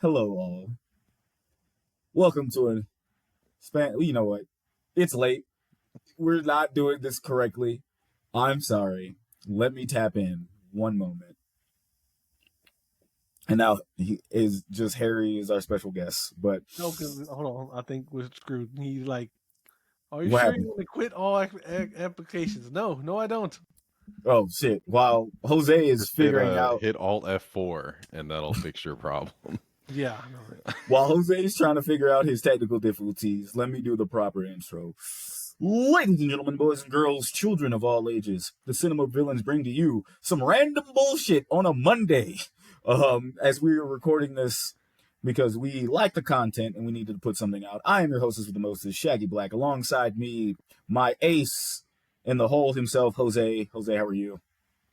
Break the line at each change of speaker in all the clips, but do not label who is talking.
Hello, all. Welcome to a span. You know what? It's late. We're not doing this correctly. I'm sorry. Let me tap in one moment. And now he is just Harry is our special guest. But
No, because hold on, I think we're screwed. He's like, "Are you
what
sure
happened?
you want to quit all applications?" No, I don't.
Oh shit! While Jose is
Just
figuring out,
hit Alt F4 and that'll fix your problem.
Yeah, I know, right?
while Jose is trying to figure out his technical difficulties, let me do the proper intro. Ladies and gentlemen, boys and girls, children of all ages, the Cinema Villains bring to you some random bullshit on a Monday. As we are recording this because we like the content and we needed to put something out. I am your hostess with the mostest, Shaggy Black. Alongside me, my ace in the hole himself, Jose. Jose, how are you?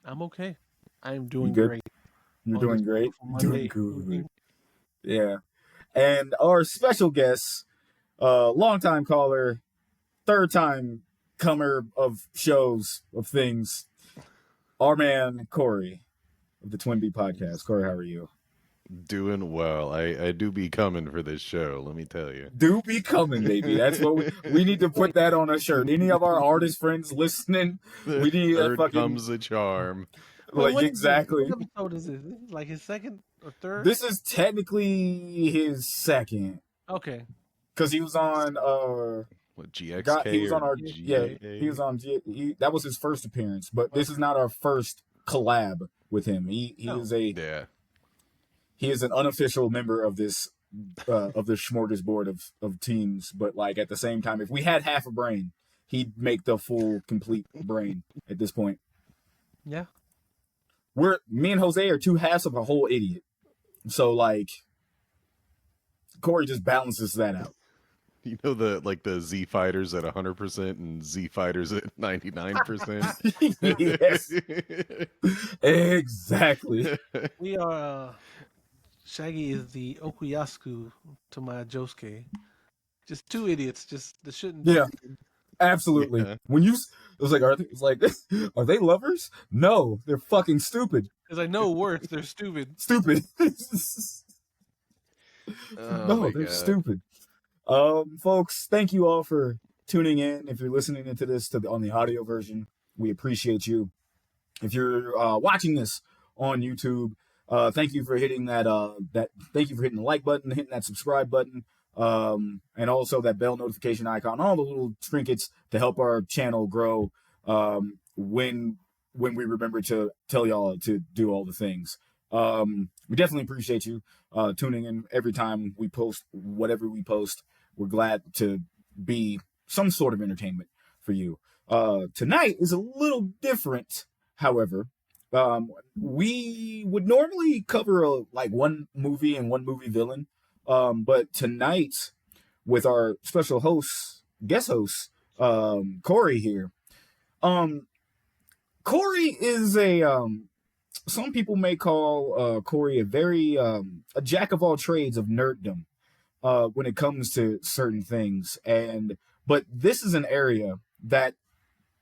I'm okay. I am doing
good?
great.
You're
on
doing
this
great.
wonderful Monday
Doing good.
evening.
Yeah. And our special guest, longtime caller, third time comer of shows, of things, our man, Kory of the TWIMB podcast. Kory, how are you?
Doing well. I do be coming for this show, let me tell you.
Do be coming, baby. That's what we need to put that on a shirt. Any of our artist friends listening, we need that
Third
fucking
comes a charm.
Wait,
like exactly.
What episode is this? This is like his second or third.
This is technically his second
Okay.
because he was on
What, GXK
he was on
or
our
GAA?
he was on that was his first appearance, but this is not our first collab with him. He is
Yeah.
he is an unofficial member of this smorgasbord of teams, but like at the same time, if we had half a brain, he'd make the full complete brain at this point.
Yeah.
Me and Jose are two halves of a whole idiot. So like Kory just balances that out.
You know the Z fighters at 100% and Z fighters at 99%?
Yes. Exactly.
We are. Shaggy is the Okuyasku to my Josuke. Just two idiots. Just that shouldn't.
Yeah. Absolutely.
Yeah.
When you, it was like, are they lovers? No, they're fucking stupid.
Because I know words. They're stupid.
Stupid.
Oh
No,
my
they're
God.
stupid. Folks, thank you all for tuning in. If you're listening into this on the audio version, we appreciate you. If you're watching this on YouTube, thank you for hitting thank you for hitting the like button, hitting that subscribe button. And also that bell notification icon, all the little trinkets to help our channel grow when we remember to tell y'all to do all the things. We definitely appreciate you tuning in every time we post whatever we post. We're glad to be some sort of entertainment for you. Tonight is a little different, however. We would normally cover one movie and one movie villain. But tonight, with our special guest host, Kory here. Kory is some people may call Kory a very a jack of all trades of nerddom when it comes to certain things. But this is an area that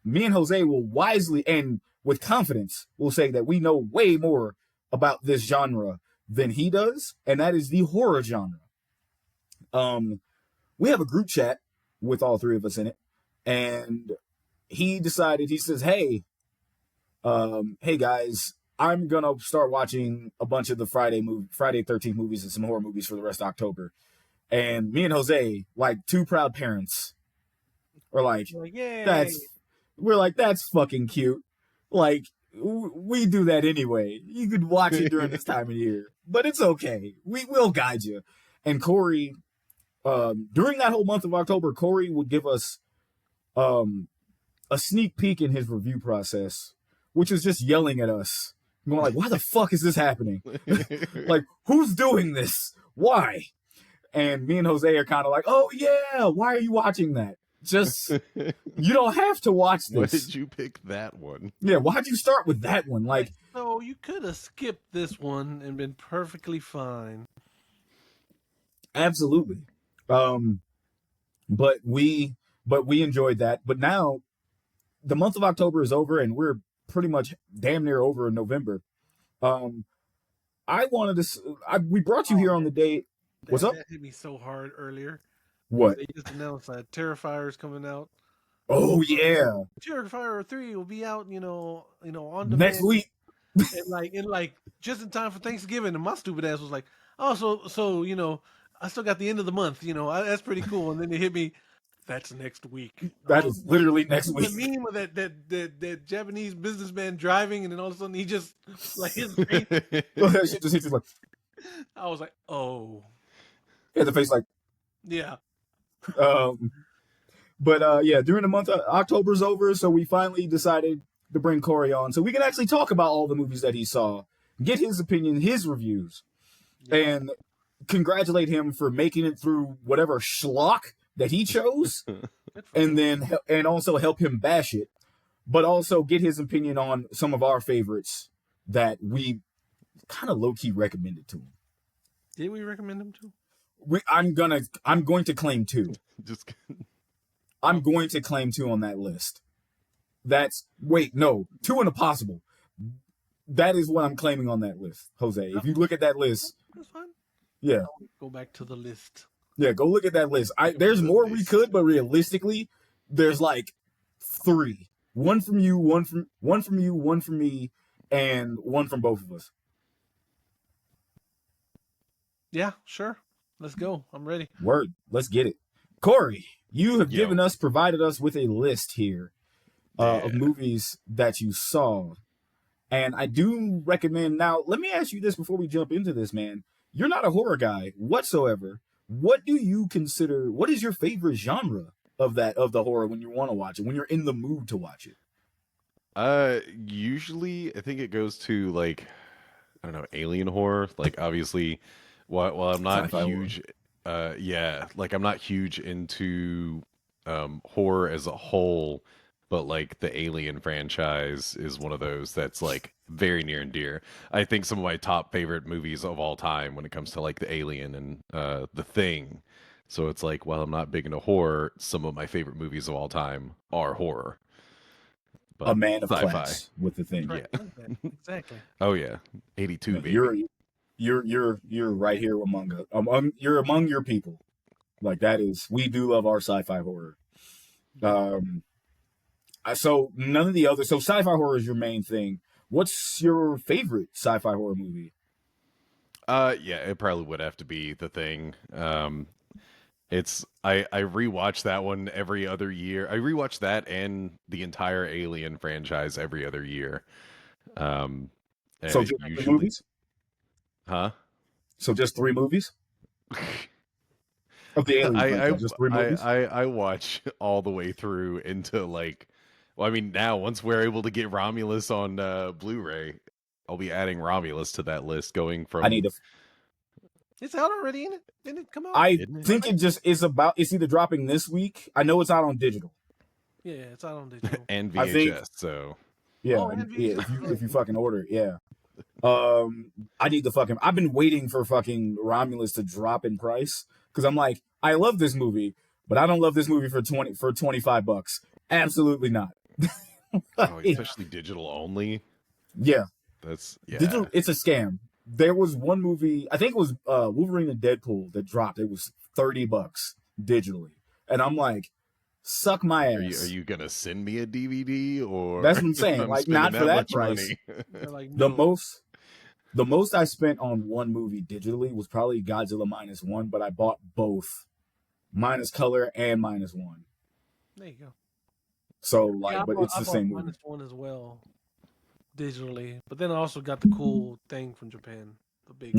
me and Jose will wisely and with confidence will say that we know way more about this genre than he does, and that is the horror genre. We have a group chat with all three of us in it, and he says, hey guys, I'm gonna start watching a bunch of the Friday 13th movies and some horror movies for the rest of October. And me and Jose, like two proud parents, are like,
Yay.
we're like, that's fucking cute. Like, we do that anyway. You could watch it during this time of year, but it's okay. We will guide you. And Kory, during that whole month of October, Kory would give us a sneak peek in his review process, which is just yelling at us, going like, why the fuck is this happening? Like, who's doing this? Why? And me and Jose are kind of like, oh yeah, why are you watching that? Just, you don't have to watch this.
Why did you pick that one?
Yeah, why'd you start with that one? Like,
so you could have skipped this one and been perfectly fine.
absolutely. But we enjoyed that. But now the month of October is over and we're pretty much damn near over in November. I wanted to. We brought you here on the day. What's up?
That hit me so hard earlier.
What?
They just announced that Terrifier is coming out.
Oh yeah,
Terrifier 3 will be out, on
next
demand,
week.
and just in time for Thanksgiving. And my stupid ass was like, "Oh, so I still got the end of the month. That's pretty cool." And then it hit me. That's next week.
That is literally next week.
The meme of that Japanese businessman driving, and then all of a sudden he just like his face.
That shit just hits you like.
I was like, "Oh,
Yeah, the face like.
yeah."
But yeah, during the month October's over, so we finally decided to bring Kory on so we can actually talk about all the movies that he saw, get his opinion, his reviews, and congratulate him for making it through whatever schlock that he chose, and also help him bash it, but also get his opinion on some of our favorites that we kind of low key recommended to him.
Did we recommend him to?
I'm going to claim 2.
Just
I'm going to claim 2 on that list. No, 2 in a possible. That is what I'm claiming on that list, Jose. If you look at that list,
that's fine.
Yeah,
go back to the list.
Yeah, go look at that list. There's more we could, but realistically, there's like 3. One from you, one from you, one from me, and one from both of us.
Yeah, sure. Let's go. I'm ready.
Word. Let's get it. Kory, you have provided us with a list here of movies that you saw. And I do recommend, now, let me ask you this before we jump into this, man. You're not a horror guy whatsoever. What do you consider, what is your favorite genre of the horror when you want to watch it, when you're in the mood to watch it?
Usually I think it goes to like, I don't know, alien horror. Like obviously, while I'm not
Sci-fi
huge, like I'm not huge into horror as a whole, but like the Alien franchise is one of those that's like very near and dear. I think some of my top favorite movies of all time when it comes to like the Alien and the Thing. So it's like, while I'm not big into horror, some of my favorite movies of all time are horror. But
A man of
sci-fi.
class with The Thing.
Right. Exactly.
Oh yeah, 82 baby.
You're right here among you're among your people. Like that is, we do love our sci-fi horror. So none of the other, so sci-fi horror is your main thing. What's your favorite sci-fi horror movie?
Yeah, it probably would have to be The Thing. I rewatch that one every other year. I rewatch that and the entire Alien franchise every other year.
So just 3 movies?
Huh?
So just 3 movies? Of the Alien franchise, just 3 movies?
I watch all the way through into like, well, I mean, now once we're able to get Romulus on Blu-ray, I'll be adding Romulus to that list. Going from
It's out already, isn't it? Didn't it come out?
I think it just is it's either dropping this week. I know it's out on digital.
Yeah, it's out on digital.
and VHS. So
yeah, if you fucking order it, yeah. I need the I've been waiting for fucking Romulus to drop in price because I'm like, I love this movie, but I don't love this movie for $25. Absolutely not.
Especially digital only.
Yeah,
that's
digital. It's a scam. There was one movie, I think it was Wolverine and Deadpool, that dropped. It was $30 digitally, and I'm like, suck my ass.
Are you gonna send me a DVD or?
That's what I'm saying. Like, not for that price.
Like, no.
The most I spent on one movie digitally was probably Godzilla -1, but I bought both, minus color and -1.
There you go.
So but it's the same movie.
-1 as well, digitally. But then I also got the cool thing from Japan, the big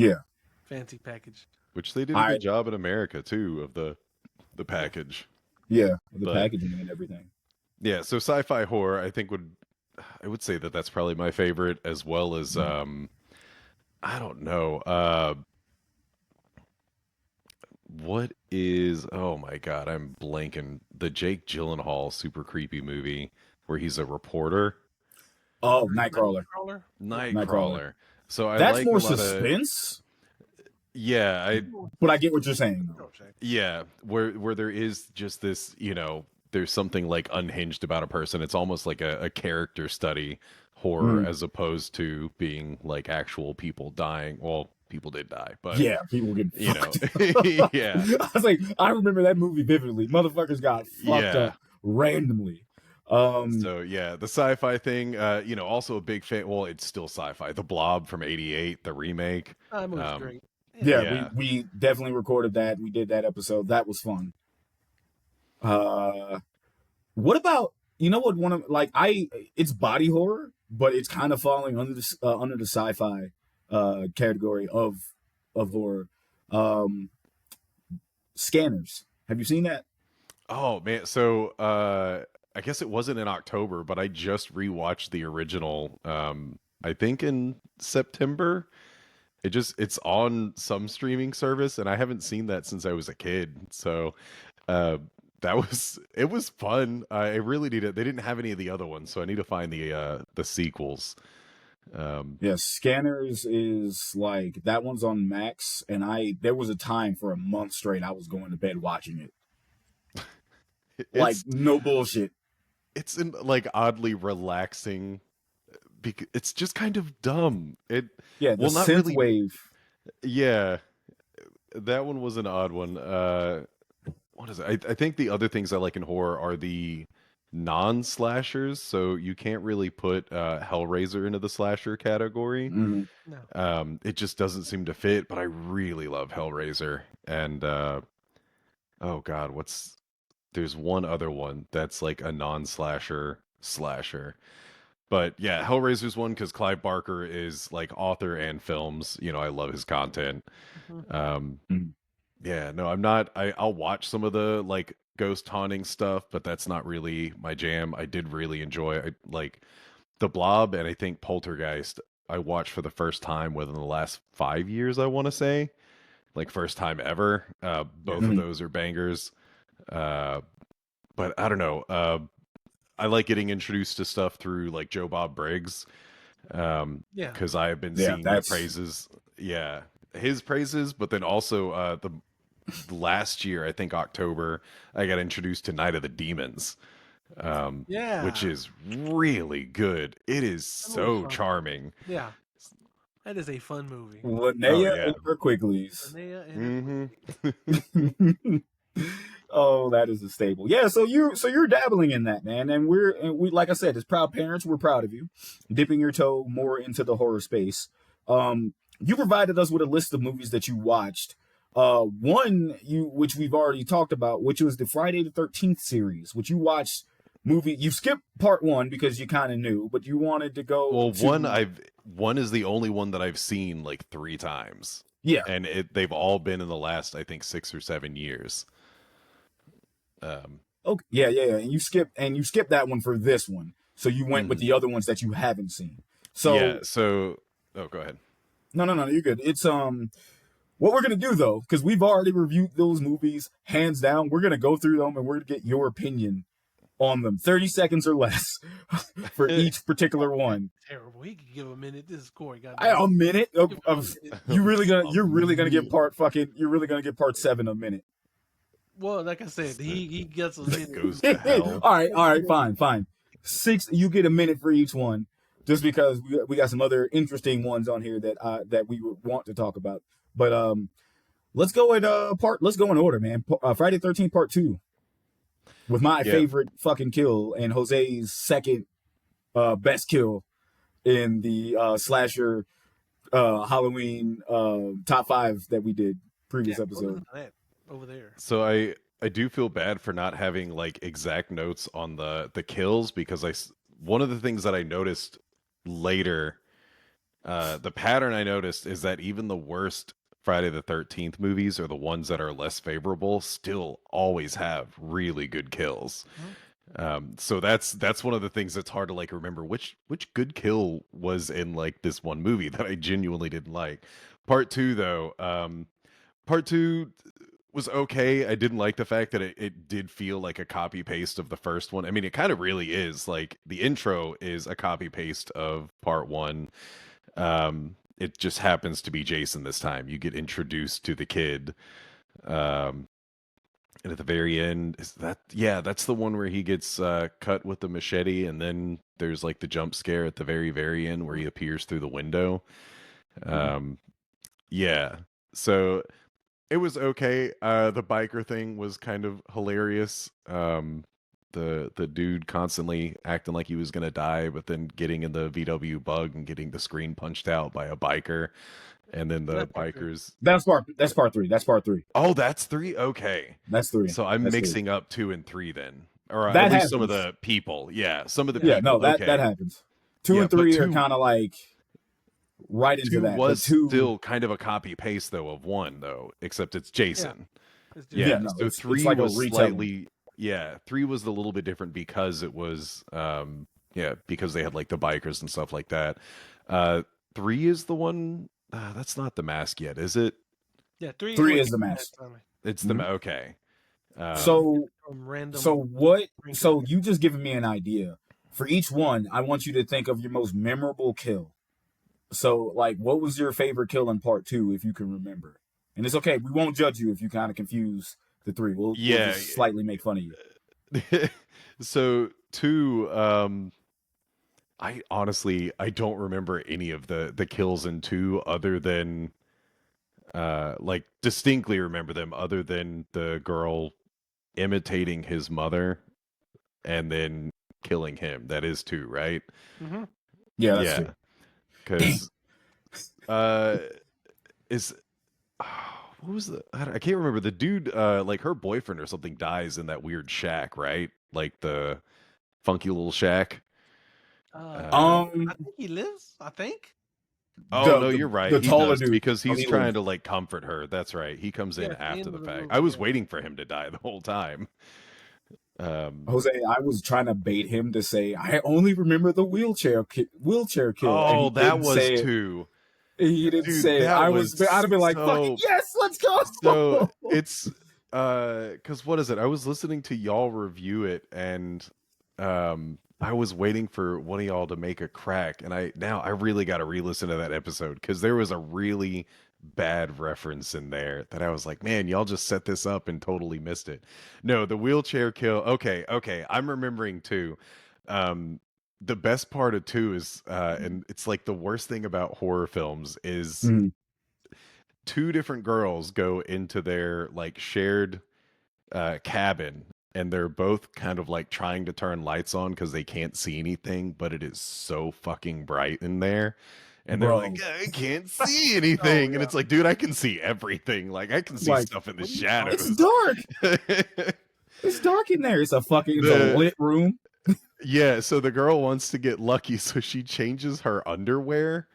fancy package.
Which they did a good job in America too of the package.
Yeah, the packaging and everything.
Yeah, so sci-fi horror, I think I would say that that's probably my favorite, as well as I don't know. What is? Oh my god, I'm blanking. The Jake Gyllenhaal super creepy movie where he's a reporter.
Oh, Nightcrawler.
Nightcrawler. So
that's more suspense.
Yeah,
but I get what you're saying.
Yeah, where there is just this, there's something like unhinged about a person. It's almost like a character study horror
Mm.
as opposed to being like actual people dying. Well, people did die, but
Yeah, people get
you know,
fucked up.
yeah,
I was like, I remember that movie vividly. Motherfuckers got fucked
yeah.
up randomly. Um,
So yeah, the sci-fi thing, you know, also a big fan. Well, it's still sci-fi. The Blob from '88, the remake.
That movie's
Um,
great. Yeah.
yeah,
yeah.
we definitely recorded that. We did that episode. That was fun. Uh, what about you know what one of like I it's body horror, but it's kind of falling under the sci-fi category of horror. Um, Scanners. Have you seen that?
Oh man, so I guess it wasn't in October, but I just rewatched the original I think in September. It's on some streaming service and I haven't seen that since I was a kid. So uh it was fun. I really need it. They didn't have any of the other ones, so I need to find the sequels.
Yeah, Scanners is like that one's on Max, and I there was a time for a month straight I was going to bed watching it. Like
It's
no bullshit.
it's in like oddly relaxing because it's just kind of dumb. It
Yeah, the
well not
synth
really
wave.
yeah. That one was an odd one. What is it? I think the other things I like in horror are the non-slashers. So you can't really put Hellraiser into the slasher category.
Mhm.
No.
It just doesn't seem to fit. But I really love Hellraiser. And oh God, there's one other one that's like a non-slasher slasher. But yeah, Hellraiser's one because Clive Barker is like author and films. You know, I love his content.
Mhm.
Um, yeah, no, I'm not. I'll watch some of the like ghost haunting stuff, but that's not really my jam. I did really enjoy like The Blob and I think Poltergeist. I watched for the first time within the last 5 years. I want to say, like first time ever. Both of
Mhm.
those are bangers. Uh, but I don't know. I like getting introduced to stuff through like Joe Bob Briggs,
Yeah.
because I have been
Yeah,
seeing the
that's
praises. Yeah, his praises, but then also the last year, I think October, I got introduced to Night of the Demons, which
Yeah.
is really good. It is
That movie's
so
fun.
charming.
Yeah. That is a fun movie.
Oh
Linnea
yeah.
and her Quicklys.
Linnea and her
Mm-hmm.
Oh, that is a staple. Yeah, so you're dabbling in that, man, and we like I said, as proud parents, we're proud of you, dipping your toe more into the horror space. You provided us with a list of movies that you watched. One which we've already talked about, which was the Friday the 13th series, which you watched movie. You skipped part one because you kind of knew, but you wanted to go
Well,
to
one is the only one that I've seen like 3 times,
yeah.
and they've all been in the last I think 6 or 7 years.
Okay, yeah. And you skipped that one for this one, so you went with
Mhm.
the other ones that you haven't seen.
Yeah.
So
So, oh, go ahead.
no, you're good. It's what we're gonna do though, because we've already reviewed those movies hands down. We're gonna go through them and we're gonna get your opinion on them, 30 seconds or less for each particular one.
terrible. He could give a minute. This is Kory.
A minute of you're really gonna give you're really gonna give part 7 a minute.
Well, like I said, he gets a minute.
Goes to hell.
all right, fine. 6, you get a minute for each one, just because we got some other interesting ones on here that we would want to talk about. But let's go in order, man. Friday 13th Part 2 with my
Yeah.
favorite fucking kill and Jose's second best kill in the slasher Halloween top 5 that we did previous
Yeah,
episode.
that over there.
So I do feel bad for not having like exact notes on the kills because one of the things that I noticed later, the pattern I noticed is that even the worst Friday the 13th movies or the ones that are less favorable still always have really good kills. So that's one of the things that's hard to like remember which good kill was in like this one movie that I genuinely didn't like. Part 2 though, part 2 was okay. I didn't like the fact that it did feel like a copy paste of the first one. I mean, it kind of really is. Like the intro is a copy paste of part 1. It just happens to be Jason this time. You get introduced to the kid. And at the very end, is that yeah, that's the one where he gets cut with the machete, and then there's like the jump scare at the very, very end where he appears through the window. Um, yeah. So it was okay. The biker thing was kind of hilarious. The dude constantly acting like he was gonna die, but then getting in the VW bug and getting the screen punched out by a biker, and then the
That's part three.
bikers.
That's part three. That's part three.
Oh, that's three. Okay,
That's three.
so I'm
That's three.
mixing up 2 and 3 then, or
That
at least some of
happens.
the people. Yeah, some of the
Yeah,
people.
no, that
Okay,
happens. 2
yeah,
and
but
3 are
2
kind of like right into
2
that, but
was
2,
still kind of a copy paste though of 1 though, except it's Jason.
It's just,
yeah,
Yeah,
no,
so
it's
3
like a
was
retelling.
slightly, yeah, 3 was a little bit different because it was yeah, because they had like the bikers and stuff like that. 3 is the one that's not the mask yet, is it?
yeah, 3
3
what
is the
came out
mask.
last time.
It's
Mhm.
the okay.
So
Random.
so you just given me an idea. For each one, I want you to think of your most memorable kill. So, like, what was your favorite kill in part 2, if you can remember? And it's okay. We won't judge you if you kind of confuse the 3. We'll
yeah.
just slightly make fun of you.
So 2, I honestly I don't remember any of the kills in 2 other than like distinctly remember them other than the girl imitating his mother and then killing him. That is 2, right?
Mm-hmm.
Yeah, that's
Yeah,
true.
because uh, is what was I can't remember the dude. Like her boyfriend or something dies in that weird shack, right? Like the funky little shack. Uh,
I think he lives. I think.
oh no, you're right.
The
He
taller
does
dude.
because
Oh,
he's
he
trying
lives.
to like comfort her. That's right. He comes in
Yeah, at the
after
end
the
of the
fact.
movie,
I was
yeah.
waiting for him to die the whole time.
Jose, I was trying to bait him to say, I only remember the wheelchair kill, and
Oh,
he
that
didn't
was
say it.
2.
He didn't
Dude,
say it.
that
I'd
was
have been like, fucking
so
yes, let's
so
go.
it's because what is it? I was listening to y'all review it and I was waiting for one of y'all to make a crack and I really got to re-listen to that episode because there was a really bad reference in there that I was like, man, y'all just set this up and totally missed it. No, the wheelchair kill. Okay, I'm remembering too. The best part of 2 is and it's like the worst thing about horror films is
Mhm.
2 different girls go into their like shared cabin and they're both kind of like trying to turn lights on because they can't see anything, but it is so fucking bright in there. And they're
Bro,
like, I can't see anything. And it's like, dude, I can see everything. Like, I can see
like,
stuff in the
it's
shadows.
dark. It's dark in there. It's a
the
lit room.
Yeah, so the girl wants to get lucky, so she changes her underwear.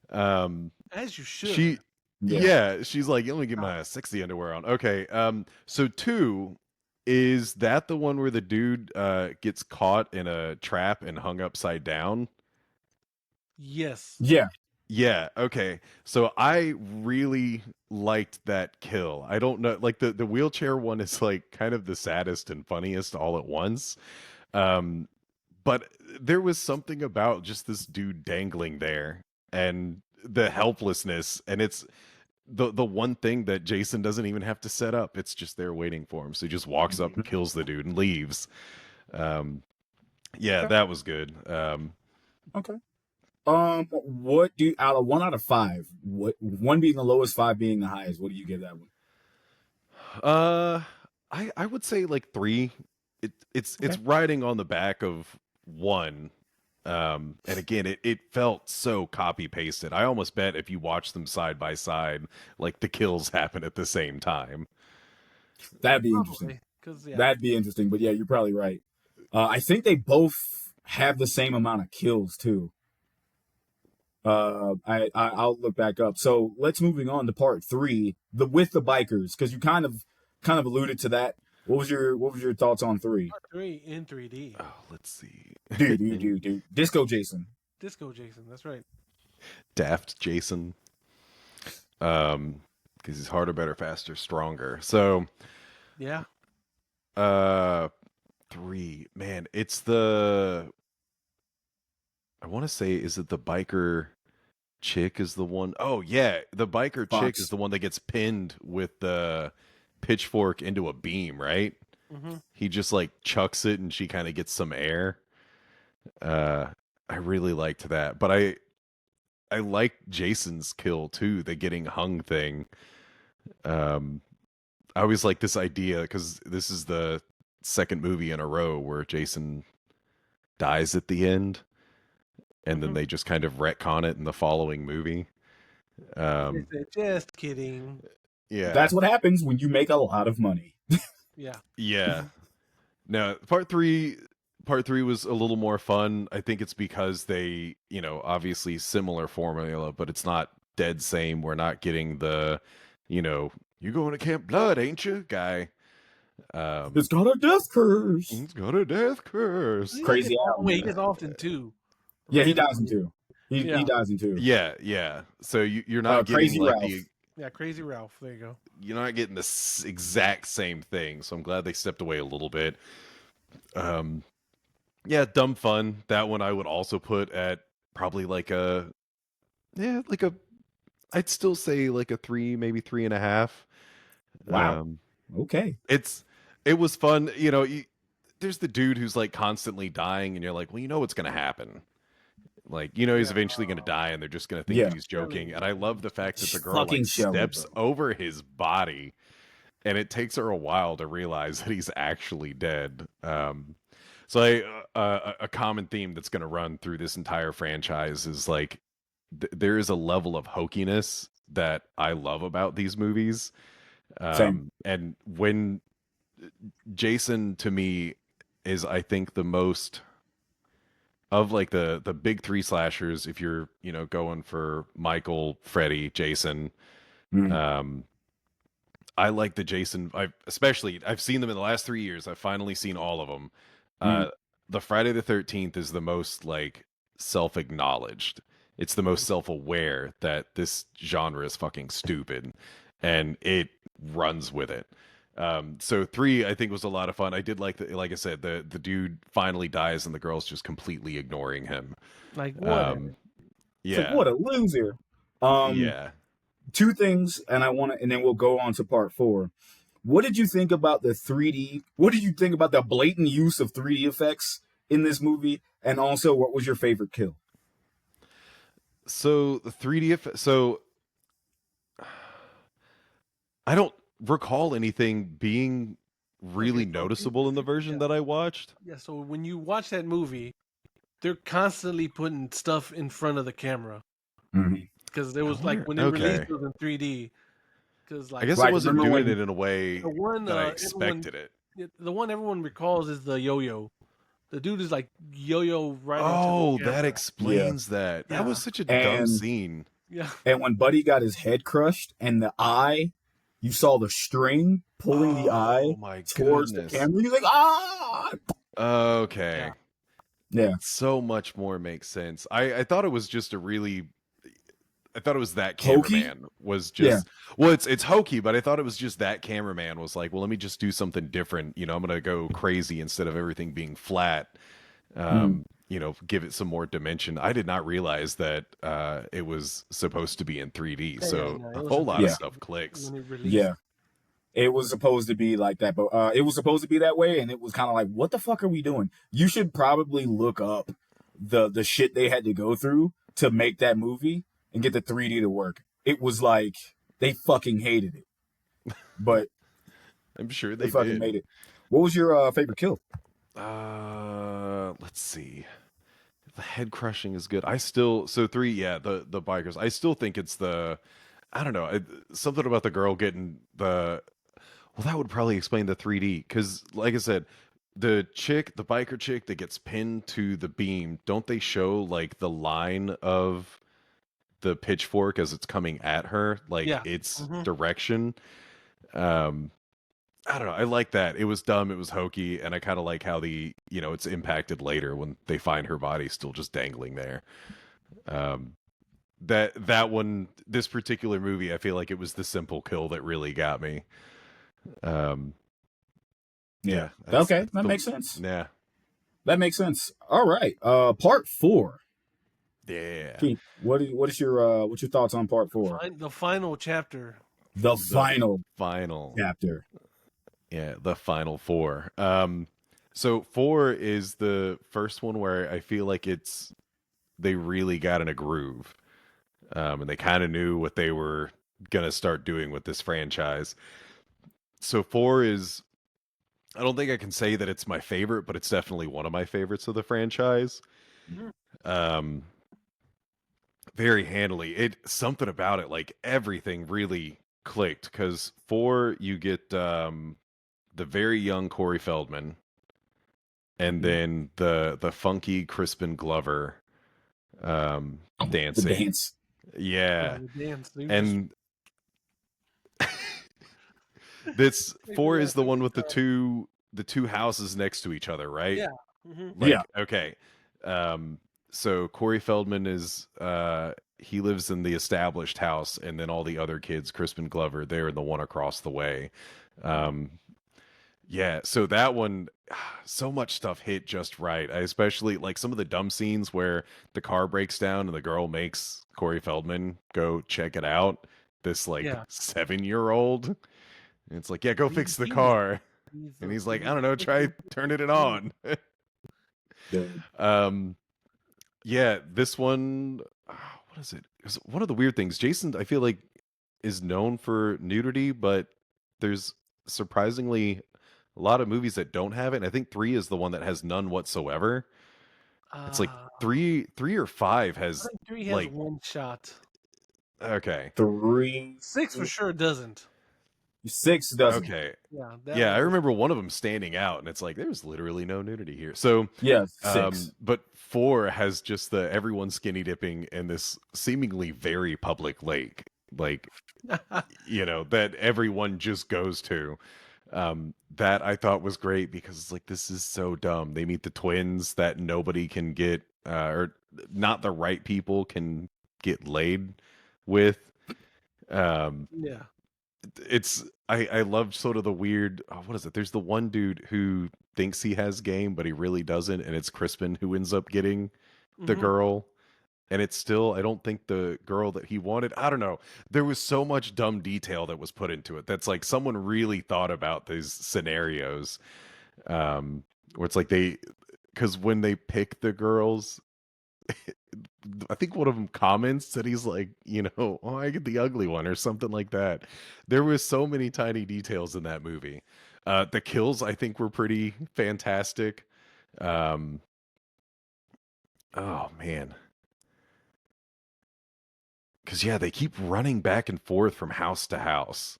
Um,
As you should.
she
Yeah.
Yeah, she's like, let me get my sexy underwear on. Okay, so 2 is that the one where the dude gets caught in a trap and hung upside down?
Yes.
Yeah.
Yeah, okay. So I really liked that kill. I don't know, like the wheelchair one is like kind of the saddest and funniest all at once. Um, but there was something about just this dude dangling there and the helplessness, and it's the one thing that Jason doesn't even have to set up. It's just there waiting for him. So he just walks up and kills the dude and leaves. Yeah,
Okay.
that was good.
Okay. What do you, out of 5? What, 1 being the lowest, 5 being the highest? What do you give that one?
uh I would say like 3. It's
Okay.
riding on the back of 1. And again, it felt so copy pasted. I almost bet if you watch them side by side, like the kills happen at the same time.
That'd be interesting.
Because
That'd be interesting. But yeah, you're probably right. I think they both have the same amount of kills too. I'll look back up. So let's moving on to part 3, the with the bikers, because you kind of alluded to that. What was your thoughts on 3?
Part 3 in 3D.
Oh, let's see.
Dude. Disco Jason.
Disco Jason. That's right.
Daft Jason. Because he's harder, better, faster, stronger. So
Yeah.
3. Man, it's the I want to say, is it the biker chick is the one? Oh yeah, the biker chick
Fox.
is the one that gets pinned with the pitchfork into a beam, right?
Mm-hmm.
He just like chucks it and she kind of gets some air. I really liked that. But I like Jason's kill too, the getting hung thing. Um I always like this idea because this is the second movie in a row where Jason dies at the end, and then they just kind of retcon it in the following movie.
They said, just kidding.
Yeah,
That's what happens when you make a lot of money.
Yeah.
yeah. No, part three was a little more fun. I think it's because they, obviously similar formula, but it's not dead same. We're not getting the, you going to Camp Blood, ain't you, guy?
It's got a death curse.
He's got a death curse.
Crazy
Wait, he
album.
gets often too.
Yeah, he dies in two. He
Yeah.
dies in two.
Yeah. So you're not getting
Crazy
like
Ralph.
Yeah, Crazy Ralph. There you go.
you're not getting the exact same thing. So I'm glad they stepped away a little bit. Yeah, dumb fun. That one I would also put at probably I'd still say like a 3, maybe 3.5.
Wow. Okay.
It was fun. There's the dude who's like constantly dying, and you're like, well, what's gonna happen. Like, he's eventually gonna die, and they're just gonna think that he's joking. And I love the fact that the girl
Fucking
like
Shelley,
steps
bro.
over his body, and it takes her a while to realize that he's actually dead. So a common theme that's going to run through this entire franchise is like there is a level of hokiness that I love about these movies.
Same.
And when Jason to me is, I think, the most of like the big three slashers. If you're going for Michael, Freddy, Jason, I like the Jason. I've seen them in the last 3 years. I've finally seen all of them. The Friday the 13th is the most like self-acknowledged. It's the most self-aware that this genre is fucking stupid, and it runs with it. So 3, I think, was a lot of fun. I did like I said, the dude finally dies and the girl's just completely ignoring him.
Like what?
It's
Yeah.
like, what a loser.
Yeah.
2 things, and then we'll go on to part 4. What did you think about the 3D? What did you think about the blatant use of 3D effects in this movie? And also, what was your favorite kill?
So the 3D effect. So I don't recall anything being really noticeable in the version that I watched.
Yeah. So when you watch that movie, they're constantly putting stuff in front of the camera because there was like when they released it in 3D. Because
I guess I wasn't doing it in a way that I expected it.
The one everyone recalls is the yo-yo. The dude is like yo-yo right into the camera.
That explains that. That was such a dumb scene.
Yeah.
And when Buddy got his head crushed and the eye, you saw the string pulling the eye towards the camera. He's like, ah!
Okay.
Yeah.
So much more makes sense. I thought it was just I thought it was that cameraman was just well, it's hokey, but I thought it was just that cameraman was like, well, let me just do something different. I'm gonna go crazy instead of everything being flat. Give it some more dimension. I did not realize that it was supposed to be in 3D, so a whole lot of stuff clicks.
Yeah. It was supposed to be like that, but it was supposed to be that way, and it was kind of like, what the fuck are we doing? You should probably look up the shit they had to go through to make that movie and get the 3D to work. It was like they fucking hated it, but
I'm sure they
fucking
did.
made it. What was your favorite kill?
Let's see. The head crushing is good. 3, the bikers. I still think it's I don't know, something about the girl getting well, that would probably explain the 3D, because like I said, the biker chick that gets pinned to the beam, don't they show like the line of the pitchfork as it's coming at her, like its direction? I don't know. I like that. It was dumb. It was hokey, and I kind of like how it's impacted later when they find her body still just dangling there. That one, this particular movie, I feel like it was the simple kill that really got me.
Yeah. Okay, that makes sense.
Yeah,
that makes sense. All right. Part 4.
Yeah.
Keith, what is your what's your thoughts on part 4?
The final chapter
The
The
final
final.
chapter.
Yeah, the final four. So four is the first one where I feel like they really got in a groove. And they kind of knew what they were gonna start doing with this franchise. So four is, I don't think I can say that it's my favorite, but it's definitely one of my favorites of the franchise.
Mhm.
Um, very handily. It something about it, like everything really clicked. Because four, you get the very young Corey Feldman, and
Mhm.
then the funky Crispin Glover
The
dancing.
dance.
Yeah,
Oh, the dance. You just
and this
make me
four
laugh
is the one
every
with
time.
the two houses next to each other, right?
Yeah. Hmm.
Yeah.
Like, okay. So Corey Feldman is he lives in the established house, and then all the other kids, Crispin Glover, they're in the one across the way. Um yeah, so that one, so much stuff hit just right. I especially like some of the dumb scenes where the car breaks down and the girl makes Corey Feldman go check it out. This like
Yeah.
7-year-old. And it's like, yeah, go
He's a
fix the
genius.
car.
He's
And
a
he's like, I
he's
don't know, try turning it
genius.
on.
The,
um yeah, this one, what is it? It's one of the weird things. Jason, I feel like, is known for nudity, but there's surprisingly a lot of movies that don't have it. And I think three is the one that has none whatsoever. It's like
Uh,
three or five
I
has
think three has
like,
one shot.
okay,
3,
Six for sure doesn't.
6 doesn't.
okay.
Yeah, that
Yeah,
one
I
for
remember one of them standing out, and it's like there's literally no nudity here. So,
Yeah, 6.
but four has just the everyone skinny dipping in this seemingly very public lake, like,
sure.
that everyone just goes to. That I thought was great because it's like, this is so dumb. They meet the twins that nobody can get, or not the right people can get laid with. Um,
Yeah.
it's I love sort of the weird, what is it? There's the one dude who thinks he has game, but he really doesn't, and it's Crispin who ends up getting the
Hmm.
girl. And it's still, I don't think the girl that he wanted. I don't know. There was so much dumb detail that was put into it. That's like someone really thought about these scenarios. Where it's like because when they pick the girls, I think one of them comments that he's like, oh, I get the ugly one or something like that. There was so many tiny details in that movie. The kills, I think, were pretty fantastic. Um, oh man. Because yeah, they keep running back and forth from house to house,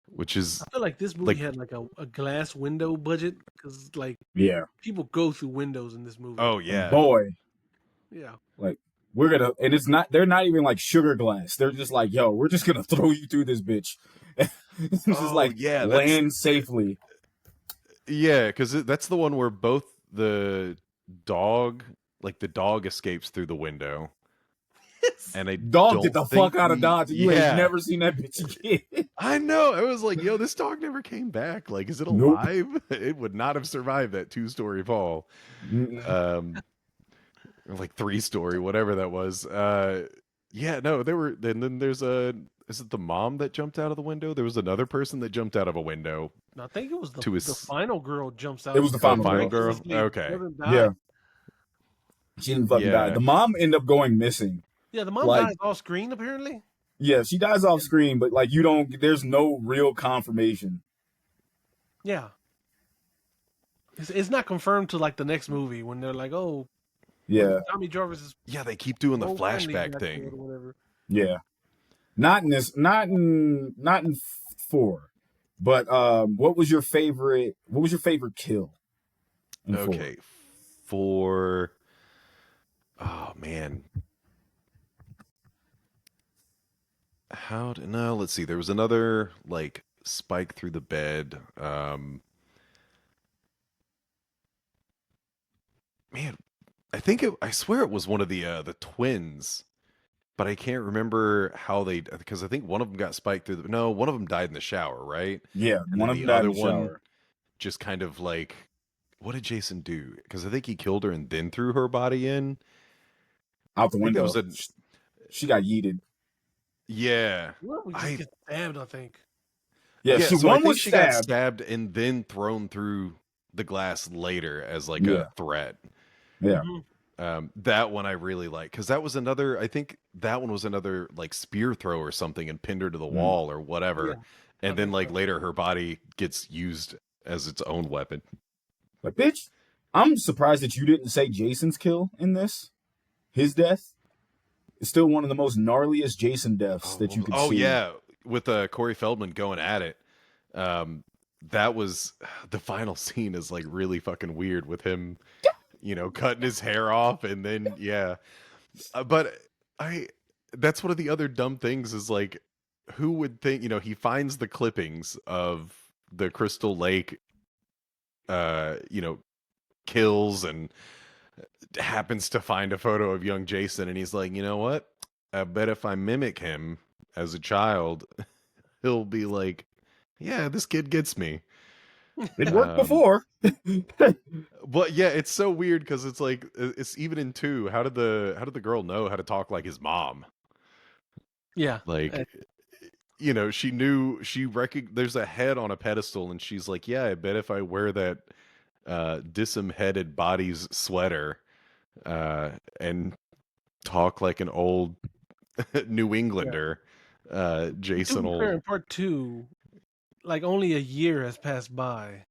which is
I feel like this movie
like,
had like a glass window budget because like
Yeah.
people go through windows in this movie.
oh
And
yeah,
boy,
Yeah.
like and it's not, they're not even like sugar glass. They're just like, yo, we're just gonna throw you through this bitch. Just
oh
like
yeah,
land safely.
because that's the one where both the dog, like the dog escapes through the window, and I
Dog, get
don't
the
think
fuck out of Dodge. You ain't
yeah,
never seen that bitch again.
I know. I was like, yo, this dog never came back. Like, is it
Nope.
alive? It would not have survived that 2-story fall.
Mm-mm.
Or like 3-story, whatever that was. Yeah, no, there were, and then there's is it the mom that jumped out of the window? There was another person that jumped out of a window
I think it was
to
the
his,
final girl jumps
It
out.
was the
oh,
final
final
girl.
She's
girl.
asleep.
Okay.
Doesn't die.
Yeah. She didn't fucking die.
Yeah.
The mom ended up going missing.
Yeah, the mom
Like,
dies off screen apparently.
yeah, she dies off screen, but like there's no real confirmation.
Yeah. It's not confirmed to like the next movie when they're like, oh,
Yeah.
Tommy Jarvis's
Yeah, they keep doing the
old friend
flashback
got killed
thing.
or whatever.
Yeah. Not in 4. But what was your favorite kill in 4?
Okay. For, oh man. No, let's see. There was another like spike through the bed. Man, I swear it was one of the twins, but I can't remember how because I think one of them got spiked through no, one of them died in the shower, right?
Yeah,
And
one
then
of
the
them died
other
in the
one
shower.
just kind of like, what did Jason do? Because I think he killed her and then threw her body in.
Out the
I think that
window.
was a
She got yeeted.
Yeah.
Well, we just
I
get stabbed, I think.
Yeah,
Yeah,
she
so I
one
think
was
she got
stabbed.
stabbed and then thrown through the glass later as like a
Yeah,
threat.
yeah.
Mhm.
That one I really like because that was another. I think that one was another like spear throw or something and pinned her to the
Mm.
wall or
Yeah,
whatever.
I
And then
think
like
so.
later her body gets used as its own weapon.
Like, bitch, I'm surprised that you didn't say Jason's kill in this. His death is still one of the most gnarliest Jason deaths that you could
Oh
see.
yeah, with Corey Feldman going at it. Um, that was the final scene is like really fucking weird with him, cutting his hair off and then yeah. But I that's one of the other dumb things is like who would think, he finds the clippings of the Crystal Lake you know, kills and happens to find a photo of young Jason and he's like, "You know what? I bet if I mimic him as a child, he'll be like, yeah, this kid gets me."
It worked
Um
before.
but yeah, it's so weird because it's like it's even in two. How did the girl know how to talk like his mom?
Yeah,
Like, there's a head on a pedestal and she's like, yeah, I bet if I wear that Dissom headed body's sweater and talk like an old New
yeah.
Englander,
To
Jason
be fair,
will.
in part two, like only a year has passed by,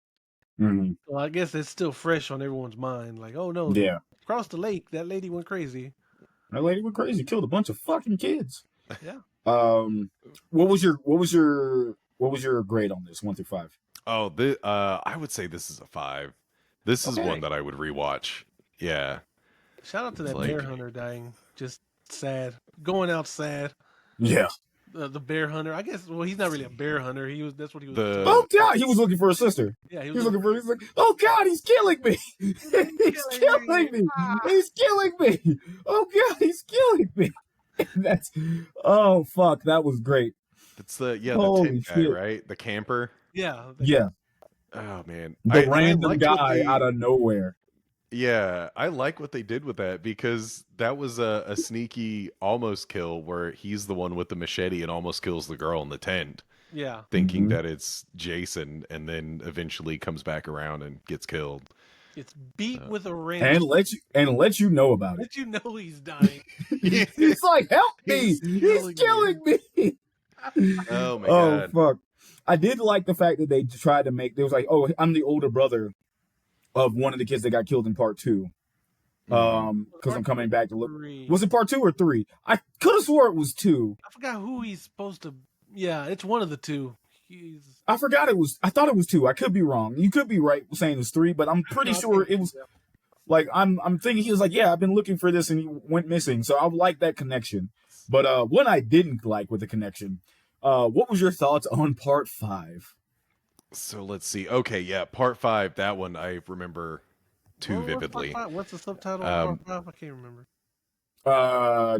Mhm.
so I guess it's still fresh on everyone's mind. Like, oh no,
Yeah,
across the lake, that lady went crazy.
that lady went crazy, killed a bunch of fucking kids.
Yeah,
Um, what was your grade on this, 1 through 5?
Oh, I would say this is a 5. This is one
Okay.
that I would rewatch. Yeah,
shout out to that bear
like
hunter dying. Just sad, going out sad.
Yeah.
The bear hunter. I guess. Well, he's not really a bear hunter. He was. That's what he was supposed
the
Oh
to be.
God, he was looking for a sister.
Yeah, he
He
was
was
looking
looking
for.
for. He's like, oh God, he's killing me. He's
Killing me.
killing me.
Ah.
He's killing me. Oh God, he's killing me. That's. Oh fuck, that was great.
It's the
Holy
tent guy,
shit.
right? The camper.
Yeah,
Yeah,
Oh man,
the
I
random
liked what
guy out
they.
of nowhere.
Yeah, I like what they did with that because that was a sneaky almost kill where he's the one with the machete and almost kills the girl in the tent,
yeah.
thinking
Mhm.
that it's Jason, and then eventually comes back around and gets killed.
It's beat
Uh,
with a wrench.
And let you know about it.
Let you know he's dying.
yeah,
He's like, help me!
he's
He's
killing me.
killing me!
Oh my
Oh
god.
fuck! I did like the fact that they tried to make. There was like, oh, I'm the older brother of one of the kids that got killed in part two.
Mhm.
Because I'm
Part two or
coming back to look.
three.
Was it part 2 or 3? I could have swore it was 2.
I forgot who he's supposed to. Yeah, it's one of the two. He's.
I forgot it was. I thought it was 2. I could be wrong. You could be right saying it's 3, but I'm pretty
No, I
sure
think.
it was.
Yeah.
Like I'm thinking he was like, yeah, I've been looking for this and he went missing. So I like that connection. But what I didn't like with the connection, what was your thoughts on part 5?
So let's see. Okay, yeah, part 5. That one I remember too
What's part
vividly.
five? What's the subtitle of part
Um,
five? I can't remember.
Uh,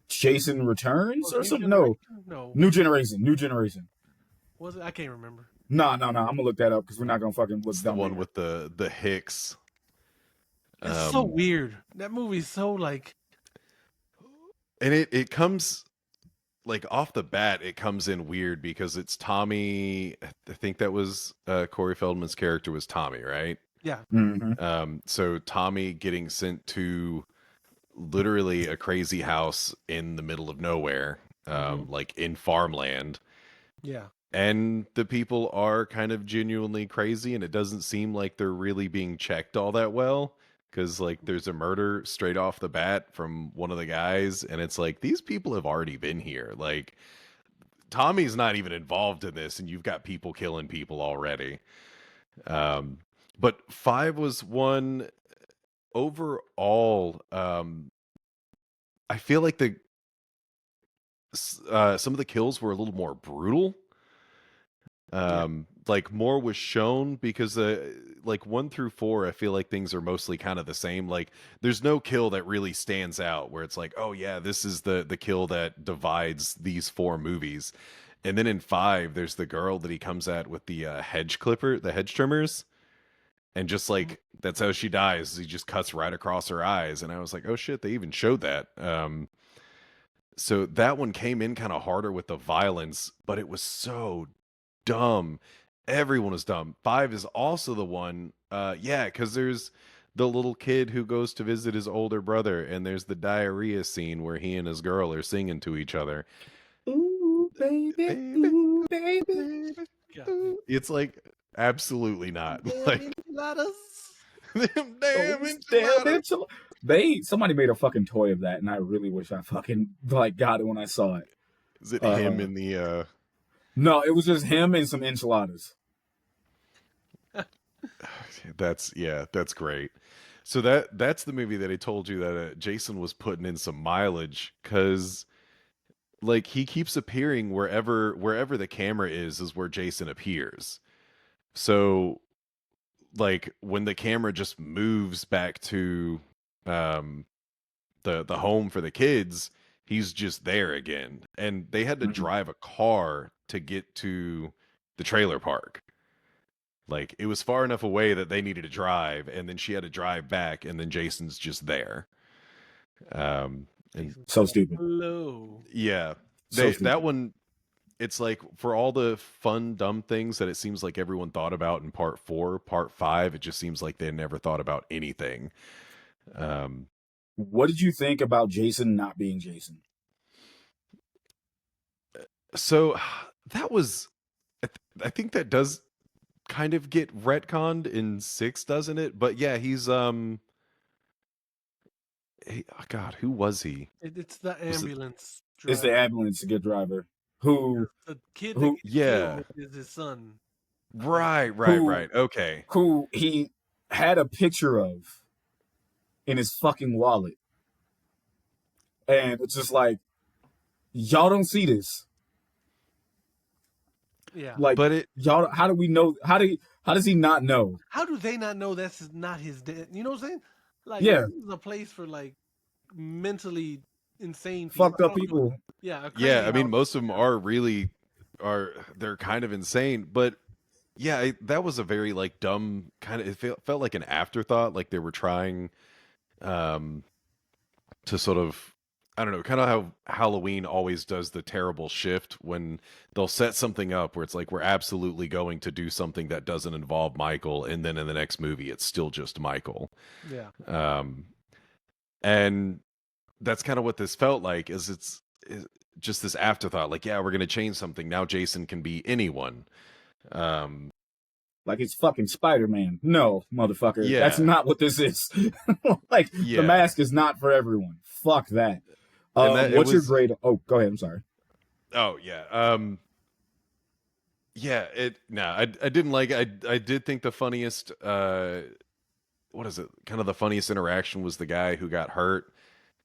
Jason Returns
Oh,
or
New
something? No,
Generation? No.
New Generation. New Generation.
Was it? I can't remember.
No. I'm gonna look that up because we're not gonna fucking look
it's the
dumb
one
here.
with the Hicks.
It's so
Um,
weird. That movie's so like.
and it comes like off the bat, it comes in weird because it's Tommy. I think that was Corey Feldman's character was Tommy, right?
Yeah.
Mm-hmm.
So Tommy getting sent to literally a crazy house in the middle of nowhere, like in farmland.
Yeah.
And the people are kind of genuinely crazy, and it doesn't seem like they're really being checked all that well. Because, like, there's a murder straight off the bat from one of the guys, and it's like, these people have already been here. Like, Tommy's not even involved in this, and you've got people killing people already. But 5 was one overall. I feel like some of the kills were a little more brutal. Like more was shown because like 1 through 4, I feel like things are mostly kind of the same. Like there's no kill that really stands out where it's like, oh yeah, this is the kill that divides these 4 movies. And then in 5, there's the girl that he comes at with the the hedge trimmers, and just like that's how she dies. He just cuts right across her eyes, and I was like, oh shit, they even showed that. So that one came in kind of harder with the violence, but it was so dumb. Everyone was dumb. 5 is also the one, yeah, because there's the little kid who goes to visit his older brother, and there's the diarrhea scene where he and his girl are singing to each other.
Ooh, baby,
Baby,
ooh, baby.
baby,
God,
ooh. It's like absolutely not. Like
enchiladas.
them damn
Those damn
enchiladas.
somebody made a fucking toy of that, and I really wish I fucking like got it when I saw it.
Is it him in the
No, it was just him and some enchiladas.
that's great. So that's the movie that I told you that Jason was putting in some mileage, because like he keeps appearing wherever the camera is where Jason appears. So like when the camera just moves back to um the home for the kids, he's just there again. And they had to
Mhm.
drive a car to get to the trailer park. Like it was far enough away that they needed to drive, and then she had to drive back, and then Jason's just there. And
So stupid.
Hello.
yeah,
So stupid.
that one, it's like for all the fun dumb things that it seems like everyone thought about in part 4, part 5, it just seems like they never thought about anything.
What did you think about Jason not being Jason?
So that was, I think that does kind of get retconned in 6, doesn't it? But yeah, he's oh God, who was he?
It's the
Was it-
ambulance
It's the
driver.
ambulance driver who
The kid that
who
gets
Yeah.
killed is his son.
Right.
Who-
Okay.
who he had a picture of in his fucking wallet. And it's just like, y'all don't see this.
Yeah.
Like,
But it,
y'all, how do we know? How does he not know?
How do they not know that's not his dad? You know what I'm saying? Like,
Yeah.
this is a place for like mentally insane
Fucked
people.
up people.
Yeah.
yeah, I mean,
house.
most of them they're kind of insane, but yeah, that was a very like dumb kind of, it felt like an afterthought, like they were trying to sort of, I don't know, kind of how Halloween always does the terrible shift when they'll set something up where it's like we're absolutely going to do something that doesn't involve Michael, and then in the next movie it's still just Michael.
Yeah.
And that's kind of what this felt like, is it's just this afterthought, like, yeah, we're going to change something now, Jason can be anyone.
Like it's fucking Spider-Man. No, motherfucker.
Yeah.
That's not what this is. Like,
Yeah.
the mask is not for everyone. Fuck that.
And
What's your grade? Oh, go ahead. I'm sorry.
Oh yeah. Yeah, I didn't like, I did think the funniest what is it? Kind of the funniest interaction was the guy who got hurt.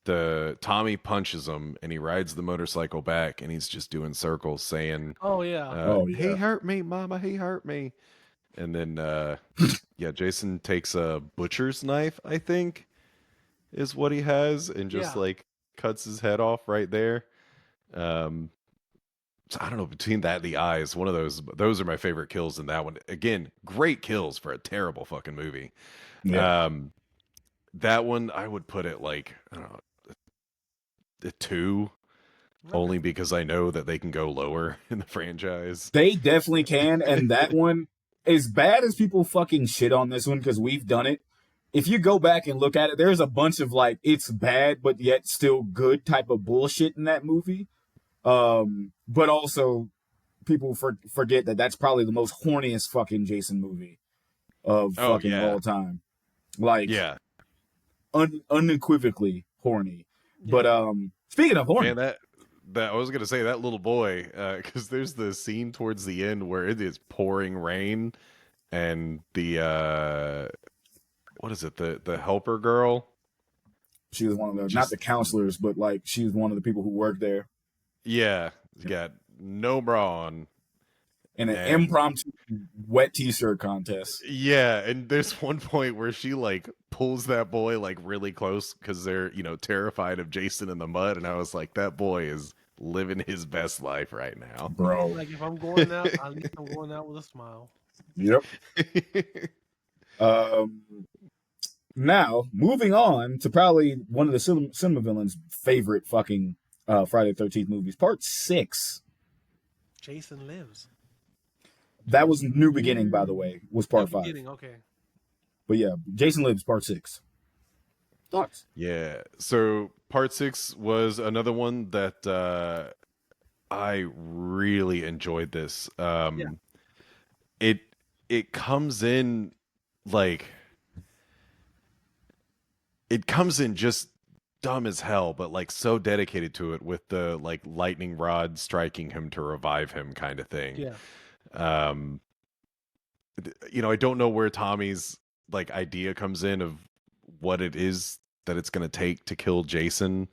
The Tommy punches him and he rides the motorcycle back and he's just doing circles saying,
Oh yeah.
Oh,
he
yeah.
hurt me, mama, he hurt me. And then yeah, Jason takes a butcher's knife, I think is what he has, and just
Yeah.
like cuts his head off right there. So I don't know, between that and the eyes, one of those are my favorite kills in that one. Again, great kills for a terrible fucking movie.
Yeah.
That one I would put it like, I don't know, a 2, only because I know that they can go lower in the franchise.
They definitely can. And that one, as bad as people fucking shit on this one, because we've done it, if you go back and look at it, there's a bunch of like, it's bad, but yet still good type of bullshit in that movie. But also, people forget that that's probably the most horniest fucking Jason movie of fucking all time. Like,
Yeah.
Unequivocally horny.
Yeah.
But speaking of horny,
Man, that I was gonna say, that little boy, because there's the scene towards the end where it is pouring rain, and the what is it, the helper girl?
she was one of the not the counselors, but like she was one of the people who worked there.
Yeah, got no bra on.
In an
And-
impromptu wet t-shirt contest.
Yeah, and there's one point where she like pulls that boy like really close because they're, terrified of Jason in the mud, and I was like, that boy is living his best life right now.
Bro.
Like if I'm going out, at least I'm going out with a smile.
Yep. Now, moving on to probably one of the cinema villains' favorite fucking Friday the 13th movies. Part 6.
Jason Lives.
That was New Beginning, by the way, was part 5.
Beginning, okay.
But yeah, Jason Lives, part 6. Thoughts?
Yeah. So part 6 was another one that I really enjoyed this. It it comes in like it comes in just dumb as hell, but like so dedicated to it with the like lightning rod striking him to revive him kind of thing.
Yeah.
Um, I don't know where Tommy's like idea comes in of what it is that it's going to take to kill Jason.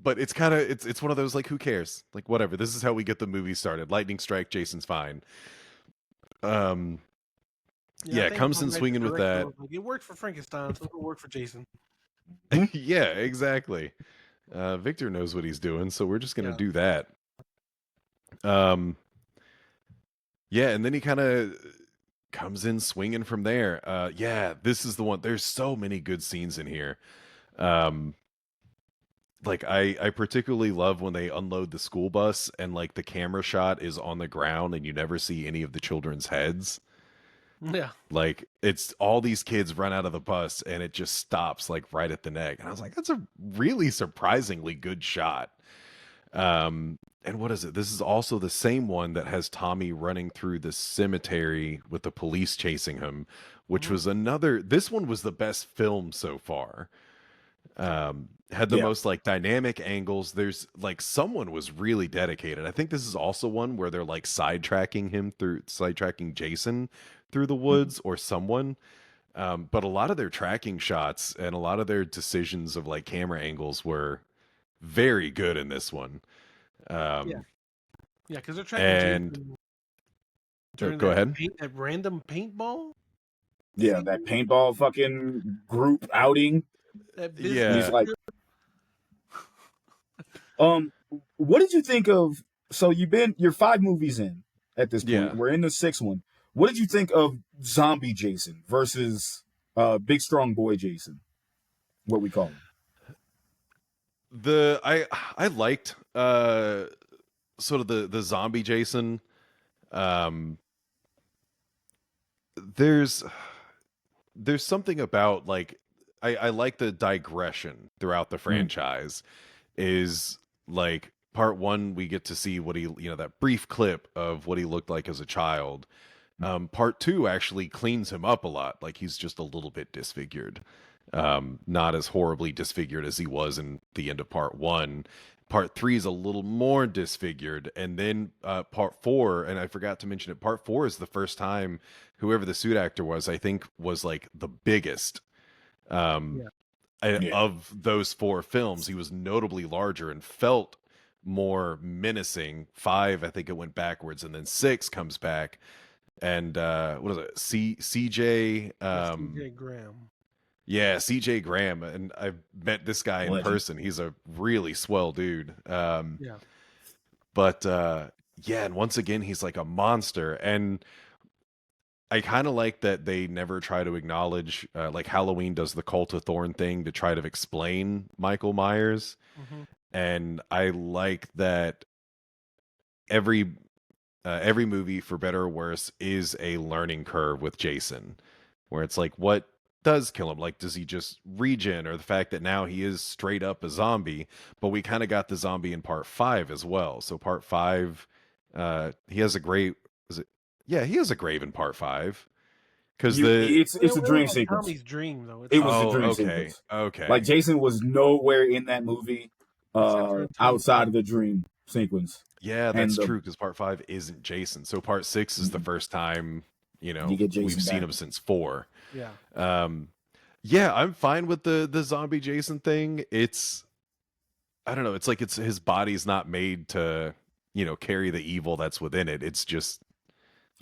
But it's kind of it's one of those like, who cares? Like, whatever. This is how we get the movie started. Lightning strike, Jason's fine. Yeah, it comes in swinging with that.
Like, it worked for Frankenstein, so it'll work for Jason.
Yeah, exactly. Victor knows what he's doing, so we're just gonna do that. Yeah, and then he kind of comes in swinging from there. Yeah, this is the one. There's so many good scenes in here. Like I particularly love when they unload the school bus and like the camera shot is on the ground and you never see any of the children's heads.
Yeah.
Like it's all these kids run out of the bus and it just stops like right at the neck. And I was like, that's a really surprisingly good shot. And what is it? This is also the same one that has Tommy running through the cemetery with the police chasing him, which was this one was the best film so far. Had the most like dynamic angles. There's like someone was really dedicated. I think this is also one where they're like sidetracking Jason through the woods or someone. But a lot of their tracking shots and a lot of their decisions of like camera angles were very good in this one.
Because they're tracking Jason
go ahead.
That random paintball.
Yeah, that paintball fucking group outing.
Yeah.
He's like, what did you think of? So you're 5 movies in at this point.
Yeah.
We're in the 6th one. What did you think of Zombie Jason versus Big Strong Boy Jason? What we call him.
I liked sort of the zombie Jason. There's something about like I like the digression throughout the franchise. Is like part 1 we get to see what he that brief clip of what he looked like as a child. Part 2 actually cleans him up a lot. Like he's just a little bit disfigured. Not as horribly disfigured as he was in the end of part 1. Part 3 is a little more disfigured, and then part 4, and I forgot to mention it, part 4 is the first time whoever the suit actor was, I think, was like the biggest of those 4 films. He was notably larger and felt more menacing. 5, I think it went backwards, and then 6 comes back, and what is it? CJ
CJ Graham.
Yeah, CJ Graham, and I've met this guy in person. He's a really swell dude. But and once again, he's like a monster. And I kind of like that they never try to acknowledge, like Halloween does the Cult of Thorn thing to try to explain Michael Myers. And I like that every movie, for better or worse, is a learning curve with Jason, where it's like, what does kill him? Like, does he just regen, or the fact that now he is straight up a zombie? But we kind of got the zombie in part 5 as well. So part 5, he has a grave. He has a grave in part 5 because
it's a dream sequence.
Tommy's dream though.
It was a dream sequence.
Okay.
Like Jason was nowhere in that movie outside of the dream sequence.
Yeah, that's true, because part 5 isn't Jason. So part 6 is the first time we've seen him since 4. I'm fine with the zombie Jason thing. It's, I don't know, it's like his body's not made to carry the evil that's within it. It's just,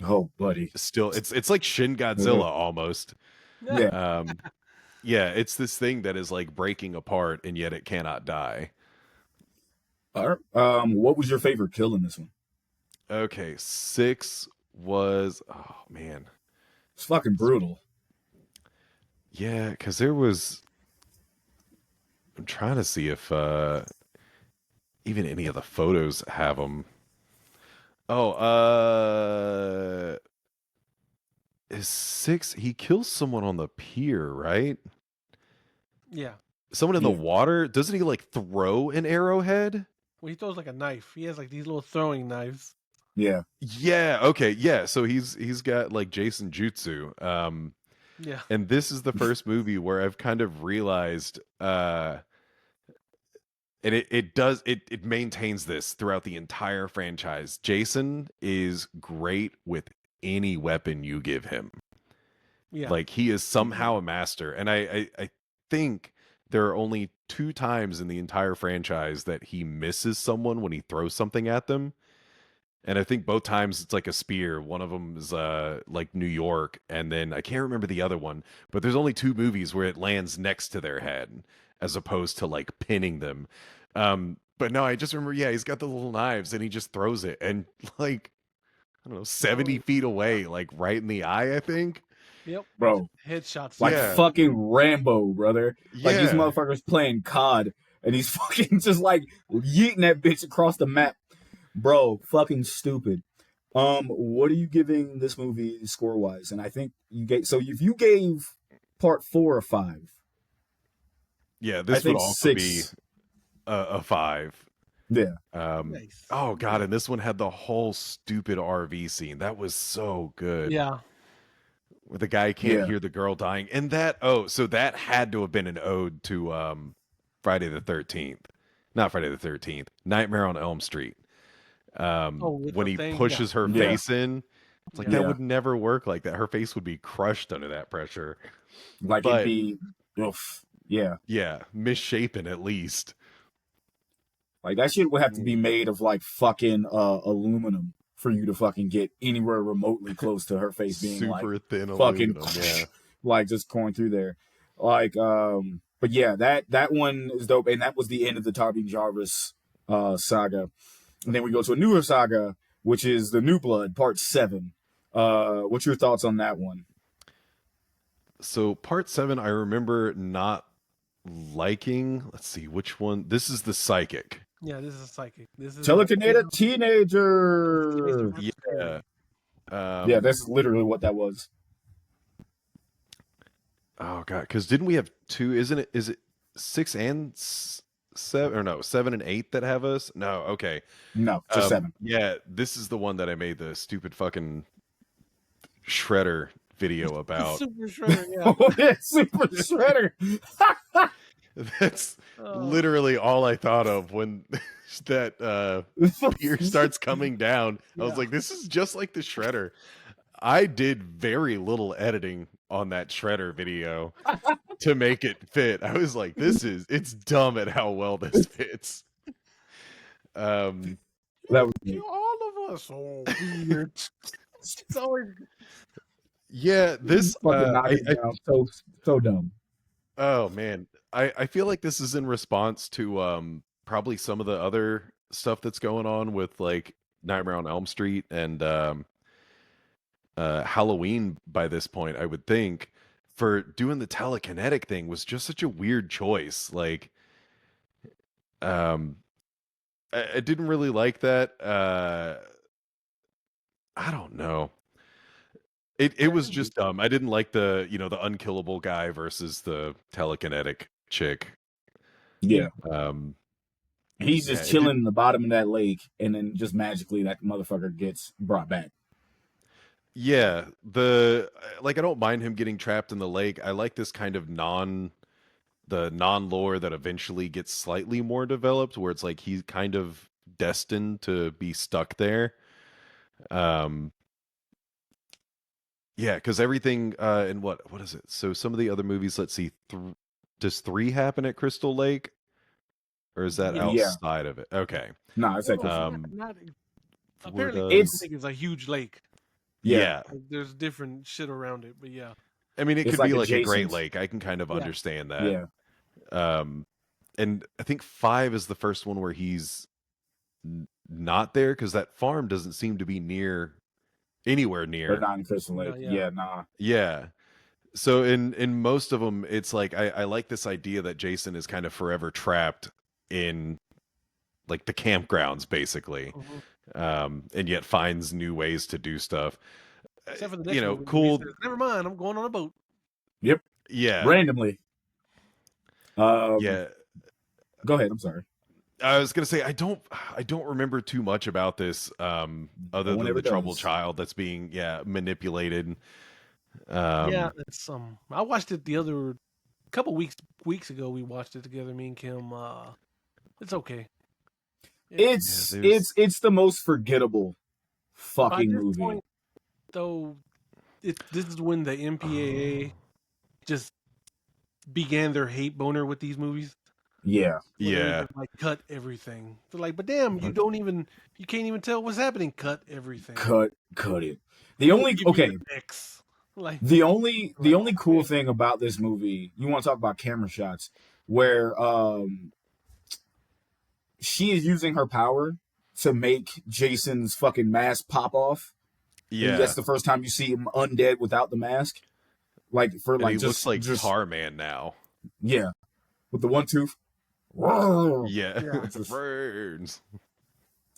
oh buddy,
still it's like Shin Godzilla almost. It's this thing that is like breaking apart and yet it cannot die.
All right. What was your favorite kill in this one?
Okay, 6 was, oh man,
it's fucking brutal.
Yeah, because there was I'm trying to see if even any of the photos have them. Oh, is 6? He kills someone on the pier, right?
Yeah.
Someone in the
Yeah.
water. Doesn't he like throw an arrowhead?
Well, he throws like a knife. He has like these little throwing knives.
Yeah.
Yeah. Okay. Yeah. So he's got like Jason Jutsu.
Yeah.
And this is the first movie where I've kind of realized, and it maintains this throughout the entire franchise. Jason is great with any weapon you give him.
Yeah.
Like he is somehow a master. And I think there are only 2 times in the entire franchise that he misses someone when he throws something at them. And I think both times it's like a spear. One of them is like New York, and then I can't remember the other one. But there's only 2 movies where it lands next to their head, as opposed to like pinning them. But no, I just remember, yeah, he's got the little knives, and he just throws it, and like I don't know, 70 feet away, like right in the eye, I think.
Yep.
Bro.
Headshots.
Like
Yeah.
fucking Rambo, brother. Like these
Yeah.
motherfuckers playing COD, and he's fucking just like yeeting that bitch across the map. Bro, fucking stupid. What are you giving this movie score wise? And I think you gave, so if you gave part 4 a 5,
Yeah,
I
this would
think
also be
6.
a 5.
Yeah.
Nice.
Oh god, and this one had the whole stupid RV scene. That was so good.
Yeah.
Where the guy can't
Yeah.
hear the girl dying. And so that had to have been an ode to Friday the 13th. Not Friday the 13th. Nightmare on Elm Street.
With
When
the
he
thing,
pushes her
Yeah.
face in. It's like
Yeah.
that
Yeah.
would never work like that. Her face would be crushed under that pressure.
Like
But
it'd be, oof. Yeah.
yeah, misshapen at least.
Like that shit would have to be made of like fucking aluminum for you to fucking get anywhere remotely close to her face being
Super
like
thin
fucking
aluminum, yeah.
like just going through there. Like but yeah, that one is dope, and that was the end of the Tobin Jarvis saga. And then we go to a newer saga, which is the New Blood Part 7. What's your thoughts on that one?
So part 7, I remember not liking. Let's see which one. This is the psychic.
Yeah, this is a psychic. This is
Telekinetic teenager.
Yeah.
Yeah, that's literally what that was.
Oh god, because didn't we have 2? Isn't it? Is it 6 and 7? Or no, 7 and 8 that have us? No. Okay.
No, just 7.
Yeah, this is the one that I made the stupid fucking shredder video about.
Super Shredder. Yeah.
Oh, yeah, Super Shredder.
That's literally all I thought of when that pier starts coming down. I was like, this is just like the shredder. I did very little editing on that shredder video to make it fit. I was like, it's dumb at how well this fits.
That was
All of us. Oh, weird. It's always.
Yeah, this
fucking knocking it down. So dumb.
oh man. I feel like this is in response to probably some of the other stuff that's going on with like Nightmare on Elm Street and Halloween by this point, I would think, for doing the telekinetic thing was just such a weird choice. Like I didn't really like that. I don't know. It was just dumb. I didn't like the the unkillable guy versus the telekinetic chick.
Yeah. He's
Yeah,
just chilling in the bottom of that lake, and then just magically that motherfucker gets brought back.
Yeah, the like I don't mind him getting trapped in the lake. I like this kind of non-lore that eventually gets slightly more developed, where it's like he's kind of destined to be stuck there. Yeah, because everything in what is it? So some of the other movies, let's see, does 3 happen at Crystal Lake, or is that
Yeah.
outside of it? Okay,
No, it's like
Not, apparently,
does-
it's a huge lake.
yeah.
Like, there's different shit around it, but yeah.
I mean, it
It's
could
like
be like a Great
adjacent.
Lake. I can kind of
Yeah.
understand that.
yeah.
And I think 5 is the first one where he's not there because that farm doesn't seem to be anywhere
But
near.
not in Crystal Lake.
Yeah.
Yeah, nah.
Yeah. So in most of them, it's like I like this idea that Jason is kind of forever trapped in like the campgrounds, basically,
Mhm.
and yet finds new ways to do stuff.
Except for the
You
next
know,
movie where he
cool.
says, "Never mind, I'm going on a boat."
Yep,
Yeah,
randomly. Um,
yeah.
go ahead. I'm sorry.
I was gonna say I don't remember too much about this,
No
other
one
than
ever
the troubled
does.
child that's being manipulated.
Yeah,
Um,
it's I watched it the other couple weeks ago. We watched it together, me and Kim. It's okay. It,
yeah,
It's
there's
it's it's the most forgettable
by
fucking
this
movie.
point, though, this is when the MPAA just began their hate boner with these movies,
Yeah,
where they
yeah.
just like cut everything. They're like, but damn, you can't even tell what's happening. Cut everything.
cut it.
We
The
will
only
give you
okay,
the X. Like,
the
like
only cool
okay,
thing about this movie, you want to talk about camera shots, where she is using her power to make Jason's fucking mask pop off. And that's
Yeah,
the first time you see him undead without the mask. Like for
and
like
he looks like
just
Tarman now.
yeah, with the one tooth. Whoa.
Yeah,
yeah.
Just
burns.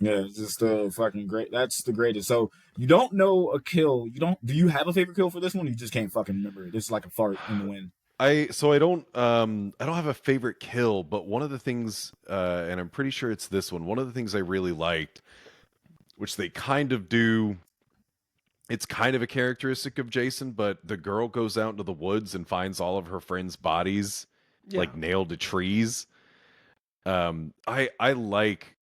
yeah, it's just fucking great. That's the greatest. So you don't know a kill. You don't. Do you have a favorite kill for this one? You just can't fucking remember it. It's like a fart in the wind.
I don't have a favorite kill, but one of the things, and I'm pretty sure it's this one. One of the things I really liked, which they kind of do, it's kind of a characteristic of Jason, but the girl goes out into the woods and finds all of her friends' bodies
Yeah.
like nailed to trees. I like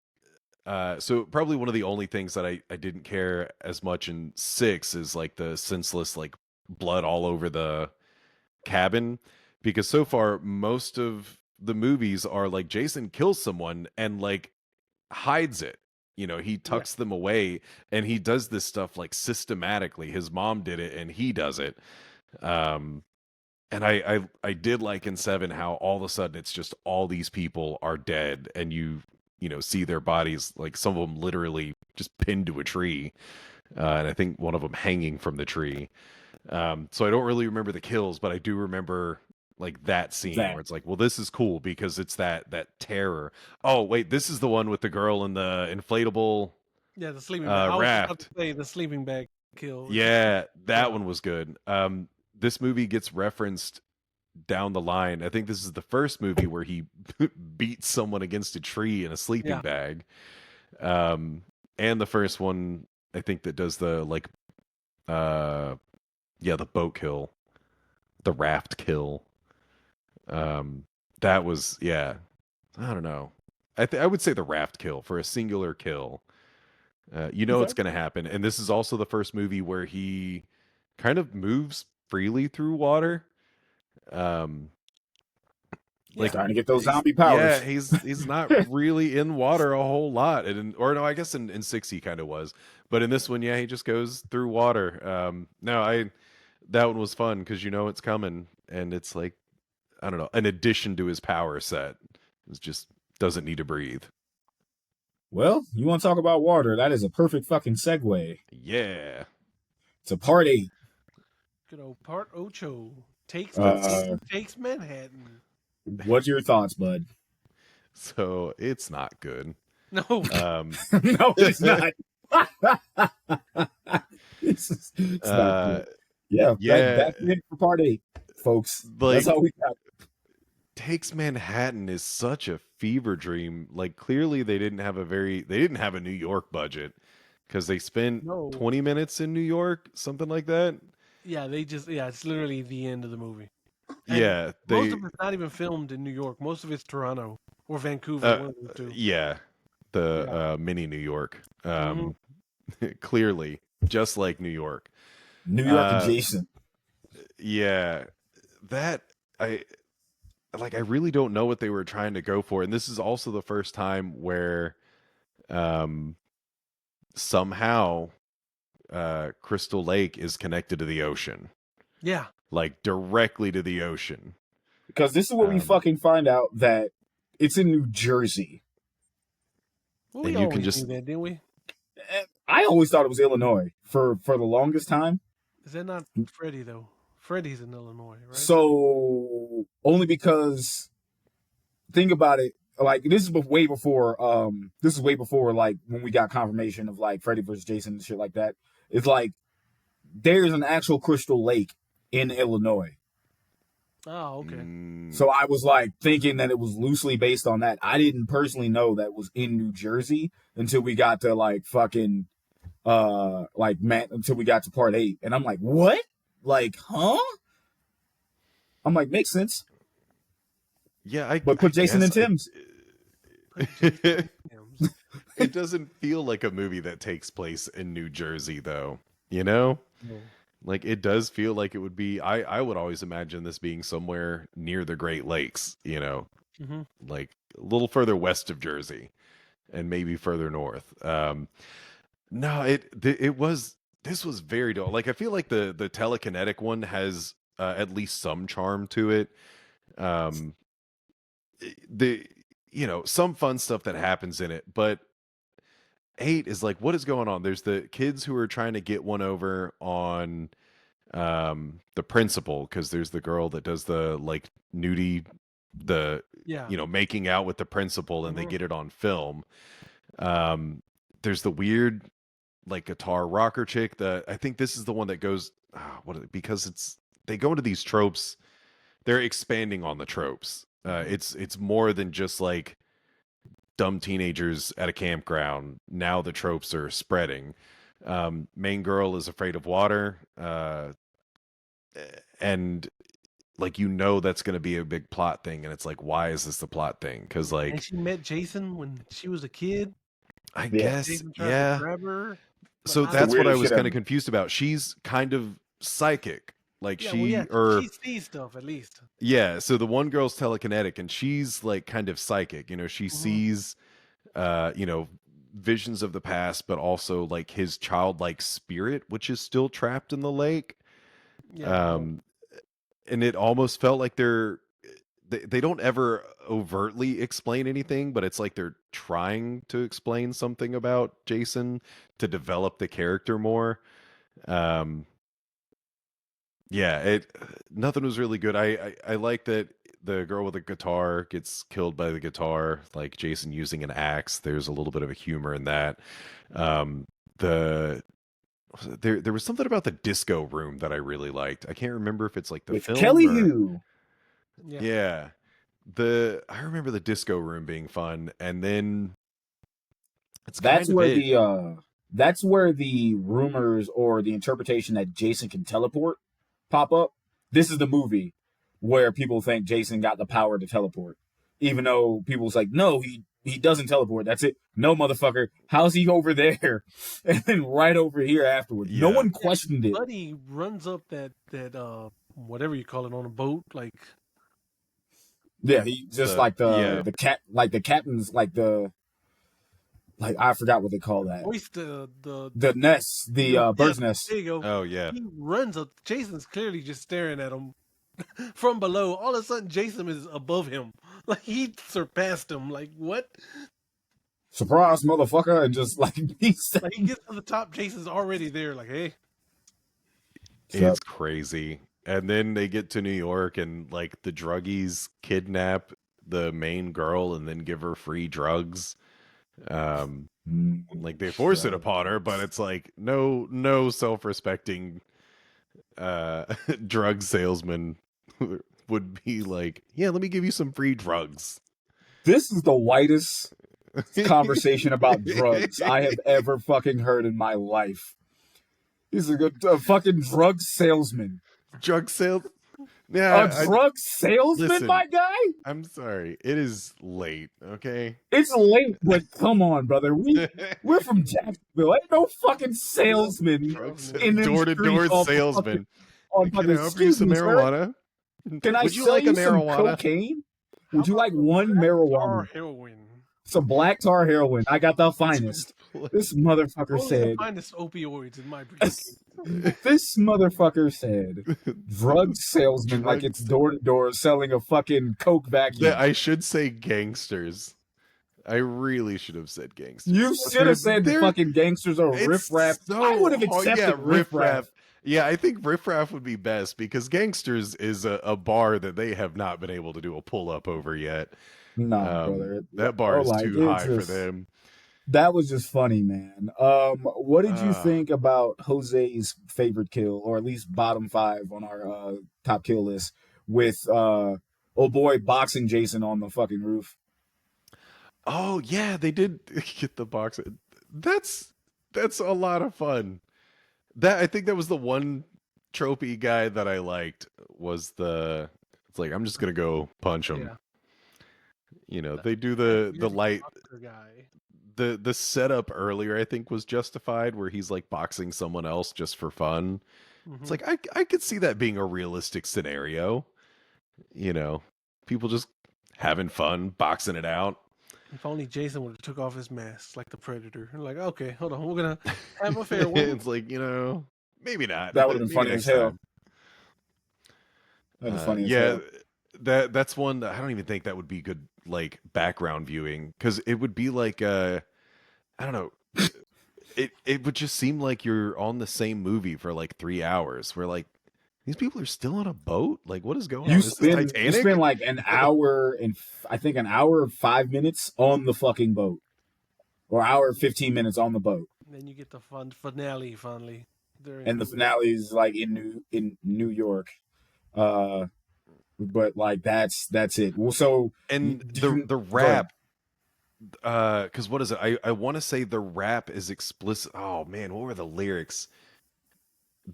so probably one of the only things that I didn't care as much in 6 is like the senseless like blood all over the cabin, because so far most of the movies are like Jason kills someone and like hides it. You know, he
Yeah.
tucks them away and he does this stuff like systematically. His mom did it and he does it. Um and I did like in 7 how all of a sudden it's just all these people are dead and you know see their bodies, like some of them literally just pinned to a tree, and I think one of them hanging from the tree. So I don't really remember the kills, but I do remember like that scene where
That
it's like, well, this is cool because it's that terror. Oh wait, this is the one with the girl in the inflatable
Yeah, the sleeping bag. I was just about to
raft.
say the sleeping bag kill.
Yeah, that
Yeah.
one was good. This movie gets referenced down the line. I think this is the first movie where he beats someone against a tree in a sleeping
Yeah.
bag. Um, and the first one I think that does the like uh yeah, the boat kill, the raft kill. Um, that was, yeah. I don't know. I would say the raft kill for a singular kill. You know
okay.
it's going to happen, and this is also the first movie where he kind of moves freely through water. Um,
Yeah.
like
Starting to get those zombie
yeah,
powers.
he's not really in water a whole lot, and or no, I guess in 6 he kind of was, but in this one, yeah, he just goes through water. No, I that one was fun because you know it's coming, and it's like I don't know, an addition to his power set. It just doesn't need to breathe.
Well, you want to talk about water? That is a perfect fucking segue
Yeah.
to part 8.
Good old Part Ocho
Uh,
takes Manhattan.
what's your thoughts, bud?
So it's not good.
No.
No, it's not. It's not
uh
good. Yeah,
yeah,
that's it for part 8, folks. That's
like
all we got.
Takes Manhattan is such a fever dream. Like clearly they didn't have a New York budget because they spent
No.
20 minutes in New York, something like that.
Yeah, it's literally the end of the movie. And
Yeah,
most
they
of it's not even filmed in New York. Most of it's Toronto or Vancouver, one of the two.
yeah, the
Yeah.
mini New York.
Mhm.
Clearly, just like New York.
New York
Uh
adjacent.
yeah, that I really don't know what they were trying to go for. And this is also the first time where um somehow Crystal Lake is connected to the ocean,
Yeah.
like directly to the ocean.
Because this is where we
Um,
fucking find out that it's in New Jersey.
Well, we
and you can
always knew
just
that, didn't we?
I always thought it was Illinois for the longest time.
Is that not Freddie though? Freddie's in Illinois, right?
So only because think about it, like this is way before like when we got confirmation of like Freddy versus Jason and shit like that. It's like there's an actual Crystal Lake in Illinois.
Oh, okay.
So I was like thinking that it was loosely based on that. I didn't personally know that it was in New Jersey until we got to like fucking until we got to part 8. And I'm like, what? Like, huh? I'm like, makes sense.
Yeah,
but put Jason and Tim's.
It doesn't feel like a movie that takes place in New Jersey, though. You know?
No.
Like, it does feel like it would be... I would always imagine this being somewhere near the Great Lakes, you know?
Mm-hmm.
Like, a little further west of Jersey. And maybe further north. No, this was very dull. Like, I feel like the telekinetic one has at least some charm to it. Some fun stuff that happens in it, but 8 is like, what is going on? There's the kids who are trying to get one over on the principal, because there's the girl that does the like nudie, making out with the principal, and they get it on film. There's the weird like guitar rocker chick that I think this is the one that goes because they go into these tropes. They're expanding on the tropes. It's more than just like dumb teenagers at a campground. Now the tropes are spreading. Main girl is afraid of water. And like, that's going to be a big plot thing. And it's like, why is this the plot thing? Because like,
and she met Jason when she was a kid.
I guess,
Jason tried to grab her,
so that's what I was kind of confused about. She's kind of psychic. Like she
sees stuff at least.
Yeah, so the one girl's telekinetic and she's like kind of psychic. She sees visions of the past, but also like his childlike spirit, which is still trapped in the lake. Yeah. And it almost felt like they don't ever overtly explain anything, but it's like they're trying to explain something about Jason to develop the character more. Nothing was really good. I like that the girl with the guitar gets killed by the guitar, like Jason using an axe. There's a little bit of a humor in that. There was something about the disco room that I really liked. I can't remember if it's like the
with
film
Kelly Hu.
Yeah. I remember the disco room being fun, and then that's
where the rumors or the interpretation that Jason can teleport pop up. This is the movie where people think Jason got the power to teleport, even though people's like, no, he doesn't teleport. That's it. No, motherfucker. How's he over there and then right over here afterwards? No one questioned it.
Buddy runs up that whatever you call it on a boat, like.
Yeah, he just the captain's I forgot what they call that.
Hoist
the nest, bird's nest.
There you go.
Oh yeah.
He runs up. Jason's clearly just staring at him from below. All of a sudden, Jason is above him. Like he surpassed him. Like what?
Surprise, motherfucker! And just like
he gets to the top, Jason's already there. Like, hey,
it's crazy. And then they get to New York, and like the druggies kidnap the main girl and then give her free drugs. Like they force it upon her, but it's like no self-respecting drug salesman would be like, yeah, let me give you some free drugs.
This is the whitest conversation about drugs I have ever fucking heard in my life. He's a fucking drug salesman.
Drug sales? Yeah,
drug salesman,
listen,
my guy?
I'm sorry. It is late, okay?
It's late, but come on, brother. We're from Jacksonville. Ain't no fucking salesman.
Door-to-door salesman. Can I help you some marijuana?
Can I sell you some cocaine? Would you like one marijuana?
Heroin.
Some black tar heroin. I got the finest. This motherfucker said.
The finest opioids in my briefcase.
This motherfucker said, drug salesman, like it's door to door selling a fucking coke vacuum.
Yeah, I should say gangsters. I really should have said gangsters.
You should have said the fucking gangsters or riffraff. I would have accepted riffraff.
Yeah, I think Riff Raff would be best because Gangsters is a bar that they have not been able to do a pull up over yet.
Nah, brother.
That bar
Oh,
is
like
too
it's
high for
just
them.
that was just funny, man. What did you
Uh,
think about Jose's favorite kill, or at least bottom five on our top kill list, with oh boy boxing Jason on the fucking roof?
oh yeah, they did get the box. That's that's a lot of fun. That I think that was the one tropey guy that I liked was the it's like I'm just gonna go punch him.
Yeah,
You know, they do
that
the
bearded
light
boxer guy.
the setup earlier I think was justified where he's like boxing someone else just for fun. It's
Hmm.
like I could see that being a realistic scenario. You know, people just having fun boxing it out.
If only Jason would have took off his mask like the Predator. And like, okay, hold on, we're gonna have a fair one.
It's like, maybe not.
That would have been
Maybe
funny as
next
hell.
time.
That was funny as
Yeah,
hell.
that's one that I don't even think that would be good like background viewing because it would be like I don't know. It would just seem like you're on the same movie for like 3 hours. Where like these people are still on a boat. Like what is going
You
on? Is this
spend
Titanic?
like an hour and I think an hour and 5 minutes on the fucking boat, or hour and 15 minutes on the boat,
And then you get the fun finale finally. They're
and the
in
finale is like in New York. Uh, but like that's it. Well, so
And
do
the
you
the
go ahead.
rap because what is it? I want to say the rap is explicit. Oh man, what were the lyrics?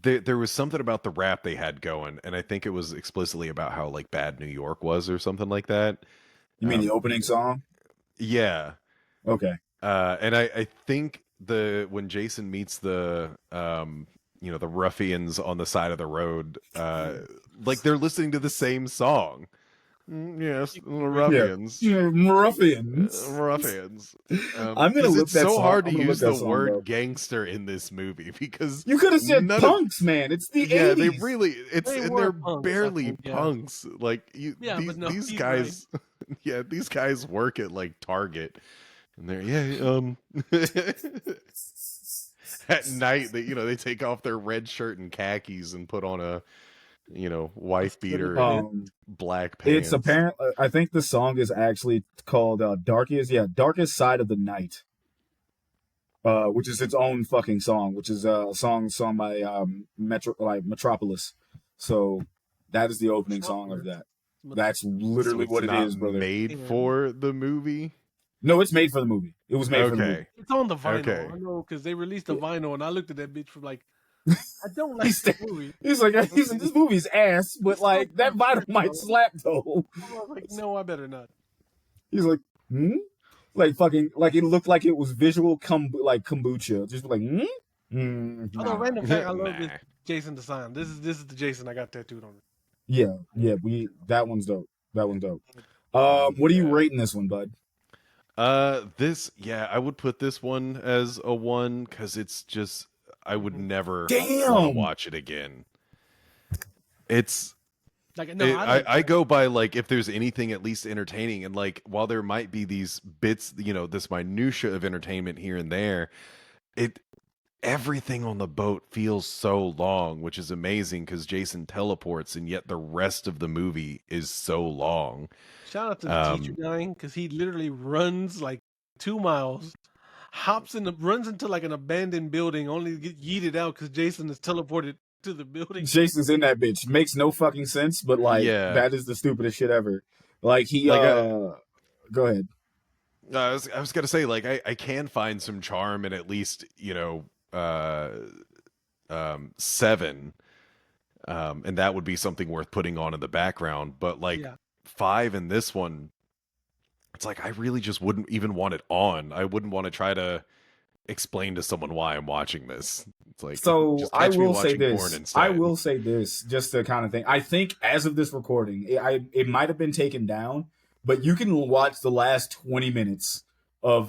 There was something about the rap they had going, and I think it was explicitly about how like bad New York was or something like that.
You mean the
Um,
opening song?
yeah,
Okay.
and I think the when Jason meets the the ruffians on the side of the road, like they're listening to the same song. Yes, the
Yeah.
ruffians.
Ruffians.
Ruffians.
I'm gonna
Because
look
it's
that
so
song.
hard to
I'm gonna look
use
that
the
song
word
up.
gangster in this movie because
You could have said
none of
punks, man. It's the
yeah they
80s.
really it's
they
and
were
they're
punks, I
barely
think, yeah.
punks like you
Yeah, but no,
these
he's right.
guys yeah these guys work at like Target and they're at night they take off their red shirt and khakis and put on a wife
Slitted
beater and
pants.
black
It's
pants.
apparent. I think the song is actually called Darkest Side of the Night, which is its own fucking song, which is a song by Metropolis. So that is the opening song of
Metropolis.
that.
Met-
That's
So
literally
it's
what it
not
is, brother.
made
Yeah.
for the movie.
No, it's made for the movie. It was made for the movie.
Okay.
It's on the vinyl.
Okay.
I know because they released the vinyl, and I looked at that bitch from like, I don't like
He's,
this movie.
he's like this movie's ass, but
It's
like
so
that vinyl
weird,
might
bro.
slap though.
I was like, no, I better not.
He's like, hmm? Like fucking like it looked like it was visual kombucha. Just like,
Although,
nah.
random fact, I love
Nah.
this Jason design. This is the Jason I got tattooed on it.
Yeah, that one's dope. That one's dope. What are you
Yeah.
rating this one, bud?
I would put this one as a 1 because it's just I would never want to
Damn.
watch it again. It's
Like, no,
I go by like if there's anything at least entertaining and like while there might be these bits, this minutia of entertainment here and there, it everything on the boat feels so long, which is amazing because Jason teleports and yet the rest of the movie is so long.
shout out to the teacher guy because he literally runs like 2 miles, runs into like an abandoned building, only to get yeeted out because Jason is teleported to the building.
Jason's in that bitch. Makes no fucking sense, but like
Yeah.
that is the stupidest shit ever. Like he
Like,
go ahead.
I was gonna say like I can find some charm in at least 7, and that would be something worth putting on in the background. But like
Yeah.
5 in this one, it's like I really just wouldn't even want it on. I wouldn't want to try to explain to someone why I'm watching this. It's like
So
just
I
catch me
will say
watching porn
this.
instead.
I will say this, just the kind of thing. I think as of this recording, it might have been taken down, but you can watch the last 20 minutes of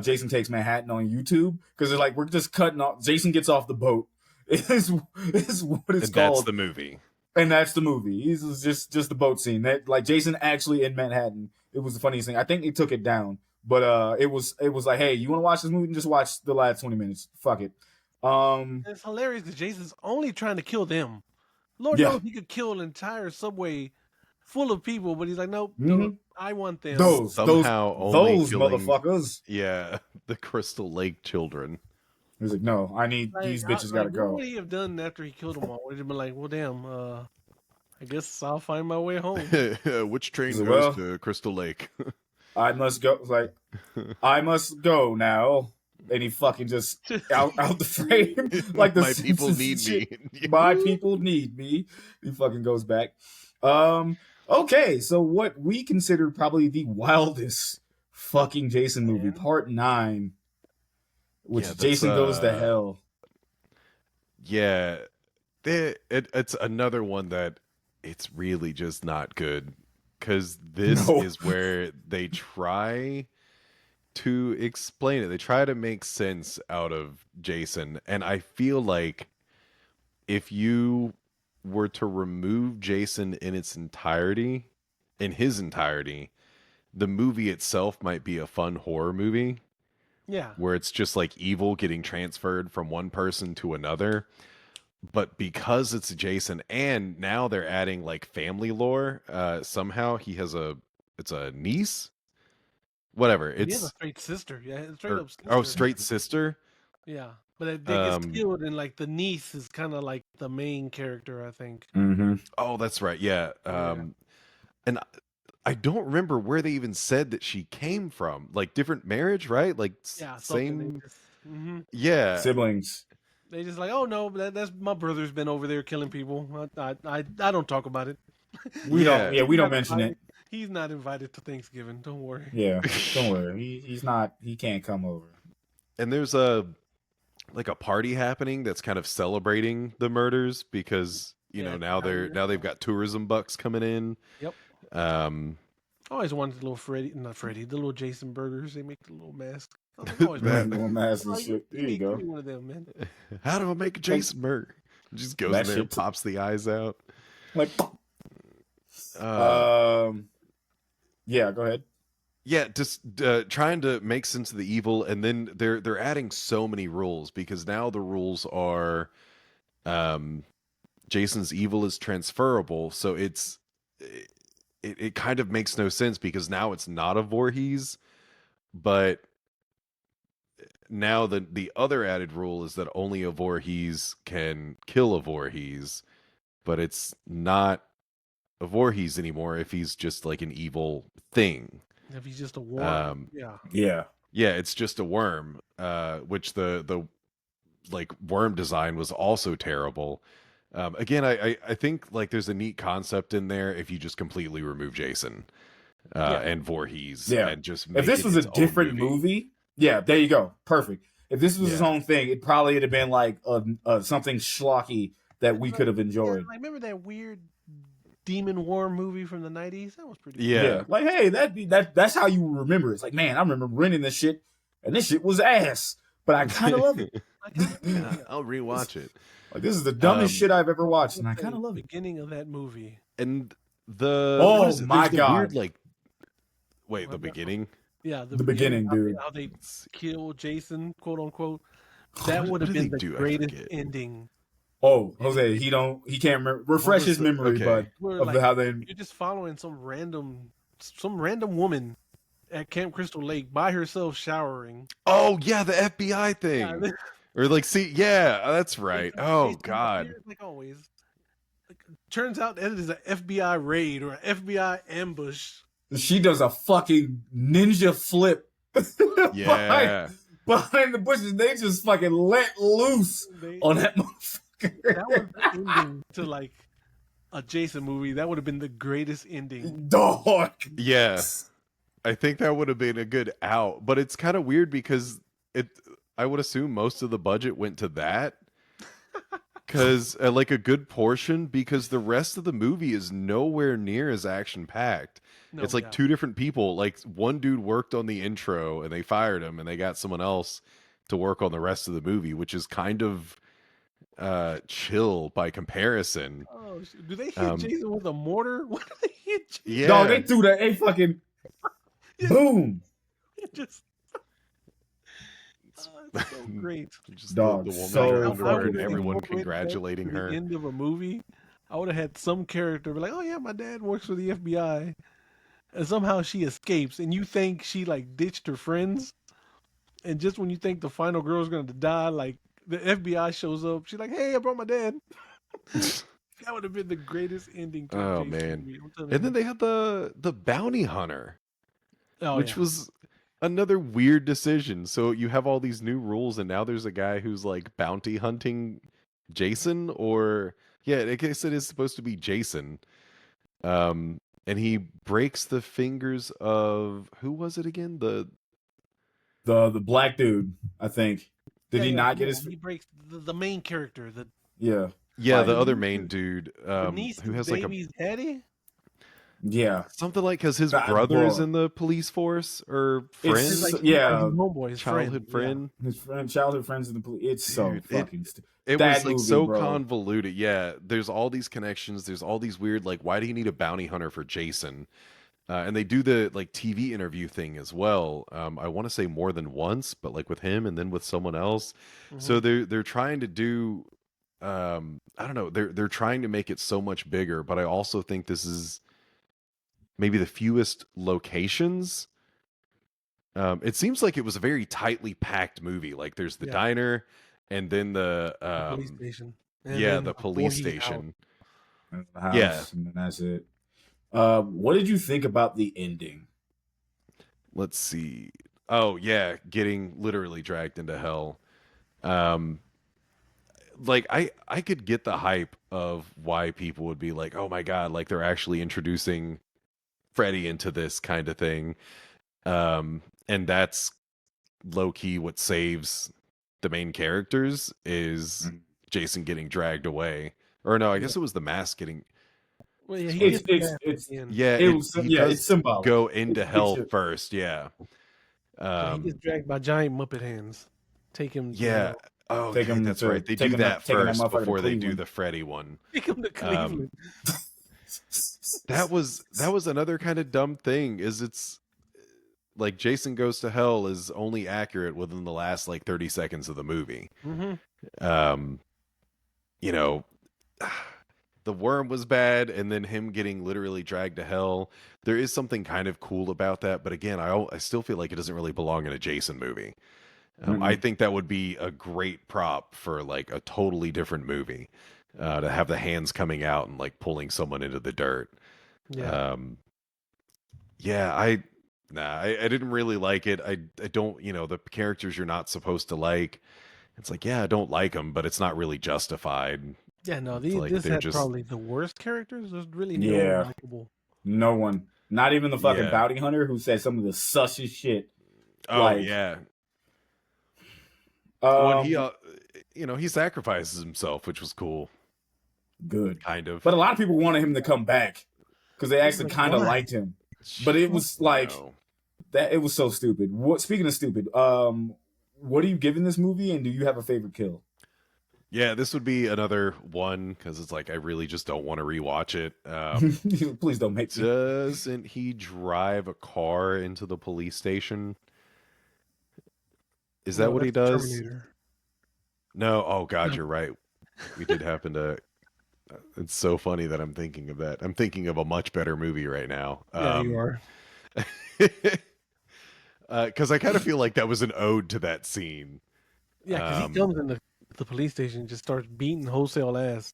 Jason Takes Manhattan on YouTube because it's like we're just cutting off. Jason gets off the boat. Is what it's
and
called.
that's the movie.
And that's the movie. He's just the boat scene. That like Jason actually in Manhattan. It was the funniest thing. I think they took it down, but it was like, hey, you want to watch this movie? Just watch the last 20 minutes. Fuck it.
It's hilarious because Jason's only trying to kill them. Lord
Yeah.
knows he could kill an entire subway full of people, but he's like, nope,
Mhm.
I want them.
Those
only killing,
motherfuckers.
Yeah, the Crystal Lake children.
He was like, no, I need
Like,
these bitches gotta
what
go.
would he have done after he killed them all? Would he have been like, well, damn, I guess I'll find my way home.
Which train
He's like,
goes
well,
to Crystal Lake?
I must go. Like, I must go now. And he fucking just out the frame. Like the
My people need
shit.
me.
My people need me. He fucking goes back. Okay, so what we consider probably the wildest fucking Jason movie, part 9, which
Yeah,
Jason Goes to Hell.
Yeah, it's another one that it's really just not good, because this is where they try to explain it. They try to make sense out of Jason, and I feel like if you were to remove Jason in his entirety, the movie itself might be a fun horror movie.
Yeah.
Where it's just like evil getting transferred from one person to another. But because it's Jason, and now they're adding like family lore, somehow it's a niece? Whatever.
He has a straight sister. Yeah, straight up sister.
Oh, straight sister?
Yeah. But they gets killed, and like the niece is kind of like the main character, I think.
Mm-hmm.
Oh, that's right. Yeah. And I don't remember where they even said that she came from. Like different marriage, right? Like same. Yeah.
Siblings.
They just like, oh no, that's my brother's been over there killing people. I don't talk about it.
We don't mention it.
He's not invited to Thanksgiving. Don't worry.
Yeah, don't worry. He's not. He can't come over.
And there's a party happening that's kind of celebrating the murders because now they've got tourism bucks coming in.
Yep.
I
always wanted the little Jason burgers. They make the little mask. I always wanted
little mask and shit. There you go.
One of them, man.
How do I make a Jason burger? Just goes in there and pops the eyes out.
Like, yeah, go ahead.
Yeah, just trying to make sense of the evil, and then they're adding so many rules because now the rules are, Jason's evil is transferable, so it kind of makes no sense because now it's not a Voorhees, but now the other added rule is that only a Voorhees can kill a Voorhees, but it's not a Voorhees anymore if he's just like an evil thing.
If he's just a worm,
yeah,
it's just a worm. Which the like worm design was also terrible. Again, I think like there's a neat concept in there if you just completely remove Jason and Voorhees, and just make
if this was a different movie, there you go, perfect. If this was his own thing, it probably would have been like something schlocky that we could have enjoyed.
I remember that weird Demon War movie from the 90s. That was pretty cool.
Yeah. Like, hey, that's how you remember. It's like, man, I remember renting this shit, and this shit was ass, but I kind of love it.
I'll rewatch it.
Like, this is the dumbest shit I've ever watched, and I kind of love it.
Beginning of that movie.
And
my God.
Weird, the beginning?
Yeah,
the beginning, dude.
How they kill Jason, quote unquote. That would have been the greatest ending.
Oh, Jose, he can't remember. Refresh his memory, bud. How they.
You're just following some random woman at Camp Crystal Lake by herself showering.
Oh yeah, the FBI thing. Or that's right. Oh God.
Like always. Turns out that it is an FBI raid or an FBI ambush.
She does a fucking ninja flip. Behind the bushes, they just fucking let loose on that motherfucker.
That was the ending to like a Jason movie. That would have been the greatest ending.
Dog.
Yes. I think that would have been a good out. But it's kind of weird because I would assume most of the budget went to that. Because like a good portion, because the rest of the movie is nowhere near as action packed. It's like two different people. Like one dude worked on the intro and they fired him and they got someone else to work on the rest of the movie, which is kind of chill by comparison.
Oh, do they hit Jason with a mortar? What do they hit Jason?
Yeah.
Dog, they threw a fucking boom.
It's
It's so great.
just
Dog,
the woman
so
driving to
fucking
work and
funny.
everyone
incorporated that
congratulating
to the
her.
end of a movie, I would have had some character be like, "Oh yeah, my dad works for the FBI," and somehow she escapes, and you think she like ditched her friends, and just when you think the final girl's gonna die, like the FBI shows up, she's like, "Hey, I brought my dad." That would have been the greatest ending to a
Oh
Jason
man.
movie. I'm telling
And then
you.
they had the bounty hunter,
Oh
which
yeah.
was another weird decision. So you have all these new rules, and now there's a guy who's like bounty hunting Jason, or yeah, I guess it is supposed to be Jason. And he breaks the fingers of who was it again?
The black dude, I think. Did
Yeah,
he
yeah,
not get
yeah.
his?
He breaks the main character,
Yeah,
Yeah,
like
the other main dude,
the
who
niece's
has like a
baby's daddy.
yeah.
something like because his
That,
brother's
bro,
in the police force or
It's
friend,
like
yeah.
his homeboy, his friend.
childhood
Yeah.
friend.
His friend, childhood friends in the police. It's so
Dude,
fucking
it
that
was like
movie,
so
bro.
convoluted. Yeah, there's all these connections. There's all these weird like, why do you need a bounty hunter for Jason? And they do the like TV interview thing as well. I want to say more than once, but like with him and then with someone else. So they're trying to do. I don't know. They're trying to make it so much bigger, but I also think this is maybe the fewest locations. It seems like it was a very tightly packed movie. Like there's the
Yeah.
diner, and then the
police station. And
yeah,
then
the police
Voorhees house.
station.
That's the house,
Yeah.
and then that's it. What did you think about the ending?
Let's see. Oh yeah, getting literally dragged into hell. Um, like I could get the hype of why people would be like, oh my god, like they're actually introducing Freddy into this kind of thing. And that's low key what saves the main characters is Jason getting dragged away. Or no, I guess it was the mask getting.
Well, yeah, he
It's
gets
it's
back
it's
in.
Yeah,
it was
he
yeah,
does
it's symbolic.
go into hell
It's
first. Yeah.
Yeah, he gets dragged by giant Muppet hands. Take him.
Yeah. Oh,
Take
okay,
him
that's
to
right. They do
taking
that
taking that
first
motherfucker to
before they do
Cleveland.
the Freddy one.
Take him to Cleveland.
That was another kind of dumb thing. Is it's like Jason Goes to Hell is only accurate within the last like 30 seconds of the movie. You know, the worm was bad, and then him getting literally dragged to hell. There is something kind of cool about that, but again, I still feel like it doesn't really belong in a Jason movie. I think that would be a great prop for like a totally different movie, to have the hands coming out and like pulling someone into the dirt.
Yeah.
Yeah, I didn't really like it. I don't, the characters you're not supposed to like. It's like, yeah, I don't like them, but it's not really justified.
Yeah, no,
It's like
this
they're
had
just
probably the worst characters. There's really no
Yeah.
likable.
No one. Not even the fucking
Yeah.
bounty hunter who said some of the sussest shit.
Oh
Like,
yeah. When he
um,
he sacrifices himself, which was cool,
good.
kind of.
But a lot of people wanted him to come back because they actually
Like,
kind of
why?
liked him. But it was like
No.
that. It was so stupid. Speaking of stupid, what are you giving this movie, and do you have a favorite kill?
Yeah, this would be another one because it's like I really just don't want to rewatch it.
Please don't make me.
Doesn't he drive a car into the police station? Is that
No,
what he
that's
does?
Terminator.
No. Oh God, you're right. We did happen to. It's so funny that I'm thinking of that. I'm thinking of a much better movie right now.
Yeah, you are.
Because I kind of feel like that was an ode to that scene.
Yeah, because he comes in the police station and just starts beating wholesale ass.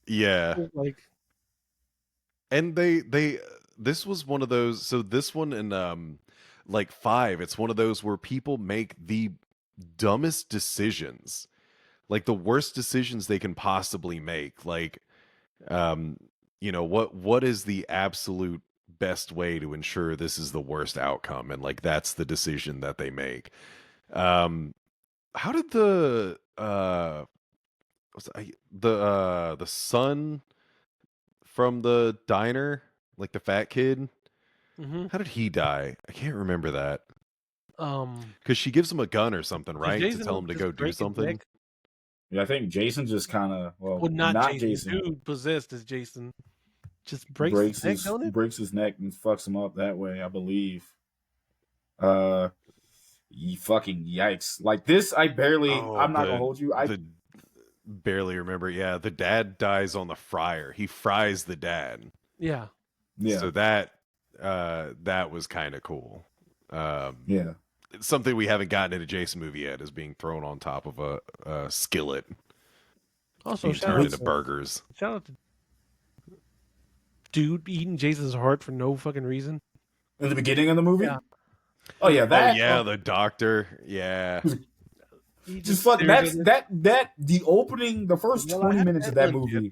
Yeah.
Like,
And this was one of those. So this one and like 5, it's one of those where people make the dumbest decisions, like the worst decisions they can possibly make. Like, what is the absolute best way to ensure this is the worst outcome, and like that's the decision that they make. How did the son from the diner, like the fat kid, how did he die? I can't remember that. Because she gives him a gun or something, right, to tell him to go do something.
Yeah, I think Jason just kind of
well, not Jason. Dude possessed as Jason just breaks his neck, don't it?
Breaks his neck and fucks him up that way, I believe. fucking yikes. Like this, I'm not gonna hold you.
the barely remember. Yeah, the dad dies on the fryer. He fries the dad.
Yeah.
Yeah.
So that was kind of cool.
Yeah.
It's something we haven't gotten in a Jason movie yet is being thrown on top of a skillet,
Also,
being turned into burgers.
Shout out to dude eating Jason's heart for no fucking reason.
In the beginning of the movie?
Yeah.
Oh yeah, that.
Oh yeah, the doctor. Yeah.
Just fuck the opening, the first 20 minutes of that movie.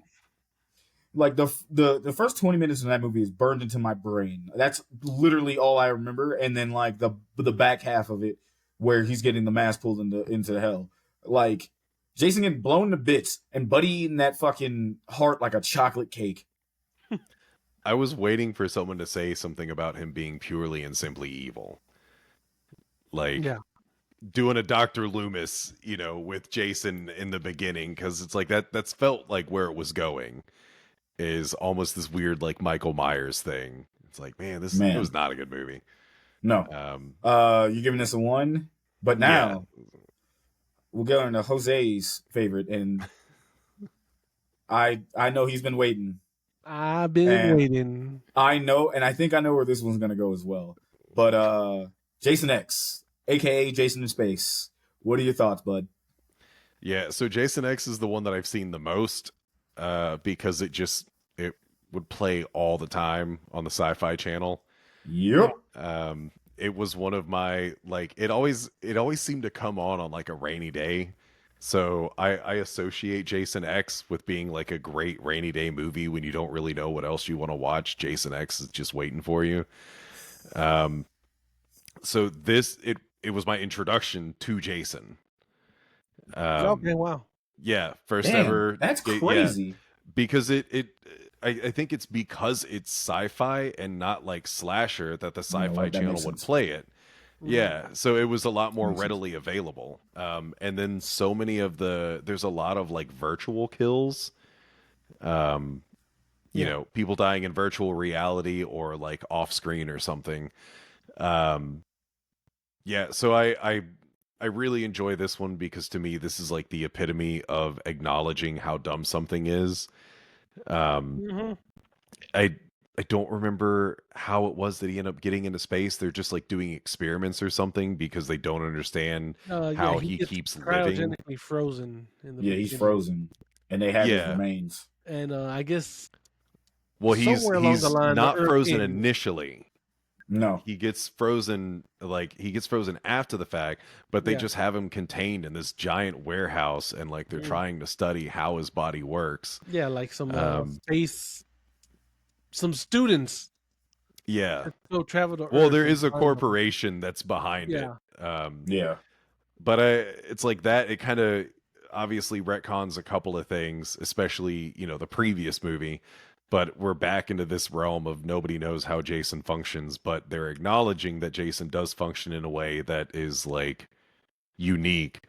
Like the first 20 minutes of that movie is burned into my brain. That's literally all I remember. And then like the back half of it, where he's getting the mask pulled into hell. Like Jason getting blown to bits and Buddy eating that fucking heart like a chocolate cake.
I was waiting for someone to say something about him being purely and simply evil. Like doing a Dr. Loomis, with Jason in the beginning, because it's like that's felt like where it was going. Is almost this weird like Michael Myers thing. It's like, man, it was not a good movie.
No. You're giving this a 1, but now we'll go into Jose's favorite, and I know he's been waiting.
I've been waiting.
I know, and I think I know where this one's gonna go as well. But Jason X, aka Jason in Space. What are your thoughts, bud?
Yeah, so Jason X is the one that I've seen the most. Because it would play all the time on the Sci-Fi Channel.
Yep.
It was one of my it always seemed to come on like a rainy day. So I associate Jason X with being like a great rainy day movie when you don't really know what else you want to watch. Jason X is just waiting for you. So it was my introduction to Jason.
Okay, wow.
Yeah, first
Damn,
ever.
That's crazy.
Yeah, because I think it's because it's sci-fi and not like slasher that the Sci-Fi Channel would play it. Yeah, so it was a lot more readily available. And then so many there's a lot of like virtual kills. People dying in virtual reality or like off screen or something. Yeah, so I really enjoy this one because to me this is like the epitome of acknowledging how dumb something is. I don't remember how it was that he ended up getting into space. They're just like doing experiments or something because they don't understand how he keeps living.
Cryogenically frozen in the
beginning. He's frozen, and they have his remains.
And I guess
he's not frozen
ends.
Initially.
No,
he gets frozen after the fact, but they just have him contained in this giant warehouse, and like they're trying to study how his body works.
Yeah, like some students.
Yeah.
Go travel to
Well,
Earth
there is a corporation that's behind it. But it's like that. It kind of obviously retcons a couple of things, especially the previous movie. But we're back into this realm of nobody knows how Jason functions, but they're acknowledging that Jason does function in a way that is like unique.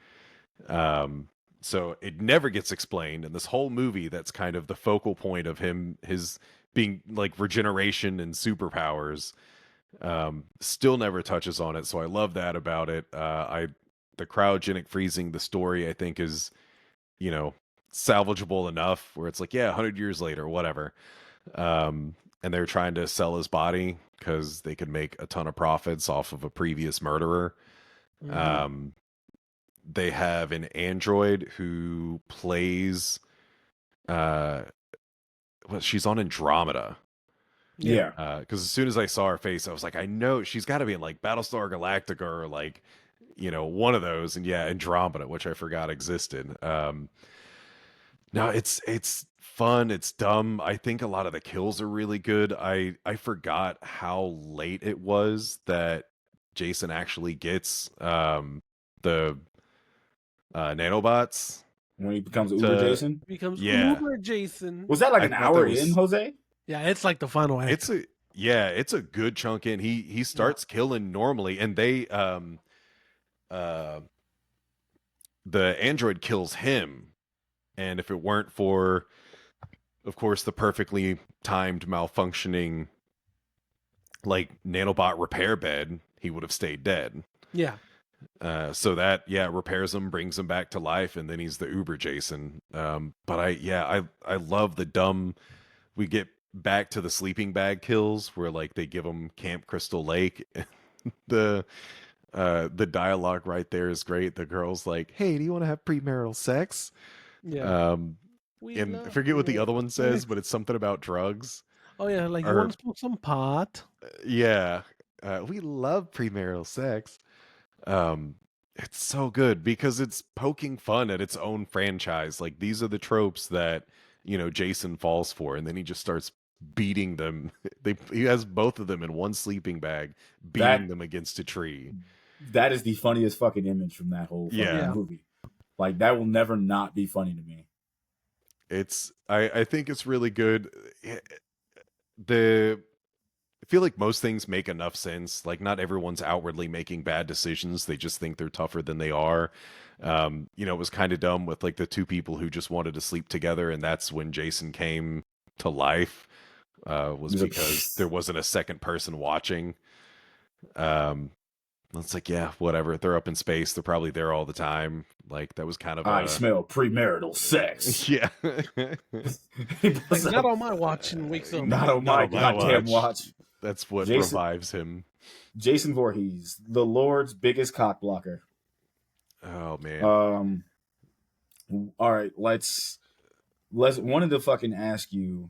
So it never gets explained. And this whole movie, that's kind of the focal point of his being like regeneration and superpowers, still never touches on it. So I love that about it. The cryogenic freezing, the story, I think is, salvageable enough where it's like, 100 years later, whatever. And they're trying to sell his body because they could make a ton of profits off of a previous murderer. They have an android who plays she's on Andromeda. Because as soon as I saw her face, I was like, I know she's got to be in like Battlestar Galactica or like one of those. And Andromeda, which I forgot existed. No, it's fun. It's dumb. I think a lot of the kills are really good. I forgot how late it was that Jason actually gets the nanobots.
When he becomes Uber Jason?
Uber Jason.
Was that like an hour in, Jose?
Yeah, it's like the final act.
It's a good chunk in. He starts killing normally, and they the android kills him. And if it weren't for, of course, the perfectly timed malfunctioning like nanobot repair bed, he would have stayed dead.
Yeah.
So that repairs him, brings him back to life, and then he's the Uber Jason. But I love the dumb. We get back to the sleeping bag kills where like they give him Camp Crystal Lake. the the dialogue right there is great. The girl's like, "Hey, do you want to have premarital sex?"
Yeah.
And I forget what the other one says, but it's something about drugs.
Oh yeah, like you
Or
want to smoke some pot?
yeah, we love premarital sex. Um, it's so good because it's poking fun at its own franchise. Like these are the tropes that Jason falls for, and then he just starts beating them. He has both of them in one sleeping bag, beating them against a tree.
That is the funniest fucking image from that whole fucking movie. Like that will never not be funny to me.
I think it's really good. I feel like most things make enough sense. Like not everyone's outwardly making bad decisions. They just think they're tougher than they are. It was kind of dumb with like the two people who just wanted to sleep together, and that's when Jason came to life. Was because there wasn't a second person watching. It's like, yeah, whatever. They're up in space. They're probably there all the time. Like that was kind of
I smell premarital sex.
Yeah.
Like, not on my watch, and wakes up.
Not on my goddamn watch.
That's what revives him.
Jason Voorhees, the Lord's biggest cock blocker.
Oh man.
All right, let's wanted to fucking ask you.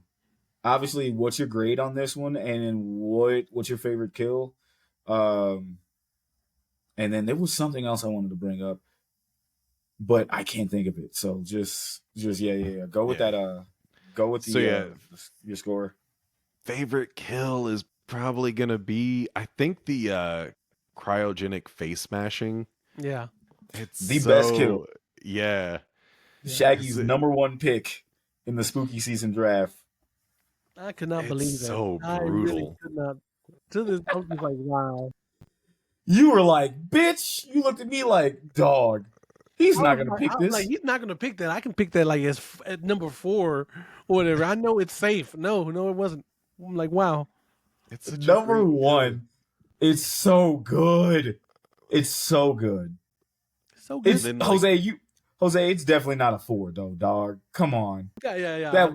Obviously, what's your grade on this one, and then what's your favorite kill? And then there was something else I wanted to bring up, but I can't think of it. So just yeah. Go with that. Go with your score.
Favorite kill is probably gonna be, I think, the cryogenic face smashing.
Yeah,
it's the best kill.
Yeah,
Shaggy's #1 pick in the spooky season draft.
I could not believe that.
So brutal.
I really could not. To this, I was just like, wow.
You were like, bitch. You looked at me like, dog. He's not gonna pick this.
Like, he's not gonna pick that. I can pick that like as at number 4 or whatever. I know it's safe. No, it wasn't. I'm like, wow.
It's #1. It's so good. It's so good.
So good.
It's, Jose, it's definitely not a 4 though, dog. Come on.
Yeah.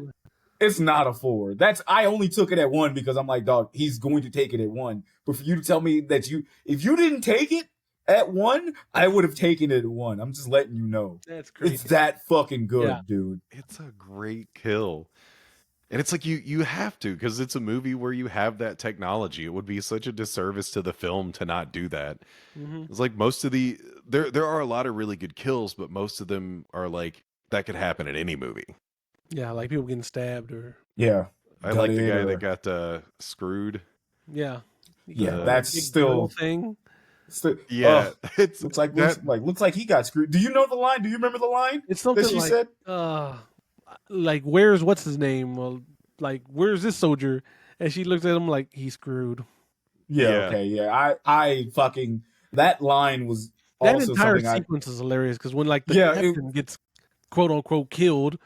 It's not a 4. I only took it at 1 because I'm like, dog, he's going to take it at 1. But for you to tell me that if you didn't take it at 1, I would have taken it at 1. I'm just letting you know.
That's crazy.
It's that fucking good, dude.
It's a great kill. And it's like you have to, because it's a movie where you have that technology. It would be such a disservice to the film to not do that. Mm-hmm. It's like most of there are a lot of really good kills, but most of them are like that could happen in any movie.
Yeah, like people getting stabbed or
I like the guy that got screwed.
Yeah,
that's still
thing.
It looks like he got screwed. Do you know the line? Do you remember the line?
It's something
that she said.
Like, what's his name? Well, like, where's this soldier? And she looks at him like, he's screwed.
I fucking, that line was
that
also
entire sequence is hilarious because when like the captain gets quote unquote killed,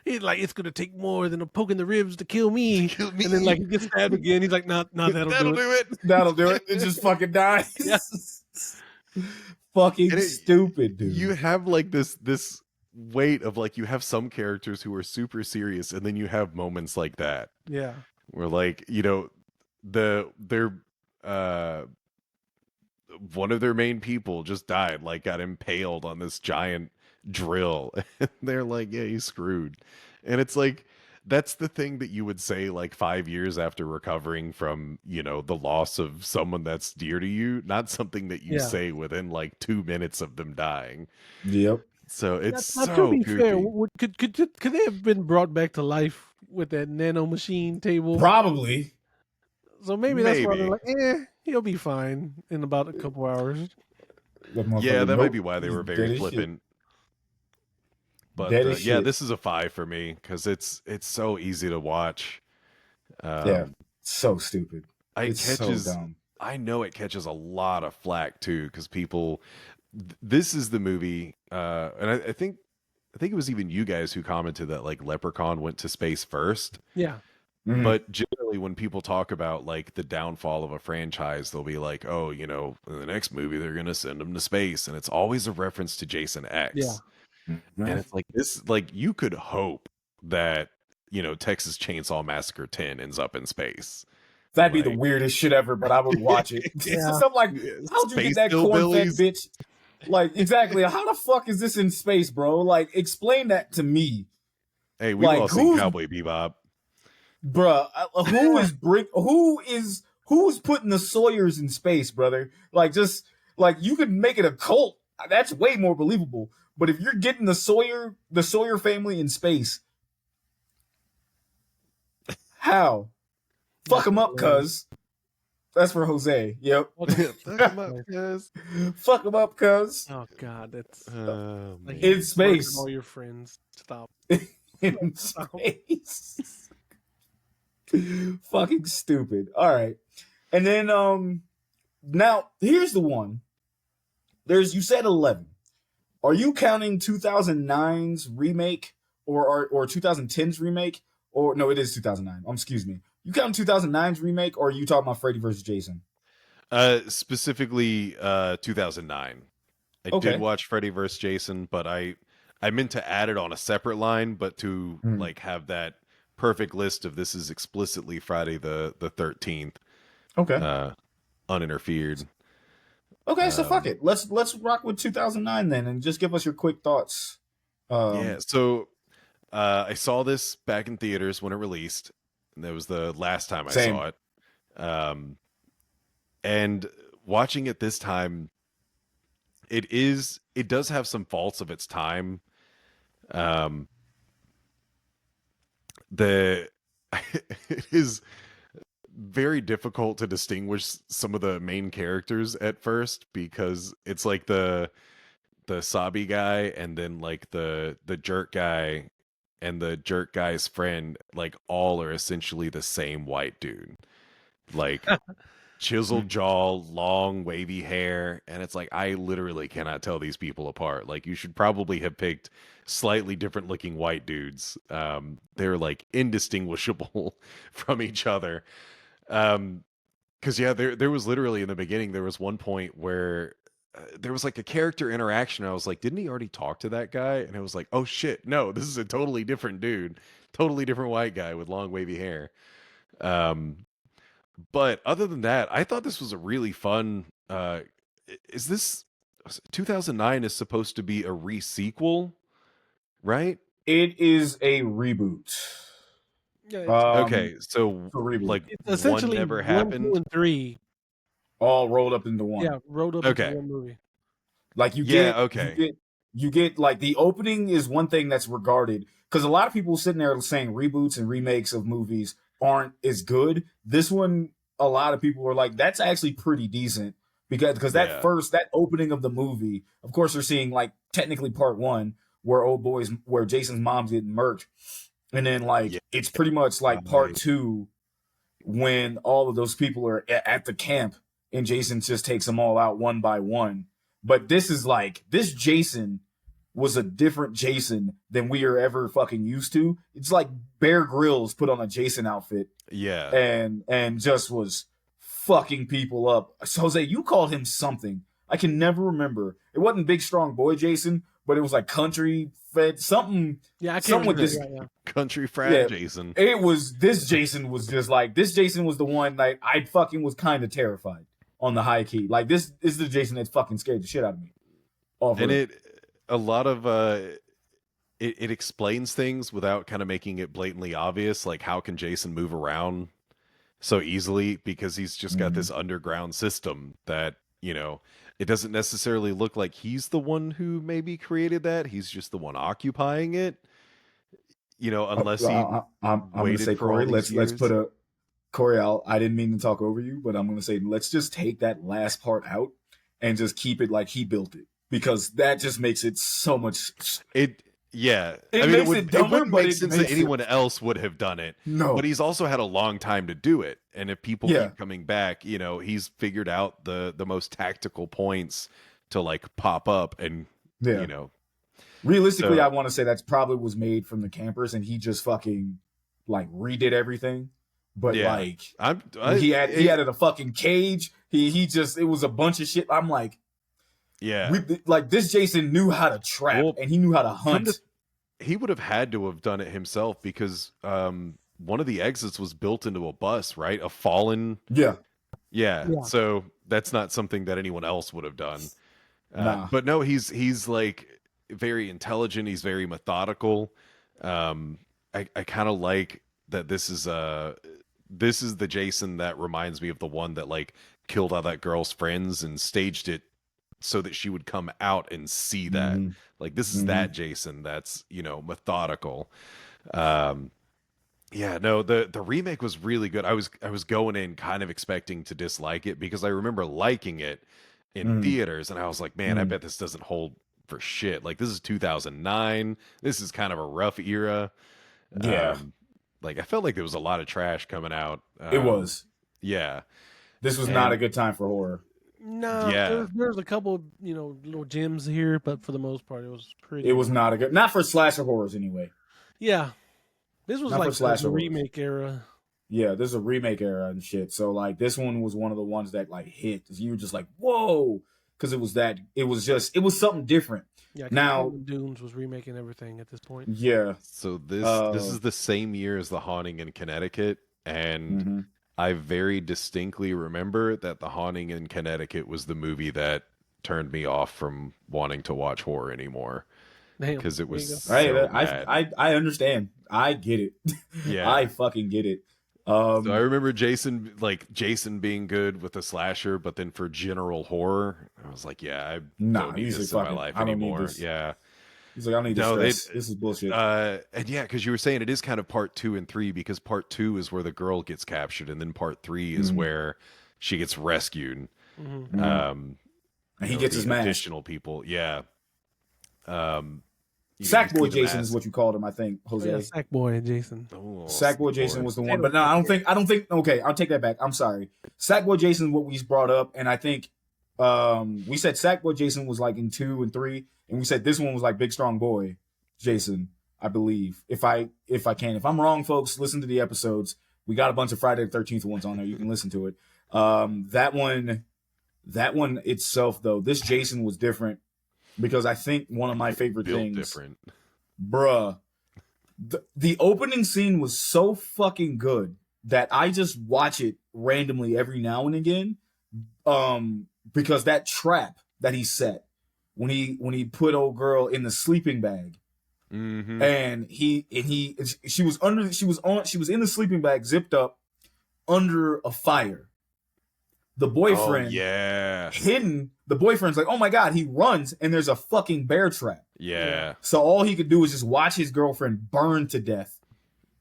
it's gonna take more than a poke in the ribs to kill me. And then like he gets stabbed again. He's like, nah, that'll do it.
That'll do it. It just fucking dies.
Yeah.
Fucking stupid, dude.
You have like this weight of like, you have some characters who are super serious, and then you have moments like that.
Yeah.
Where like, they're one of their main people just died, like got impaled on this giant drill. And they're like, yeah, he's screwed. And it's like, that's the thing that you would say like 5 years after recovering from, the loss of someone that's dear to you, not something that you say within like 2 minutes of them dying.
Yep.
So it's so
to be
goofy.
fair, could they have been brought back to life with that nano machine table?
Probably.
So maybe that's why they're like, he'll be fine in about a couple hours.
Yeah, that might be why they were very flippant. But this is a 5 for me because it's so easy to watch.
So stupid. So dumb.
I know it catches a lot of flack too because people. This is the movie, and I think it was even you guys who commented that like Leprechaun went to space first.
Yeah.
But generally, when people talk about like the downfall of a franchise, they'll be like, "Oh, you know, in the next movie they're gonna send him to space," and it's always a reference to Jason
Yeah.
X. And it's like this, like you could hope that Texas Chainsaw Massacre 10 ends up in space.
That'd be the
Like,
weirdest shit ever, but I would watch it.
Yeah.
So I'm like, how'd you get
space
that corn-fed
hillbillies.
bitch? Like, exactly. How the fuck is this in space, bro? Like, explain that to me.
Hey, we've
Like,
all seen
who's
Cowboy Bebop.
bruh? Who's putting the Sawyers in space, brother? Like, just like you could make it a cult. That's way more believable. But if you're getting the Sawyer family in space, how? Fuck them up, cuz. That's for Jose. Yep. Fuck them up, cuz.
Oh God, that's like
In
you
space.
murdered all your friends. Stop.
In space. Fucking stupid. All right. And then now here's the one. You said 11. Are you counting 2009's remake or 2010's remake? Or no, it is 2009. Excuse me. You counting 2009's remake or are you talking about Freddy vs. Jason?
Specifically 2009. I did watch Freddy vs. Jason, but I meant to add it on a separate line, but to like have that perfect list of this is explicitly Friday the 13th.
Okay.
Uninterfered.
Okay, so fuck it. Let's rock with 2009 then, and just give us your quick thoughts.
Yeah. So I saw this back in theaters when it released. And that was the last time I saw it. And watching it this time, it does have some faults of its time. It is very difficult to distinguish some of the main characters at first because it's like the Sabi guy and then like the jerk guy and the jerk guy's friend, like all are essentially the same white dude. Like chiseled jaw, long wavy hair, and it's like I literally cannot tell these people apart. Like you should probably have picked slightly different looking white dudes. They're like indistinguishable from each other. Because yeah, there was literally in the beginning there was one point where there was like a character interaction. I was like, didn't he already talk to that guy? And I was like, oh shit, no, this is a totally different dude, totally different white guy with long wavy hair. But other than that, I thought this was a really fun. Is this 2009 is supposed to be a re-sequel, right?
It is a reboot.
Yeah,
okay, so like
it's essentially
one never
1,
happened.
2, and 3
all rolled up into one.
Yeah, rolled up into one movie.
Like you get like the opening is one thing that's regarded because a lot of people sitting there saying reboots and remakes of movies aren't as good. This one, a lot of people are like, that's actually pretty decent because that opening of the movie, of course, they're seeing like technically part one where Jason's mom's getting murked, and then it's pretty much like part two when all of those people are at the camp and Jason just takes them all out one by one. But this Jason was a different Jason than we are ever fucking used to. It's like Bear Grylls put on a Jason outfit.
Yeah.
And just was fucking people up. So Jose, you called him something. I can never remember. It wasn't Big Strong Boy Jason, but it was like Country Fed something.
Yeah, I can't remember
this
Country Frat Jason.
It was this Jason was just like this Jason was the one like I fucking was kind of terrified on the high key. Like this is the Jason that's fucking scared the shit out of me.
A lot of it explains things without kind of making it blatantly obvious. Like how can Jason move around so easily because he's just got this underground system that, it doesn't necessarily look like he's the one who maybe created that. He's just the one occupying it. Unless he
I'm gonna say, Kory, let's put a Kory out. I didn't mean to talk over you, but I'm gonna say let's just take that last part out and just keep it like he built it. Because that just makes it so much. It
wouldn't make sense that anyone else would have done it.
No,
but he's also had a long time to do it, and if people keep coming back, he's figured out the most tactical points to like pop up, and
realistically, I want to say that's probably was made from the campers, and he just fucking like redid everything. But
Yeah.
like
he
he added a fucking cage. He just, it was a bunch of shit. I'm like,
yeah.
like this Jason knew how to trap and he knew how to hunt.
He would have had to have done it himself because one of the exits was built into a bus, right? A fallen.
Yeah.
So that's not something that anyone else would have done.
Nah.
But no, he's like very intelligent. He's very methodical. I kind of like that. This is the Jason that reminds me of the one that like killed all that girl's friends and staged it so that she would come out and see that. Like this is that Jason that's, you know, methodical. Yeah, no, the remake was really good. I was going in kind of expecting to dislike it because I remember liking it in theaters, and I was like, man, I bet this doesn't hold for shit. Like this is 2009. This is kind of a rough era.
Yeah.
Like I felt like there was a lot of trash coming out.
It was.
Yeah.
This was not a good time for horror.
No, there's a couple, you know, little gems here, but for the most part, it was pretty.
It was not a good, not for slasher horrors anyway.
Yeah, this was
Not
like
for slasher
the
horrors.
remake era.
Yeah, this is a remake era and shit. So like this one was one of the ones that like hit. You were just like, whoa, because it was something different.
Yeah,
now
Dunes was remaking everything at this point.
Yeah.
So this is the same year as The Haunting in Connecticut, and I very distinctly remember that The Haunting in Connecticut was the movie that turned me off from wanting to watch horror anymore. Because it was so bad.
I understand. I get it.
Yeah.
I fucking get it.
So I remember Jason being good with a slasher, but then for general horror, I was like, yeah, I don't need this in my life anymore. Yeah.
He's like, I don't need this. This is bullshit.
And yeah, because you were saying it is kind of part 2 and 3, because part 2 is where the girl gets captured, and then part 3 is where she gets rescued.
And he gets his mask.
Additional people, yeah.
Sackboy Jason is what you called him, I think, Jose.
Oh, yeah, Sackboy Jason.
Oh,
Sackboy Jason was the one, but no, I don't think. Okay, I'll take that back. I'm sorry. Sackboy Jason is what we brought up, and I think we said Sackboy Jason was like in 2 and 3, and we said this one was like Big Strong Boy Jason, I believe. If I'm wrong, folks, listen to the episodes. We got a bunch of Friday the 13th ones on there. You can listen to it. That one itself, though, this Jason was different. Because I think one of my favorite things, different. Bruh, the opening scene was so fucking good that I just watch it randomly every now and again. Because that trap that he set when he put old girl in the sleeping bag, and she was in the sleeping bag, zipped up under a fire. The boyfriend, hidden. The boyfriend's like, oh my God, he runs and there's a fucking bear trap.
Yeah.
So all he could do is just watch his girlfriend burn to death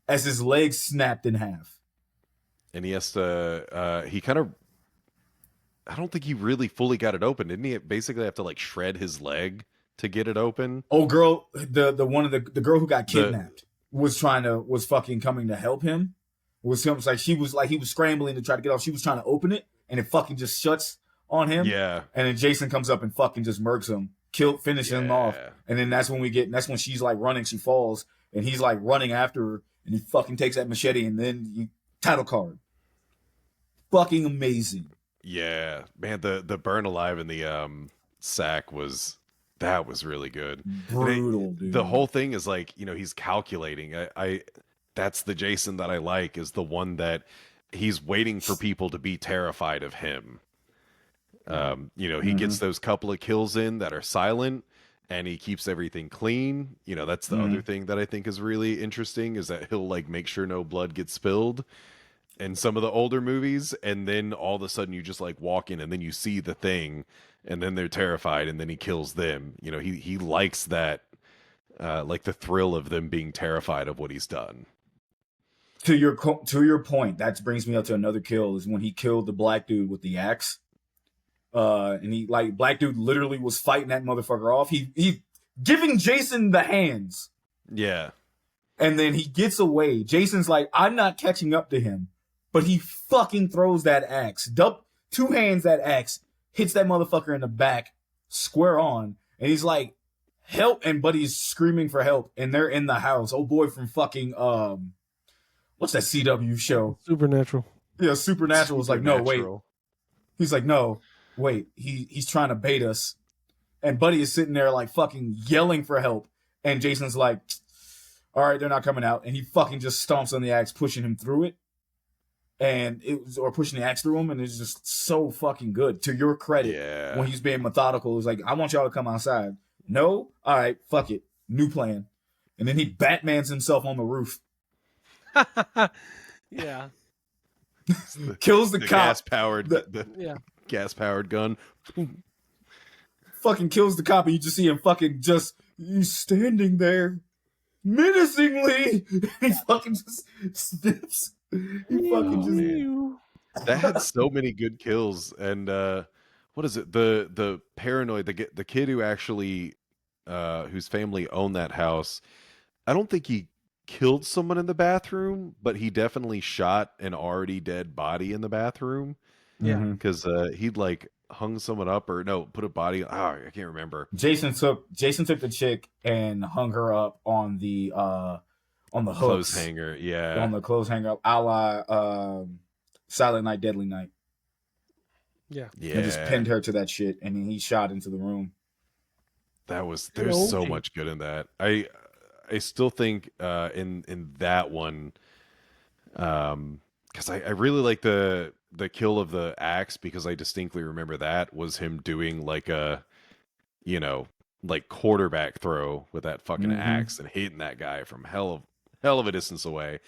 as his legs snapped in half.
And he has to, I don't think he really fully got it open. Didn't he basically have to like shred his leg to get it open?
Oh, girl, the girl who got kidnapped was fucking coming to help him. He was scrambling to try to get off. She was trying to open it and it fucking just shuts on him.
Yeah.
And then Jason comes up and fucking just murks him, finishes him off. And then that's when she's like running, she falls, and he's like running after her, and he fucking takes that machete, and then title card. Fucking amazing. Yeah.
Man, the burn alive in the sack was really good.
Brutal, dude.
The whole thing is like, you know, he's calculating. That's the Jason that I like, is the one that he's waiting for people to be terrified of him. You know, he gets those couple of kills in that are silent, and he keeps everything clean. You know, that's the other thing that I think is really interesting, is that he'll like make sure no blood gets spilled in some of the older movies, and then all of a sudden you just like walk in and then you see the thing, and then they're terrified, and then he kills them. You know, he likes that, like the thrill of them being terrified of what he's done.
To your point, that brings me up to another kill, is when he killed the black dude with the axe. And he black dude literally was fighting that motherfucker off. He giving Jason the hands.
Yeah.
And then he gets away. Jason's like, I'm not catching up to him. But he fucking throws that axe. Two hands that axe, hits that motherfucker in the back, square on. And he's like, help. And Buddy's screaming for help. And they're in the house. Oh boy, from fucking, what's that CW show?
Supernatural.
Yeah, Supernatural was like, no, wait.
Supernatural.
He's like, no, wait. He's trying to bait us. And Buddy is sitting there like fucking yelling for help. And Jason's like, all right, they're not coming out. And he fucking just stomps on the axe, pushing him through it. And or pushing the axe through him. And it's just so fucking good. To your credit,
Yeah.
when he's being methodical, he's like, I want y'all to come outside. No? All right, fuck it. New plan. And then he Batmans himself on the roof.
Yeah.
Kills the cop.
Gas-powered, the
Yeah.
gas-powered gun.
Fucking kills the cop, and you just see him fucking just, he's standing there menacingly. He fucking just snips. He fucking just.
Man. That had so many good kills. And what is it? The paranoid, the kid who actually whose family owned that house. I don't think he killed someone in the bathroom, but he definitely shot an already dead body in the bathroom.
Yeah.
Because he'd like hung someone up or no, put a body. Oh, I can't remember.
Jason took the chick and hung her up on the hooks.
Clothes hanger, yeah.
On the clothes hanger, a la Silent Night, Deadly Night.
Yeah.
Yeah.
And just pinned her to that shit, and then he shot into the room.
There's
Okay.
so much good in that. I still think in that one, because I really like the kill of the axe, because I distinctly remember that was him doing like a, like quarterback throw with that fucking axe and hitting that guy from hell of a distance away.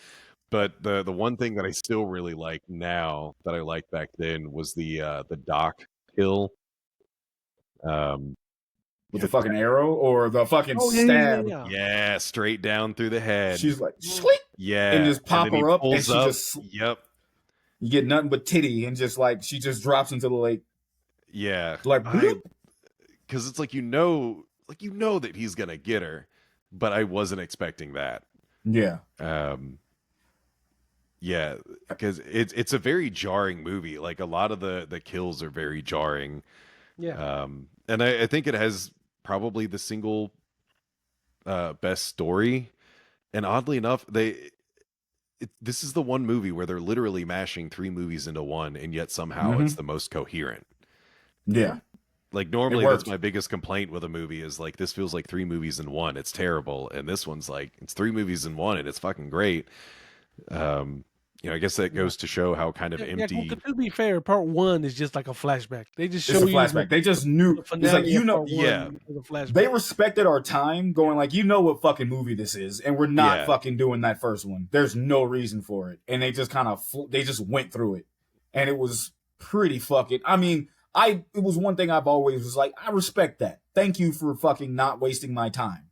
But the one thing that I still really like now that I liked back then was the Doc kill.
With the fucking arrow or the fucking stab.
Yeah, straight down through the head.
She's like, Shlick!
Yeah,
and just pop
then he
her up, and
pulls
she
up.
just.
Yep.
You get nothing but titty, and just like she just drops into the lake.
Yeah,
Like,
because it's like you know that he's gonna get her, but I wasn't expecting that.
Yeah.
Yeah, because it's a very jarring movie. Like a lot of the kills are very jarring.
Yeah.
And I think it has probably the single best story. And oddly enough, this is the one movie where they're literally mashing 3 movies into one, and yet somehow it's the most coherent.
Yeah.
Like normally that's my biggest complaint with a movie is like, this feels like 3 movies in one. It's terrible. And this one's like, it's 3 movies in one and it's fucking great. I guess that goes to show how kind of empty.
Yeah, to be fair, part 1 is just like a flashback. They just show
it's a
you
flashback. They just knew. It's like, they respected our time, going like, what fucking movie this is, and we're not fucking doing that first one. There's no reason for it, and they just kind of they just went through it, and it was pretty fucking. I mean, it was one thing I've always was like, I respect that. Thank you for fucking not wasting my time.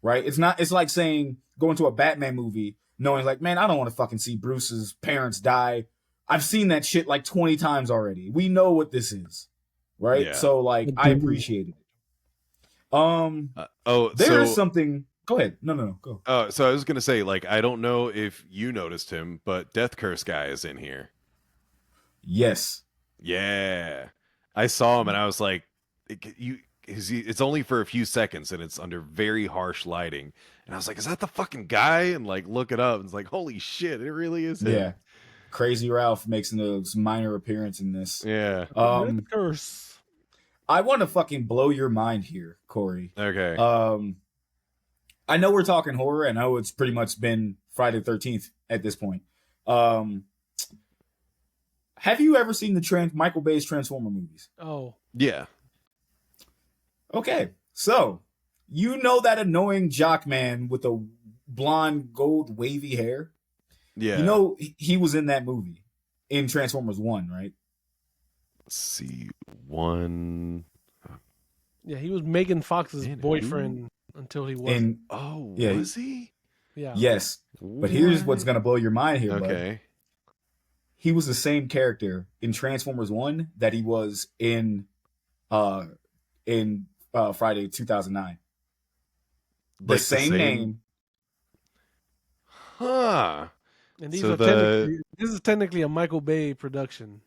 Right? It's not. It's like saying going to a Batman movie, knowing like, man, I don't want to fucking see Bruce's parents die. I've seen that shit like 20 times already. We know what this is, right? Yeah. So like, I appreciate it. There's something. Go ahead. No, go.
So I was gonna say, like, I don't know if you noticed him, but Death Curse guy is in here.
Yes.
Yeah, I saw him and I was like, it's only for a few seconds and it's under very harsh lighting. And I was like, is that the fucking guy? And like, look it up. And it's like, holy shit, it really is him.
Yeah. Crazy Ralph makes a minor appearance in this.
Yeah.
Curse.
I want to fucking blow your mind here, Kory.
Okay.
I know we're talking horror. I know it's pretty much been Friday the 13th at this point. Have you ever seen the Michael Bay's Transformer movies?
Oh.
Yeah.
Okay. So, that annoying jock man with the blonde, gold, wavy hair?
Yeah.
He was in that movie in Transformers 1, right?
Let's see. 1.
Yeah, he was Megan Fox's boyfriend until he wasn't.
Was he?
Yeah.
Yes. But here's what's going to blow your mind here,
okay.
Bud. He was the same character in Transformers 1 that he was in Friday 2009. The same name.
Huh.
And this is technically a Michael Bay production.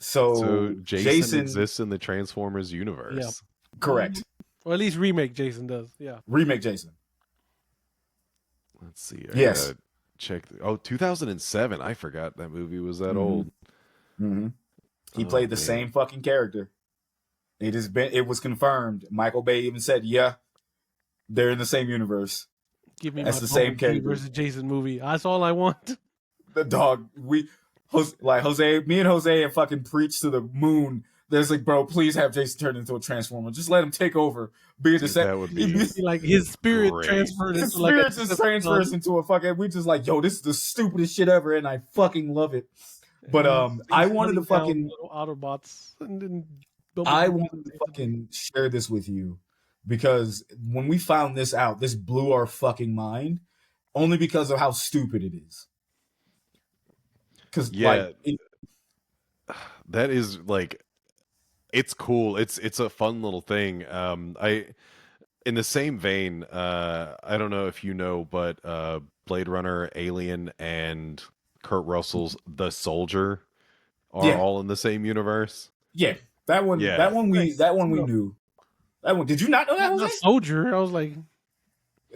So
Jason exists in the Transformers universe.
Yeah.
Correct.
Or at least remake Jason does. Yeah.
Remake Jason.
Let's see.
Yes.
check. 2007. I forgot that movie was that
Mhm.
old.
Mm-hmm. He
Oh,
played the
man.
same fucking character. It was confirmed. Michael Bay even said, "Yeah, they're in the same universe."
Give me
That's
my
the same
Bumblebee
character.
versus Jason movie. That's all I want.
The dog. Jose, me and Jose have fucking preached to the moon. There's like, bro, please have Jason turn into a transformer. Just let him take over. Be the
Dude,
same.
that would be
Like his spirit
great.
transferred
His
into like a
spirit just transfers into a fucking. We just like, yo, this is the stupidest shit ever, and I fucking love it. But I wanted to fucking.
little Autobots and then
I
Bumblebee
wanted to fucking share this with you because when we found this out, this blew our fucking mind. Only because of how stupid it is. Because
Yeah,
like,
that is like, it's cool. It's a fun little thing. In the same vein, I don't know if you know, but Blade Runner, Alien, and Kurt Russell's The Soldier are
yeah,
all in the same universe.
yeah, that one,
Yeah.
that one we
No.
knew. That one, did you not know that?
Not
Jose?
Soldier. I was like,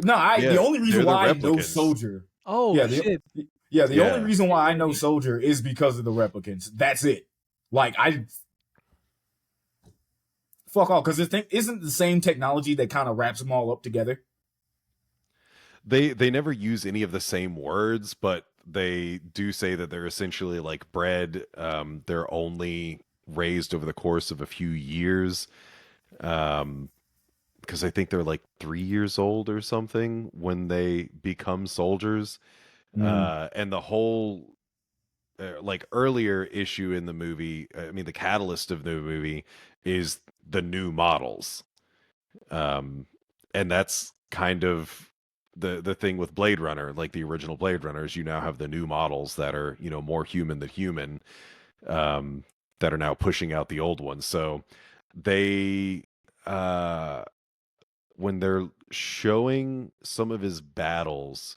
No,
Yeah,
the only reason
they're the
why I know
replicants.
Soldier.
oh
Yeah,
shit.
the only
Yeah.
reason why I know Soldier is because of the replicants. That's it. Like I fuck all because the thing isn't the same technology that kind of wraps them all up together.
They never use any of the same words, but they do say that they're essentially like bred. They're only raised over the course of a few years. Because I think they're like 3 years old or something when they become soldiers. And the whole like earlier issue in the movie, I mean, the catalyst of the movie is the new models. And that's kind of the thing with Blade Runner, like the original Blade Runners. You now have the new models that are, you know, more human than human, that are now pushing out the old ones. So they when they're showing some of his battles,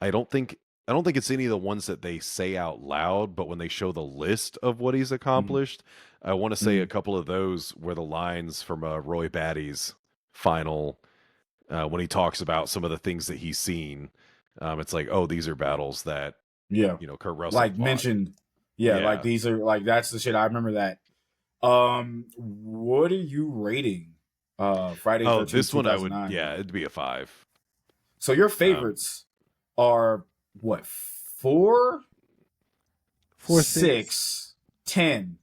I don't think it's any of the ones that they say out loud, but when they show the list of what he's accomplished, I want to say a couple of those were the lines from Roy Batty's final, when he talks about some of the things that he's seen. It's like, oh, these are battles that,
Yeah,
you know, Kurt Russell
like
fought.
mentioned. Yeah,
Yeah.
like these are like that's the shit. I remember that. What are you rating? Friday.
Oh,
13th,
this one I would,
2009.
yeah, it'd be a 5.
So your favorites are what? 4,
4,
6, 10,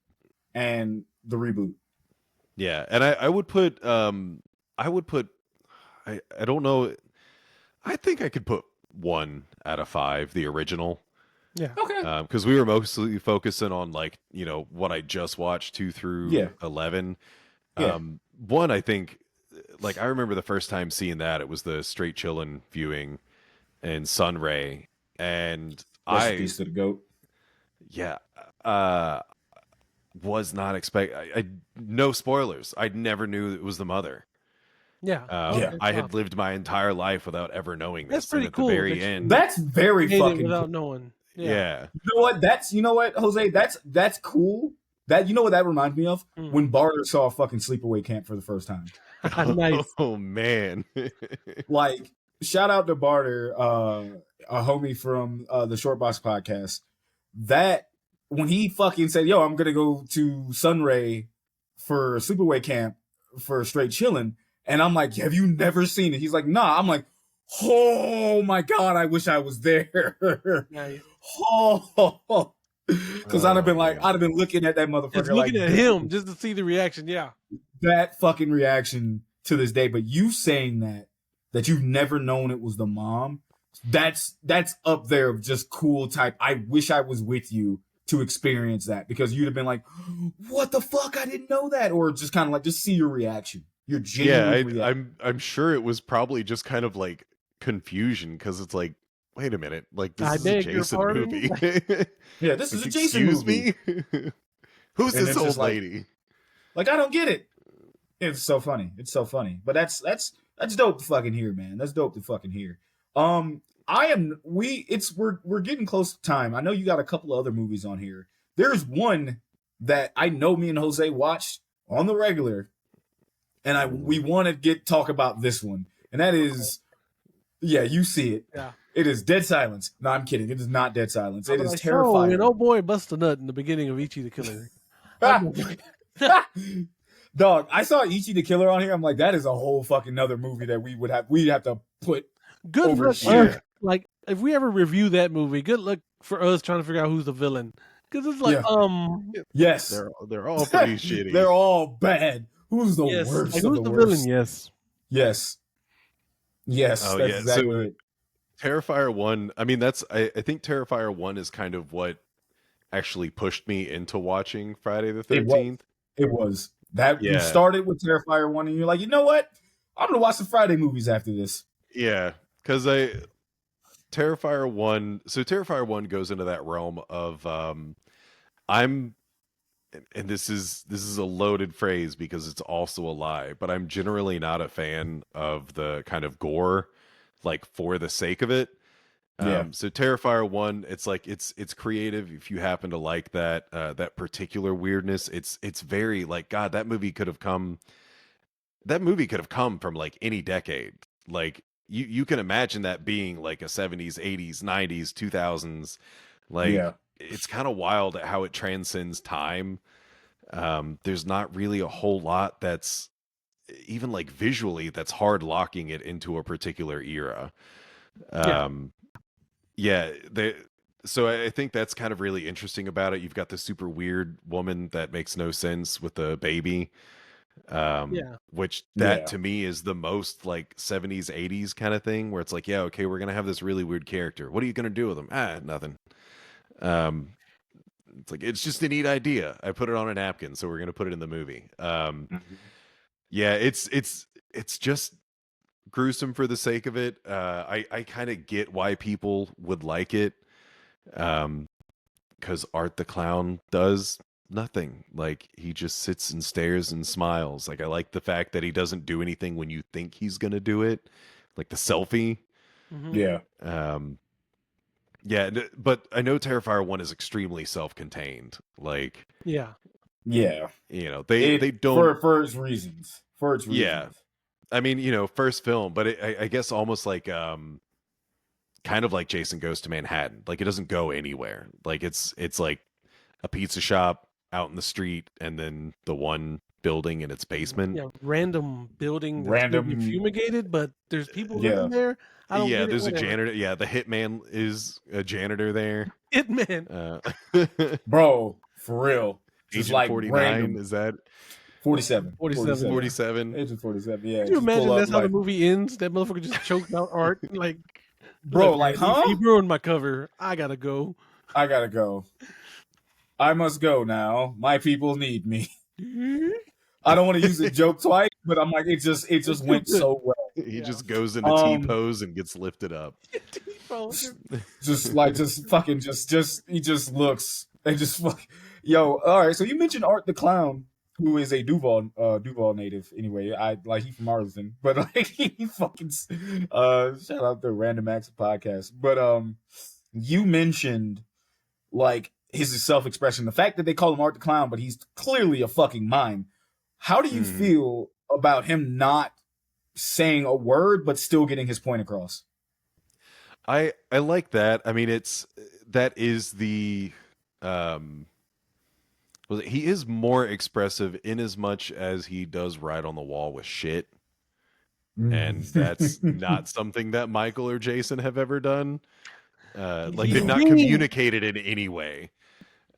and the reboot.
Yeah, and I would put I don't know, I think I could put 1 out of 5, the original.
Yeah.
Okay.
Because we were mostly focusing on, like, you know, what I just watched 2 through
Yeah.
11.
Yeah.
1, I think, like, I remember the first time seeing that, it was the straight chillin' viewing in Sunray, and
Rest in peace to the goat.
yeah, was not expect. I no spoilers. I never knew it was the mother.
Yeah.
Yeah.
I had lived my entire life without ever knowing this.
That's pretty
and at
cool
the very
that you-
end,
That's very
Made it
fucking
without
cool.
knowing.
yeah.
You know what, Jose? That's cool. That you know what that reminds me of? When Barter saw fucking Sleepaway Camp for the first time.
Nice.
Oh man.
Like, shout out to Barter, a homie from the Short Box podcast. That when he fucking said, "Yo, I'm gonna go to Sunray for Sleepaway Camp for straight chillin'," and I'm like, "Have you never seen it?" He's like, "Nah." I'm like, "Oh my god, I wish I was there."
Nice.
Oh, because I'd have been like,
man.
I'd have been looking at that motherfucker,
Just looking
like
at him just to see the reaction. Yeah.
that fucking reaction to this day. But you saying that you've never known it was the mom, that's up there of just cool type. I wish I was with you to experience that, because you'd have been like, "What the fuck? I didn't know that," or just kind of like just see your reaction. Your genuine reaction.
I'm sure it was probably just kind of like confusion, because it's like, wait a minute, like this
I
is a
beg your
Jason
pardon?
movie.
Yeah, this is a
Like,
Jason
excuse
movie.
me. Who's
And
this
it's
old
just like-
lady?
Like, I don't get it. It's so funny. It's so funny. But that's dope to fucking hear, man. That's dope to fucking hear. We're getting close to time. I know you got a couple of other movies on here. There's one that I know me and Jose watched on the regular, and we want to talk about this one. And that is, yeah, you see it.
Yeah.
It is dead silence. No, I'm kidding. It is not dead silence. It
I'm
is
like,
terrifying.
So, and oh boy, bust a nut in the beginning of Ichi the Killer.
Dog, I saw Ichi the Killer on here. I'm like, that is a whole fucking another movie that we'd have to put
Good
over
luck,
here.
us. Like, if we ever review that movie, good luck for us trying to figure out who's the villain. Because it's like,
yes,
they're all pretty shitty.
They're all bad. Who's the
yes,
worst?
like,
of
who's
the
the
worst?
villain? Yes.
Yes,
Oh,
that's
yeah.
exactly
So,
it.
Terrifier 1, I mean, I think Terrifier 1 is kind of what actually pushed me into watching Friday the 13th.
It was. That you
Yeah.
started with Terrifier 1 and you're like, you know what? I'm gonna watch some Friday movies after this.
Yeah, because Terrifier 1, so Terrifier 1 goes into that realm of I'm, and this is a loaded phrase because it's also a lie, but I'm generally not a fan of the kind of gore, like for the sake of it.
Yeah.
So Terrifier 1, it's like it's creative if you happen to like that particular weirdness. It's very like, God, that movie could have come from like any decade. Like you can imagine that being like a 70s, 80s, 90s, 2000s. Like
Yeah.
it's kind of wild at how it transcends time. There's not really a whole lot that's even like visually that's hard locking it into a particular era. So I think that's kind of really interesting about it. You've got the super weird woman that makes no sense with the baby. Which to me is the most like 70s 80s kind of thing where it's like, yeah, okay, we're gonna have this really weird character, what are you gonna do with him? Nothing. It's like, it's just a neat idea, I put it on a napkin, so we're gonna put it in the movie. Yeah, it's just gruesome for the sake of it. I kind of get why people would like it, because Art the Clown does nothing. Like, he just sits and stares and smiles. Like, I like the fact that he doesn't do anything when you think he's gonna do it, like the selfie.
Yeah.
But I know Terrifier 1 is extremely self-contained. Like,
yeah,
you know, they don't,
for its reasons.
Yeah, I mean, first film, but I guess almost like kind of like Jason Goes to Manhattan. Like, it doesn't go anywhere. Like, it's like a pizza shop out in the street, and then the one building in its basement.
Yeah, random building that's maybe fumigated, but there's people living there. I don't get it,
there's
whatever.
a janitor. Yeah, the hitman is a janitor there.
Hitman.
Bro, for real.
Agent
Just like
49,
random.
is that
47?
47.
Agent 47, yeah.
Can you imagine that's how the movie ends? That motherfucker just choked out Art. Like,
bro, like, huh?
He ruined my cover. I gotta go.
I must go now. My people need me. I don't want to use a joke twice, but I'm like, it just went so well.
He just goes into T-pose and gets lifted up.
He just looks and just fuck. Yo, all right. So you mentioned Art the Clown, who is a Duval native. Anyway, he's from Arlington, but like he fucking shout out to Random Acts podcast. But you mentioned like his self-expression, the fact that they call him Art the Clown, but he's clearly a fucking mime. How do you feel about him not saying a word but still getting his point across?
I like that. I mean, that is the he is more expressive in as much as he does ride on the wall with shit. And that's not something that Michael or Jason have ever done. Like, they've not communicated in any way.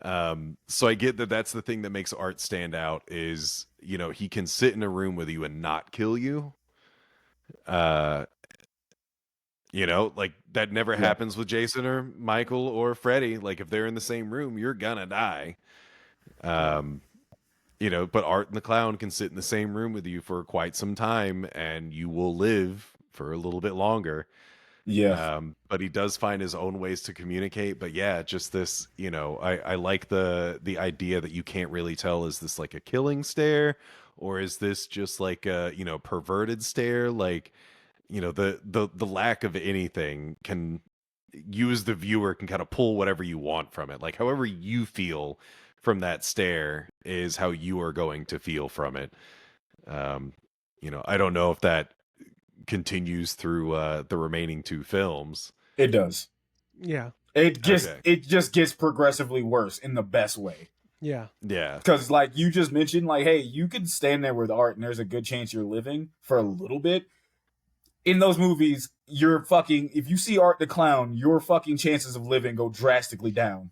So I get that that's the thing that makes Art stand out is, he can sit in a room with you and not kill you. Like, that never happens with Jason or Michael or Freddy. Like, if they're in the same room, you're gonna die. But Art and the Clown can sit in the same room with you for quite some time and you will live for a little bit longer.
Yeah.
But he does find his own ways to communicate. But yeah, just this, I like the idea that you can't really tell, is this like a killing stare or is this just like a, perverted stare? Like, the lack of anything can, you as the viewer can kind of pull whatever you want from it. Like, however you feel from that stare is how you are going to feel from it. I don't know if that continues through the remaining two films.
It does.
Yeah.
It just gets progressively worse in the best way.
Yeah.
Yeah.
Because like you just mentioned, like, hey, you could stand there with art and there's a good chance you're living for a little bit. In those movies, if you see Art the Clown, your fucking chances of living go drastically down.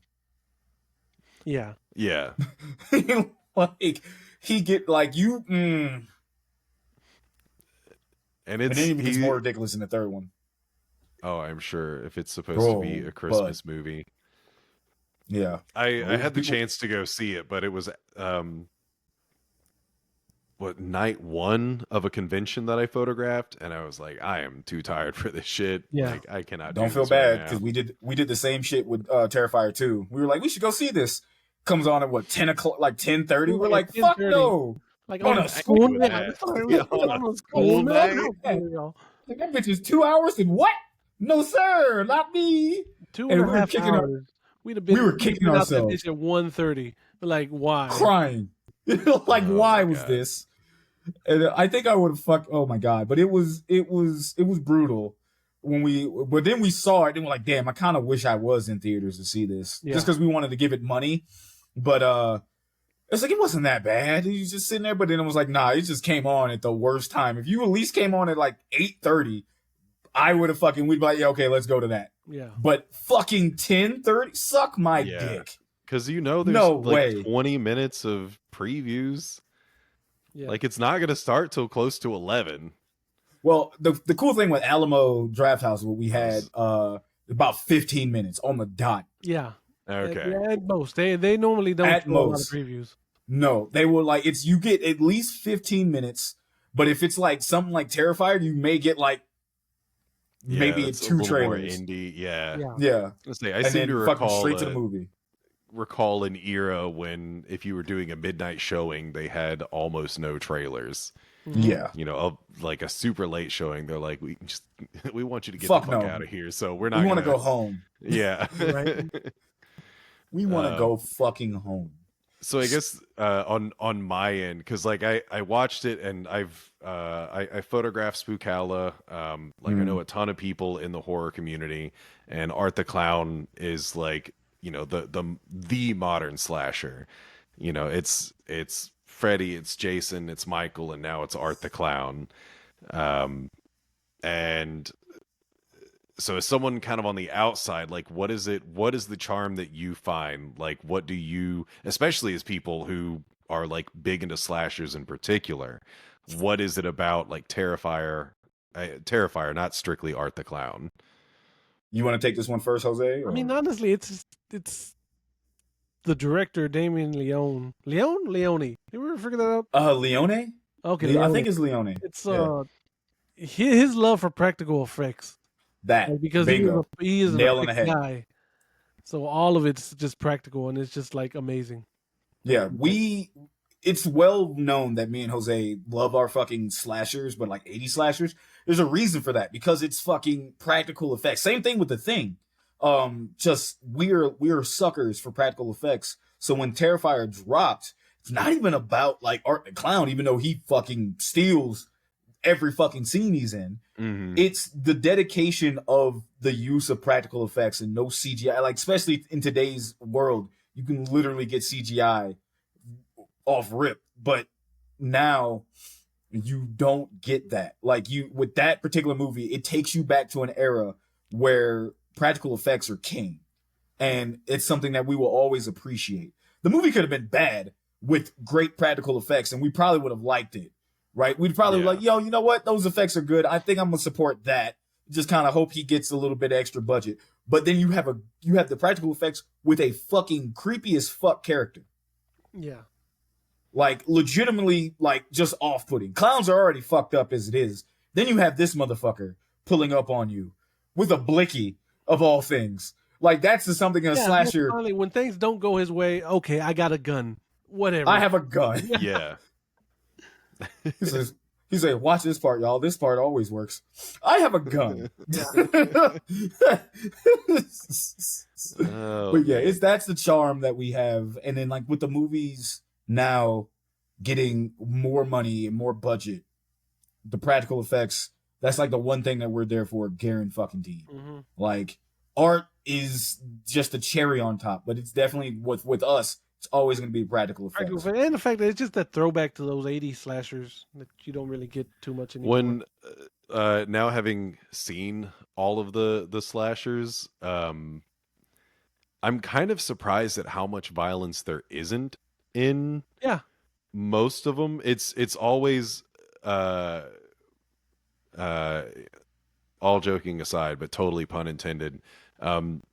Yeah.
Yeah.
Like he get like you
And
and then it even gets more ridiculous in the third one.
Oh, I'm sure, if it's supposed to be a Christmas movie.
Yeah.
I had the chance to go see it, but it was night one of a convention that I photographed, and I was like, I am too tired for this shit.
Yeah.
Like, I cannot.
Don't feel bad because we did the same shit with Terrifier 2. We were like, we should go see this. Comes on at what 10 o'clock, like 10:30. We're like, fuck no.
Like
on a school
night.
On a school night.
Like, that bitch is 2 hours and what? No sir, not me.
2.5 hours. We were kicking
ourselves
at 1:30. Like, why?
Crying. Like, why was this? And I think I would have fucked. Oh my god! But it was brutal but then we saw it and we're like, damn, I kind of wish I was in theaters to see this, just because we wanted to give it money. But it's like it wasn't that bad. He was just sitting there. But then it was like, nah, it just came on at the worst time. If you at least came on at like 8:30, I would have we'd be like, yeah, okay, let's go to that.
Yeah.
But fucking 10:30, suck my dick.
Because there's
no
like
way.
20 minutes of previews.
Yeah.
Like, it's not going to start till close to 11.
Well, the cool thing with Alamo Drafthouse, what we had about 15 minutes on the dot.
Yeah.
Okay.
At most, they normally don't
at
do a lot of
most
previews.
No, they were like you get at least 15 minutes, but if it's like something like Terrifier, you may get like maybe
it's
2
a little more
trailers.
indie, yeah.
I
seem to recall
straight to the movie.
Recall an era when if you were doing a midnight showing, they had almost no trailers.
Yeah,
of like a super late showing, they're like, we want you to get
fuck
the fuck
no.
out of here. So we're not.
We want to go home.
Yeah,
right.
We want to go fucking home.
So I guess on my end, because like I watched it and I photographed Spookala. I know a ton of people in the horror community, and Art the Clown is like the modern slasher. It's Freddy, it's Jason, it's Michael, and now it's Art the Clown. And so as someone kind of on the outside, like, what is the charm that you find? Like, what do you, especially as people who are like big into slashers in particular, what is it about like Terrifier, not strictly Art the Clown?
You want to take this one first, Jose?
I mean, honestly, it's the director, Damien Leone. Leone? You ever figure that out?
Leone?
Okay,
I
Leone.
think it's Leone.
It's his love for practical effects. Because
bingo.
he is
Nail
an
on the head
guy. So all of it's just practical, and it's just like amazing.
Yeah, it's well known that me and Jose love our fucking slashers, but like 80 slashers. There's a reason for that, because it's fucking practical effects. Same thing with The Thing. Just we're suckers for practical effects. So when Terrifier dropped, it's not even about like Art the Clown, even though he fucking steals every fucking scene he's in.
Mm-hmm.
It's the dedication of the use of practical effects and no CGI. Like, especially in today's world, you can literally get CGI off rip, but now you don't get that. Like, with that particular movie, it takes you back to an era where practical effects are king, and it's something that we will always appreciate. The movie could have been bad with great practical effects, and we probably would have liked it. Right? We'd probably be like, yo, you know what? Those effects are good. I think I'm gonna support that. Just kind of hope he gets a little bit extra budget. But then you have the practical effects with a fucking creepy as fuck character.
Yeah.
Like, legitimately, like, just off-putting. Clowns are already fucked up as it is. Then you have this motherfucker pulling up on you with a blicky of all things. Like, that's just something in a slasher.
Finally, when things don't go his way, okay, I got a gun. Whatever.
I have a gun.
Yeah.
He said, watch this part, y'all. This part always works. I have a gun. But yeah, that's the charm that we have. And then like with the movies now getting more money and more budget, the practical effects That's like the one thing that we're there for, guaranteed.
Mm-hmm.
Like art is just a cherry on top, but it's definitely with us. It's always going to be practical effects.
And the fact that it's just that throwback to those 80s slashers that you don't really get too much anymore.
When now having seen all of the slashers, I'm kind of surprised at how much violence there isn't in most of them. It's always all joking aside, but totally pun intended,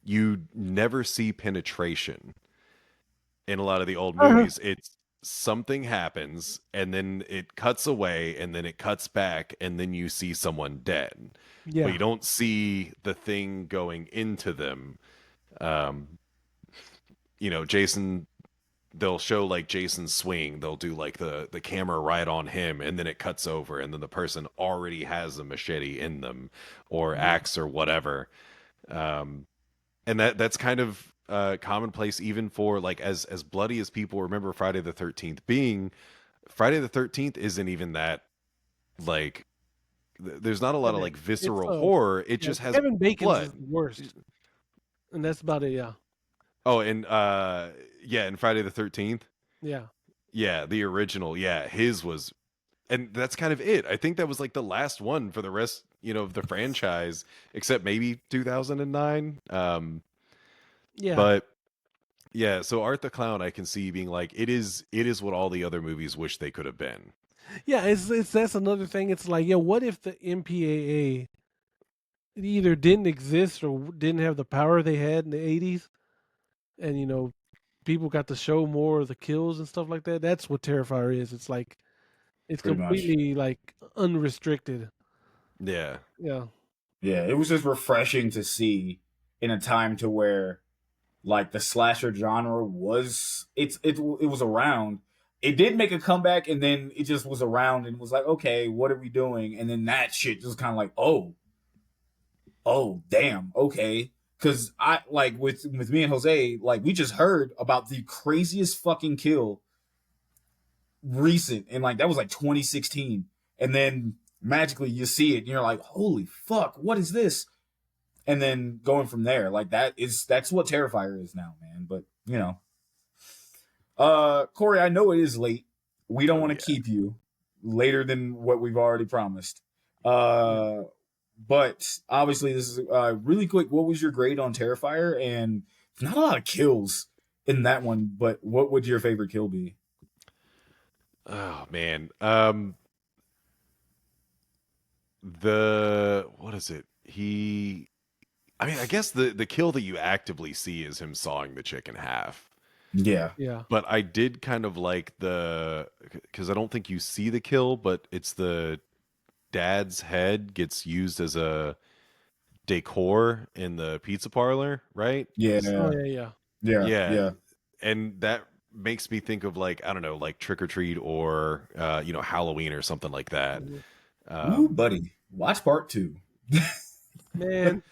you never see penetration in a lot of the old movies. It's something happens and then it cuts away and then it cuts back and then you see someone dead.
Yeah.
But you don't see the thing going into them. You know, Jason, they'll show like Jason's swing. They'll do like the camera right on him and then it cuts over and then the person already has a machete in them or axe or whatever. And that's kind of commonplace even for like as bloody as people remember Friday the 13th being. Friday the 13th isn't even that, like, there's not a lot of like visceral horror. It just has
Kevin Bacon's
blood.
is the worst, and that's about it. Yeah.
Oh, and and Friday the 13th.
Yeah,
the original. Yeah, his was, and that's kind of it. I think that was like the last one for the rest, of the franchise, except maybe 2009.
Yeah.
But yeah, so Art the Clown, I can see being like, it is what all the other movies wish they could have been.
Yeah, it's that's another thing. It's like, what if the MPAA either didn't exist or didn't have the power they had in the 80s, and people got to show more of the kills and stuff like that. That's what Terrifier is. It's like it's
Pretty
completely like unrestricted.
Yeah.
Yeah.
Yeah, it was just refreshing to see in a time to where like the slasher genre was it was around. It did make a comeback and then it just was around and was like, okay, what are we doing? And then that shit just kind of like, oh damn, okay. Cause I like with me and Jose, like we just heard about the craziest fucking kill recent and like that was like 2016. And then magically you see it and you're like, holy fuck, what is this? And then going from there, like that's what Terrifier is now, man. But Kory, I know it is late. We don't want to keep you later than what we've already promised. But obviously this is really quick. What was your grade on Terrifier? And not a lot of kills in that one, but what would your favorite kill be?
Oh man. What is it? I guess the kill that you actively see is him sawing the chick in half.
Yeah.
But I did kind of like because I don't think you see the kill, but it's the dad's head gets used as a decor in the pizza parlor, right?
Yeah.
Oh,
Yeah.
And that makes me think of like, I don't know, like Trick or Treat or Halloween or something like that.
Ooh, buddy, watch part 2.
Man.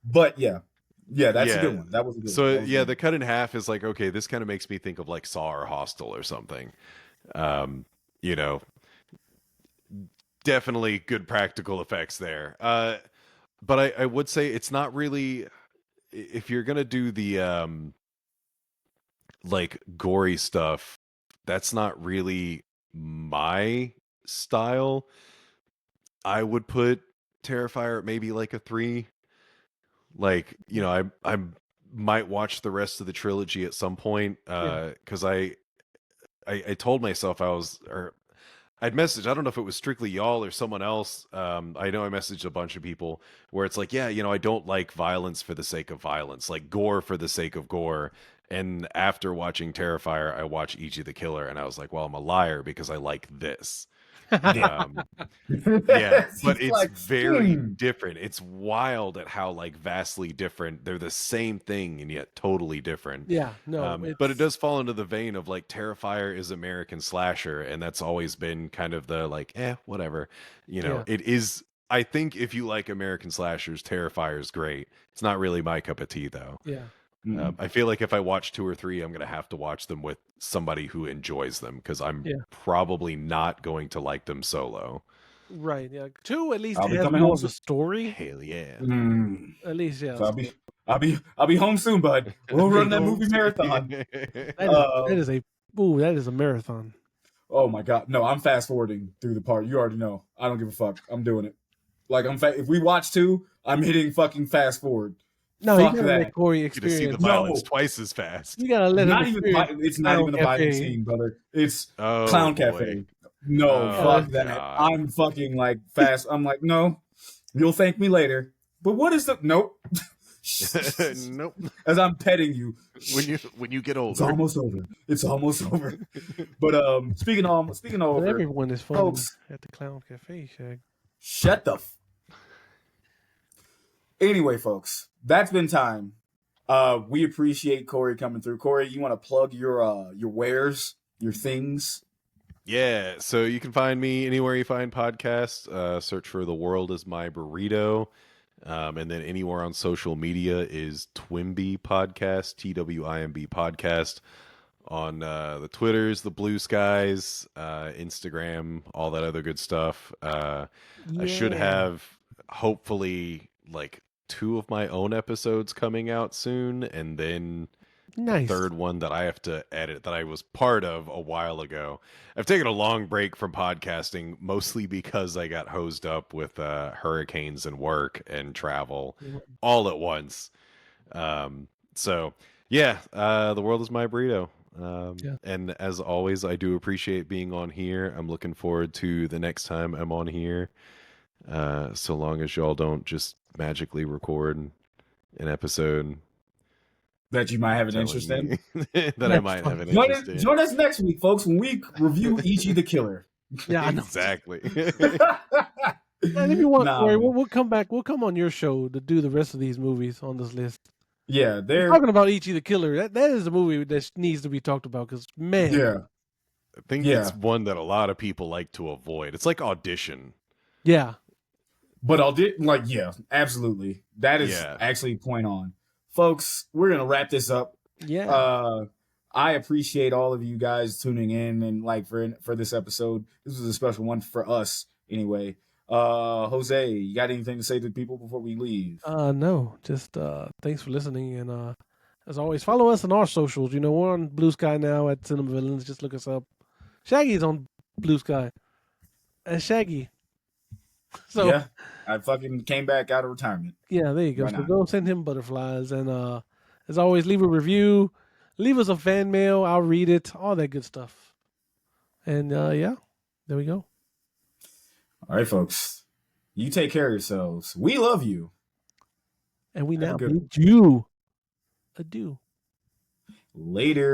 But yeah, that's a good one. That was a good one.
So yeah, the cut in half is like, okay, this kind of makes me think of like Saw or Hostel or something. Definitely good practical effects there. But I would say it's not really, if you're gonna do the like gory stuff, that's not really my style. I would put Terrifier at maybe like a 3. Like, I might watch the rest of the trilogy at some point because I told myself I'd messaged, I don't know if it was strictly y'all or someone else. I know I messaged a bunch of people where it's like, yeah, I don't like violence for the sake of violence, like gore for the sake of gore. And after watching Terrifier, I watched E.G. the Killer and I was like, well, I'm a liar because I like this. Yeah, but it's like, very different. It's wild at how like vastly different. They're the same thing and yet totally different.
Yeah, no.
But it does fall into the vein of like Terrifier is American slasher, and that's always been kind of the like, whatever. It is. I think if you like American slashers, Terrifier is great. It's not really my cup of tea though.
Yeah.
I feel like if I watch 2 or 3, I'm going to have to watch them with somebody who enjoys them because I'm probably not going to like them solo.
Right. Yeah. 2 at least
I'll be
has
coming
more
home
of a
soon.
story.
Hell yeah.
At least, yeah.
So I'll be home soon, bud. We'll run that movie marathon.
That is a marathon.
Oh my god, no! I'm fast forwarding through the part. You already know. I don't give a fuck. I'm doing it. Like if we watch 2, I'm hitting fucking fast forward.
No,
Fuck
you gotta
that.
let Kory
You get to see the
experience.
violence
No.
twice as fast.
You gotta let him
Not even.
experience.
It's not
Clown
even a violent
Cafe.
scene, brother. It's
Oh,
Clown
boy.
Cafe. No,
Oh,
fuck that.
God.
I'm fucking like fast. I'm like, no. You'll thank me later. But what is the nope?
Nope.
As I'm petting you.
When you get older.
It's almost over. It's almost over. But speaking
But
over,
everyone is fun
folks,
at the Clown Cafe, Shag.
shut the. Anyway, folks, that's been time. We appreciate Kory coming through. Kory, you want to plug your wares, your things?
Yeah, so you can find me anywhere you find podcasts. Search for The World Is My Burrito. And then anywhere on social media is TWIMB Podcast, TWIMB Podcast. On the Twitters, the Blue Skies, Instagram, all that other good stuff. I should have, hopefully, like 2 of my own episodes coming out soon, and then
Nice.
third one that I have to edit that I was part of a while ago. I've taken a long break from podcasting, mostly because I got hosed up with hurricanes and work and travel all at once. So yeah, The World Is My Burrito. And as always, I do appreciate being on here. I'm looking forward to the next time I'm on here. So long as y'all don't just magically record an episode
That you might have an interest in.
that I might have an interest in.
Join us next week, folks, when we review Ichi the Killer.
Yeah, I know.
Exactly.
And if you want, Kory, we'll come back. We'll come on your show to do the rest of these movies on this list.
Yeah, they're
talking about Ichi the Killer. That is a movie that needs to be talked about because, man.
Yeah.
I think it's one that a lot of people like to avoid. It's like Audition.
Yeah.
But absolutely. That is actually point on. Folks, we're going to wrap this up.
Yeah.
I appreciate all of you guys tuning in and for this episode. This was a special one for us anyway. Jose, you got anything to say to people before we leave?
No, just thanks for listening, and as always, follow us on our socials. You know, we're on Blue Sky now at Cinema Villains. Just look us up. Shaggy's on Blue Sky as Shaggy. So
yeah, I fucking came back out of retirement.
Yeah, there you go. So go send him butterflies, and as always, leave a review, leave us a fan mail. I'll read it, all that good stuff. And there we go.
All right, folks. You take care of yourselves. We love you.
And we now bid you adieu.
Later.